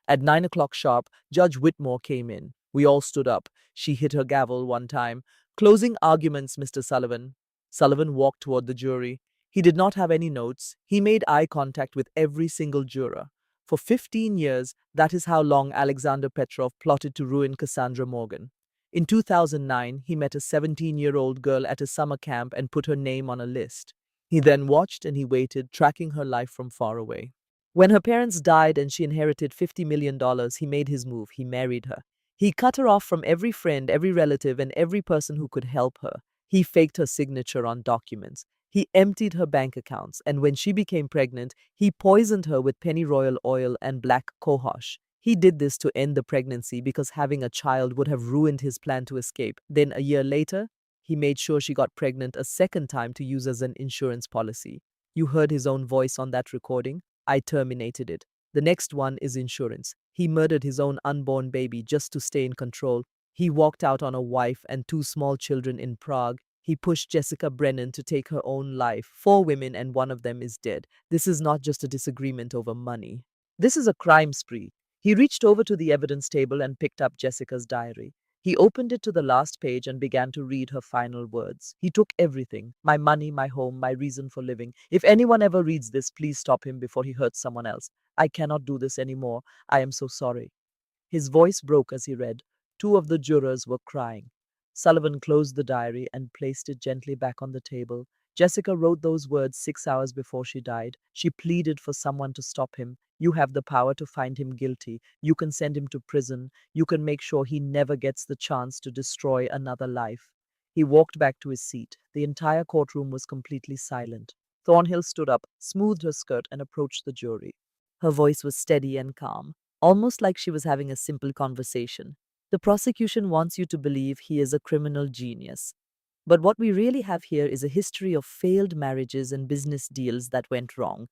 At 9 o'clock sharp, Judge Whitmore came in. We all stood up. She hit her gavel one time. "Closing arguments, Mr. Sullivan." Sullivan walked toward the jury. He did not have any notes. He made eye contact with every single juror. For 15 years, that is how long Alexander Petrov plotted to ruin Cassandra Morgan. In 2009, he met a 17-year-old girl at a summer camp and put her name on a list. He then watched and he waited, tracking her life from far away. When her parents died and she inherited $50 million, he made his move. He married her. He cut her off from every friend, every relative, and every person who could help her. He faked her signature on documents. He emptied her bank accounts, and when she became pregnant, he poisoned her with pennyroyal oil and black cohosh. He did this to end the pregnancy because having a child would have ruined his plan to escape. Then, a year later, he made sure she got pregnant a second time to use as an insurance policy. You heard his own voice on that recording. I terminated it. The next one is insurance. He murdered his own unborn baby just to stay in control. He walked out on a wife and two small children in Prague. He pushed Jessica Brennan to take her own life. 4 women and one of them is dead. This is not just a disagreement over money. This is a crime spree. He reached over to the evidence table and picked up Jessica's diary. He opened it to the last page and began to read her final words. He took everything, my money, my home, my reason for living. If anyone ever reads this, please stop him before he hurts someone else. I cannot do this anymore. I am so sorry. His voice broke as he read. Two of the jurors were crying. Sullivan closed the diary and placed it gently back on the table. Jessica wrote those words 6 hours before she died. She pleaded for someone to stop him. You have the power to find him guilty. You can send him to prison. You can make sure he never gets the chance to destroy another life. He walked back to his seat. The entire courtroom was completely silent. Thornhill stood up, smoothed her skirt, and approached the jury. Her voice was steady and calm, almost like she was having a simple conversation. The prosecution wants you to believe he is a criminal genius. But what we really have here is a history of failed marriages and business deals that went wrong.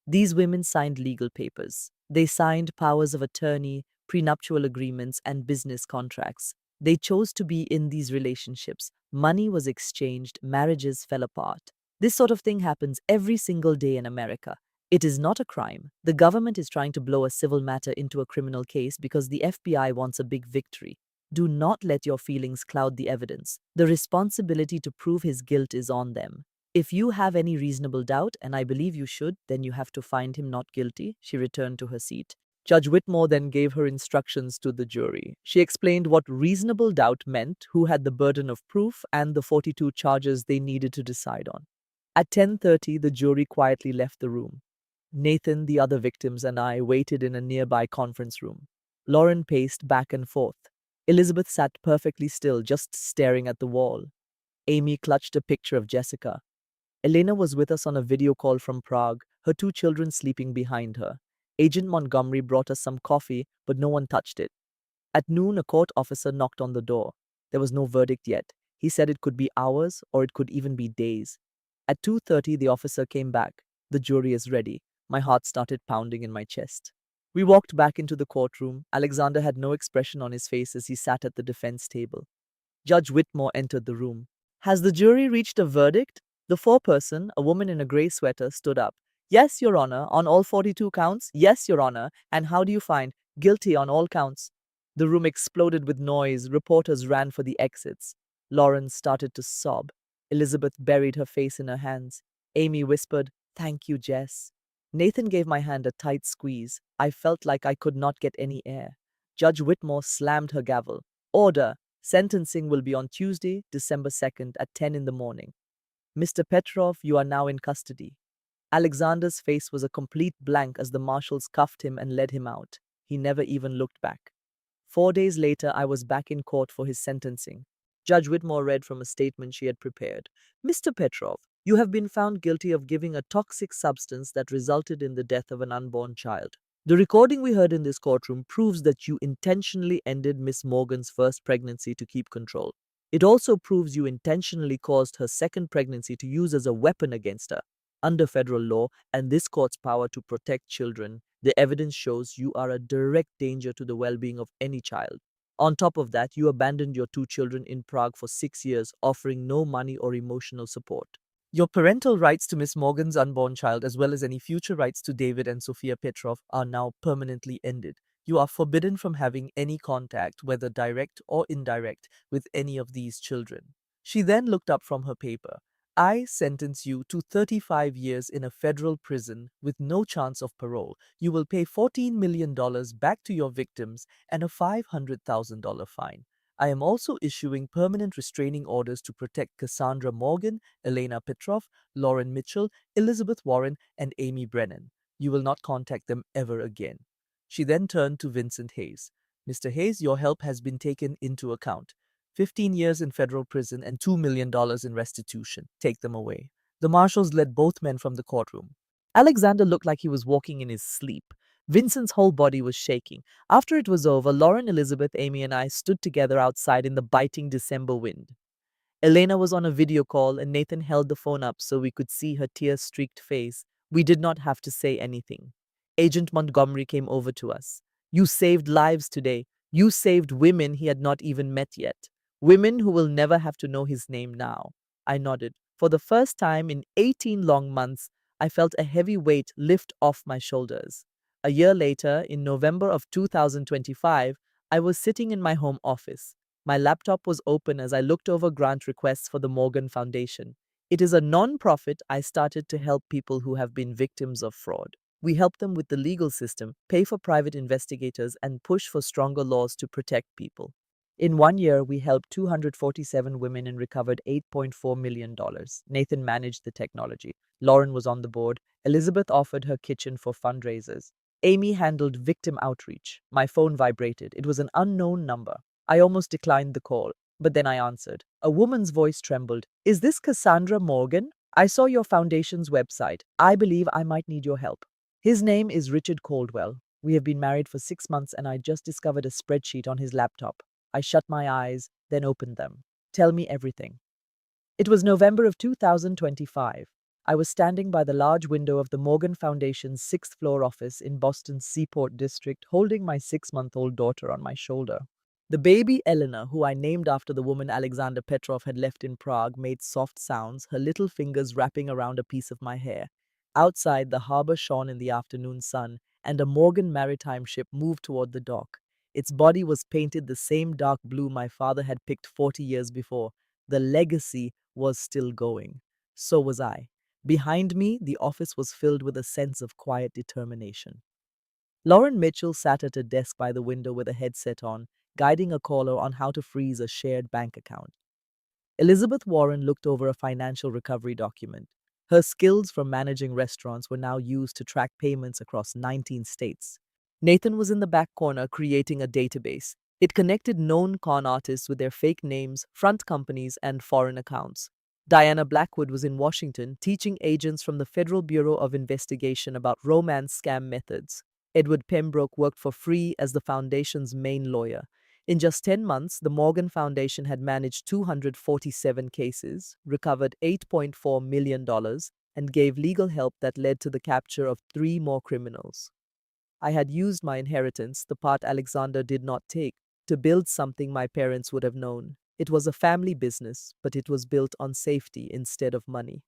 These women signed legal papers. They signed powers of attorney, prenuptial agreements, and business contracts. They chose to be in these relationships. Money was exchanged, marriages fell apart. This sort of thing happens every single day in America. It is not a crime. The government is trying to blow a civil matter into a criminal case because the FBI wants a big victory. Do not let your feelings cloud the evidence. The responsibility to prove his guilt is on them. If you have any reasonable doubt, and I believe you should, then you have to find him not guilty. She returned to her seat. Judge Whitmore then gave her instructions to the jury. She explained what reasonable doubt meant, who had the burden of proof, and the 42 charges they needed to decide on. At 10:30, the jury quietly left the room. Nathan, the other victims, and I waited in a nearby conference room. Lauren paced back and forth. Elizabeth sat perfectly still, just staring at the wall. Amy clutched a picture of Jessica. Elena was with us on a video call from Prague, her two children sleeping behind her. Agent Montgomery brought us some coffee, but no one touched it. At noon, a court officer knocked on the door. There was no verdict yet. He said it could be hours or it could even be days. At 2:30, the officer came back. The jury is ready. My heart started pounding in my chest. We walked back into the courtroom. Alexander had no expression on his face as he sat at the defense table. Judge Whitmore entered the room. Has the jury reached a verdict? The foreperson, a woman in a gray sweater, stood up. Yes, Your Honor, on all 42 counts? Yes, Your Honor. And how do you find? Guilty on all counts. The room exploded with noise. Reporters ran for the exits. Lauren started to sob. Elizabeth buried her face in her hands. Amy whispered, Thank you, Jess. Nathan gave my hand a tight squeeze. I felt like I could not get any air. Judge Whitmore slammed her gavel. Order! Sentencing will be on Tuesday, December 2nd at 10 in the morning. Mr. Petrov, you are now in custody. Alexander's face was a complete blank as the marshals cuffed him and led him out. He never even looked back. 4 days later, I was back in court for his sentencing. Judge Whitmore read from a statement she had prepared. Mr. Petrov, you have been found guilty of giving a toxic substance that resulted in the death of an unborn child. The recording we heard in this courtroom proves that you intentionally ended Miss Morgan's first pregnancy to keep control. It also proves you intentionally caused her second pregnancy to use as a weapon against her. Under federal law and this court's power to protect children, the evidence shows you are a direct danger to the well-being of any child. On top of that, you abandoned your two children in Prague for 6 years, offering no money or emotional support. Your parental rights to Miss Morgan's unborn child, as well as any future rights to David and Sofia Petrov, are now permanently ended. You are forbidden from having any contact, whether direct or indirect, with any of these children. She then looked up from her paper. I sentence you to 35 years in a federal prison with no chance of parole. You will pay $14 million back to your victims and a $500,000 fine. I am also issuing permanent restraining orders to protect Cassandra Morgan, Elena Petrov, Lauren Mitchell, Elizabeth Warren, and Amy Brennan. You will not contact them ever again. She then turned to Vincent Hayes. Mr. Hayes, your help has been taken into account. 15 years in federal prison and $2 million in restitution. Take them away. The marshals led both men from the courtroom. Alexander looked like he was walking in his sleep. Vincent's whole body was shaking. After it was over, Lauren, Elizabeth, Amy, and I stood together outside in the biting December wind. Elena was on a video call, and Nathan held the phone up so we could see her tear streaked face. We did not have to say anything. Agent Montgomery came over to us. You saved lives today. You saved women he had not even met yet. Women who will never have to know his name now. I nodded. For the first time in 18 long months, I felt a heavy weight lift off my shoulders. A year later, in November of 2025, I was sitting in my home office. My laptop was open as I looked over grant requests for the Morgan Foundation. It is a non-profit I started to help people who have been victims of fraud. We help them with the legal system, pay for private investigators, and push for stronger laws to protect people. In 1 year, we helped 247 women and recovered $8.4 million. Nathan managed the technology. Lauren was on the board. Elizabeth offered her kitchen for fundraisers. Amy handled victim outreach. My phone vibrated. It was an unknown number. I almost declined the call, but then I answered. A woman's voice trembled. Is this Cassandra Morgan? I saw your foundation's website. I believe I might need your help. His name is Richard Caldwell. We have been married for 6 months and I just discovered a spreadsheet on his laptop. I shut my eyes, then opened them. Tell me everything. It was November of 2025. I was standing by the large window of the Morgan Foundation's 6th floor office in Boston's Seaport District, holding my 6-month-old daughter on my shoulder. The baby Elena, who I named after the woman Alexander Petrov had left in Prague, made soft sounds, her little fingers wrapping around a piece of my hair. Outside, the harbor shone in the afternoon sun, and a Morgan maritime ship moved toward the dock. Its body was painted the same dark blue my father had picked 40 years before. The legacy was still going. So was I. Behind me, the office was filled with a sense of quiet determination. Lauren Mitchell sat at a desk by the window with a headset on, guiding a caller on how to freeze a shared bank account. Elizabeth Warren looked over a financial recovery document. Her skills from managing restaurants were now used to track payments across 19 states. Nathan was in the back corner creating a database. It connected known con artists with their fake names, front companies, and foreign accounts. Diana Blackwood was in Washington teaching agents from the Federal Bureau of Investigation about romance scam methods. Edward Pembroke worked for free as the foundation's main lawyer. In just 10 months, the Morgan Foundation had managed 247 cases, recovered $8.4 million, and gave legal help that led to the capture of 3 more criminals. I had used my inheritance, the part Alexander did not take, to build something my parents would have known. It was a family business, but it was built on safety instead of money.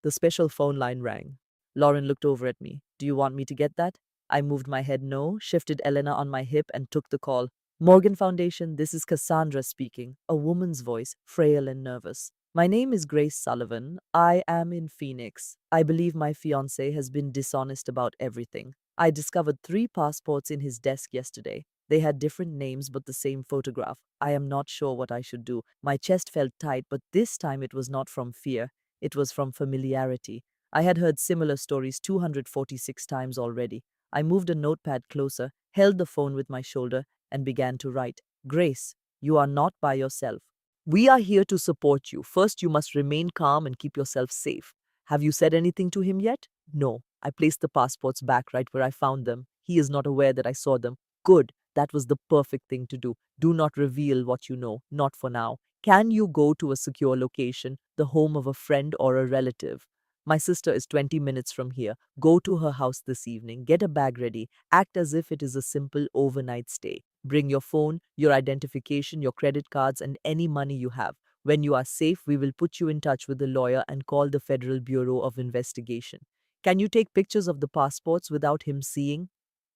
The special phone line rang. Lauren looked over at me. Do you want me to get that? I moved my head no, shifted Elena on my hip, and took the call. Morgan Foundation, this is Cassandra speaking, a woman's voice, frail and nervous. My name is Grace Sullivan. I am in Phoenix. I believe my fiancé has been dishonest about everything. I discovered 3 passports in his desk yesterday. They had different names but the same photograph. I am not sure what I should do. My chest felt tight, but this time it was not from fear. It was from familiarity. I had heard similar stories 246 times already. I moved a notepad closer, held the phone with my shoulder, and began to write. Grace, you are not by yourself. We are here to support you. First, you must remain calm and keep yourself safe. Have you said anything to him yet? No. I placed the passports back right where I found them. He is not aware that I saw them. Good. That was the perfect thing to do. Do not reveal what you know. Not for now. Can you go to a secure location, the home of a friend or a relative? My sister is 20 minutes from here. Go to her house this evening. Get a bag ready. Act as if it is a simple overnight stay. Bring your phone, your identification, your credit cards, and any money you have. When you are safe, we will put you in touch with the lawyer and call the Federal Bureau of Investigation. Can you take pictures of the passports without him seeing?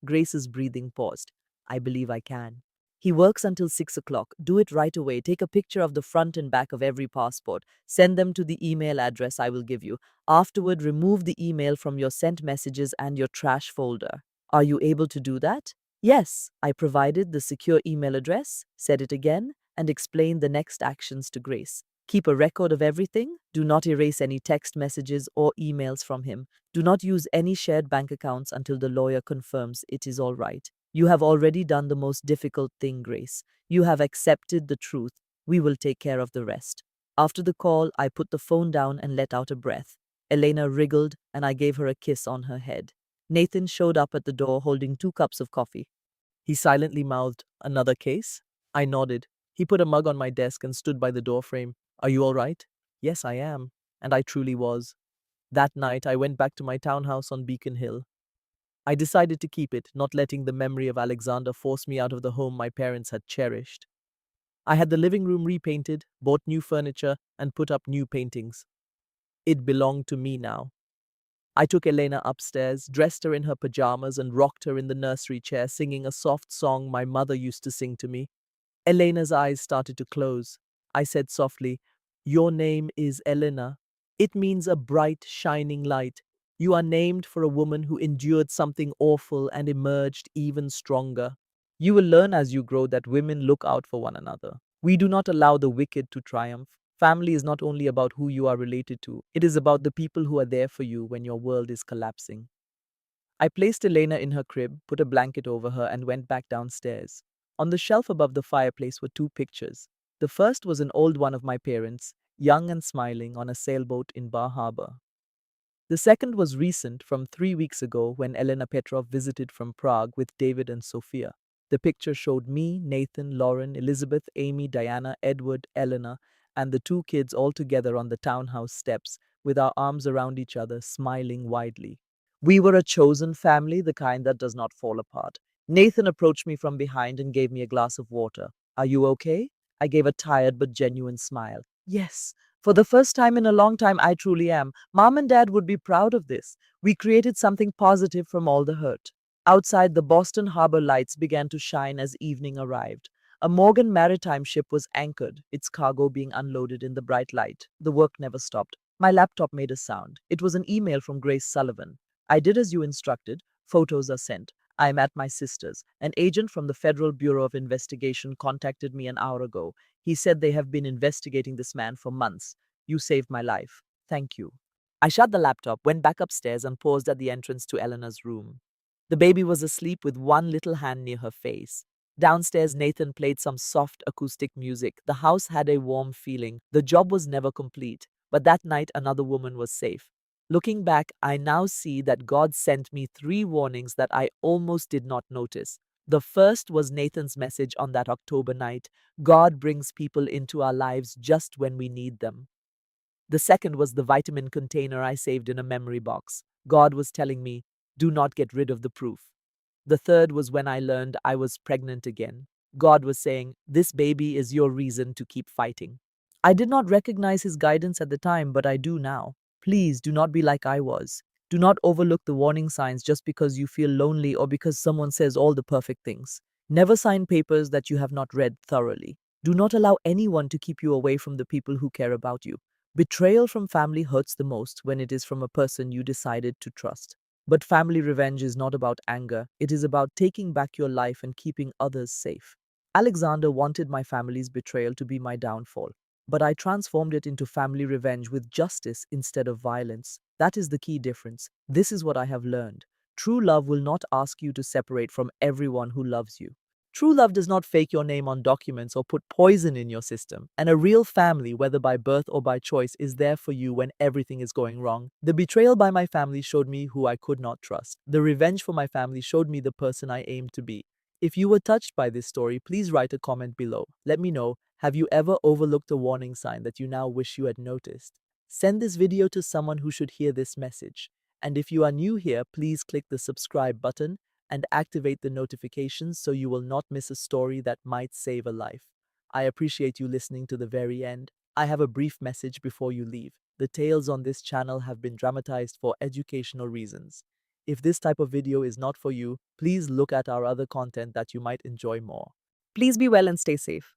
Grace's breathing paused. I believe I can. He works until 6 o'clock. Do it right away. Take a picture of the front and back of every passport. Send them to the email address I will give you. Afterward, remove the email from your sent messages and your trash folder. Are you able to do that? Yes, I provided the secure email address, said it again, and explained the next actions to Grace. Keep a record of everything. Do not erase any text messages or emails from him. Do not use any shared bank accounts until the lawyer confirms it is all right. You have already done the most difficult thing, Grace. You have accepted the truth. We will take care of the rest. After the call, I put the phone down and let out a breath. Elena wriggled, and I gave her a kiss on her head. Nathan showed up at the door holding 2 cups of coffee. He silently mouthed, "Another case?" I nodded. He put a mug on my desk and stood by the doorframe. "Are you all right?" "Yes, I am." And I truly was. That night, I went back to my townhouse on Beacon Hill. I decided to keep it, not letting the memory of Alexander force me out of the home my parents had cherished. I had the living room repainted, bought new furniture, and put up new paintings. It belonged to me now. I took Elena upstairs, dressed her in her pajamas, and rocked her in the nursery chair, singing a soft song my mother used to sing to me. Elena's eyes started to close. I said softly, "Your name is Elena. It means a bright, shining light. You are named for a woman who endured something awful and emerged even stronger. You will learn as you grow that women look out for one another. We do not allow the wicked to triumph. Family is not only about who you are related to, it is about the people who are there for you when your world is collapsing." I placed Elena in her crib, put a blanket over her, and went back downstairs. On the shelf above the fireplace were 2 pictures. The first was an old one of my parents, young and smiling, on a sailboat in Bar Harbor. The second was recent, from 3 weeks ago, when Elena Petrov visited from Prague with David and Sophia. The picture showed me, Nathan, Lauren, Elizabeth, Amy, Diana, Edward, Elena, and the 2 kids all together on the townhouse steps, with our arms around each other, smiling widely. We were a chosen family, the kind that does not fall apart. Nathan approached me from behind and gave me a glass of water. "Are you okay?" I gave a tired but genuine smile. "Yes. For the first time in a long time, I truly am. Mom and Dad would be proud of this. We created something positive from all the hurt." Outside, the Boston Harbor lights began to shine as evening arrived. A Morgan maritime ship was anchored, its cargo being unloaded in the bright light. The work never stopped. My laptop made a sound. It was an email from Grace Sullivan. "I did as you instructed. Photos are sent. I am at my sister's. An agent from the Federal Bureau of Investigation contacted me an hour ago. He said they have been investigating this man for months. You saved my life. Thank you." I shut the laptop, went back upstairs, and paused at the entrance to Eleanor's room. The baby was asleep with one little hand near her face. Downstairs, Nathan played some soft acoustic music. The house had a warm feeling. The job was never complete, but that night another woman was safe. Looking back, I now see that God sent me 3 warnings that I almost did not notice. The first was Nathan's message on that October night: God brings people into our lives just when we need them. The second was the vitamin container I saved in a memory box. God was telling me, do not get rid of the proof. The third was when I learned I was pregnant again. God was saying, this baby is your reason to keep fighting. I did not recognize his guidance at the time, but I do now. Please do not be like I was. Do not overlook the warning signs just because you feel lonely or because someone says all the perfect things. Never sign papers that you have not read thoroughly. Do not allow anyone to keep you away from the people who care about you. Betrayal from family hurts the most when it is from a person you decided to trust. But family revenge is not about anger, it is about taking back your life and keeping others safe. Alexander wanted my family's betrayal to be my downfall, but I transformed it into family revenge with justice instead of violence. That is the key difference. This is what I have learned. True love will not ask you to separate from everyone who loves you. True love does not fake your name on documents or put poison in your system. And a real family, whether by birth or by choice, is there for you when everything is going wrong. The betrayal by my family showed me who I could not trust. The revenge for my family showed me the person I aimed to be. If you were touched by this story, please write a comment below. Let me know, have you ever overlooked a warning sign that you now wish you had noticed? Send this video to someone who should hear this message. And if you are new here, please click the subscribe button and activate the notifications so you will not miss a story that might save a life. I appreciate you listening to the very end. I have a brief message before you leave. The tales on this channel have been dramatized for educational reasons. If this type of video is not for you, please look at our other content that you might enjoy more. Please be well and stay safe.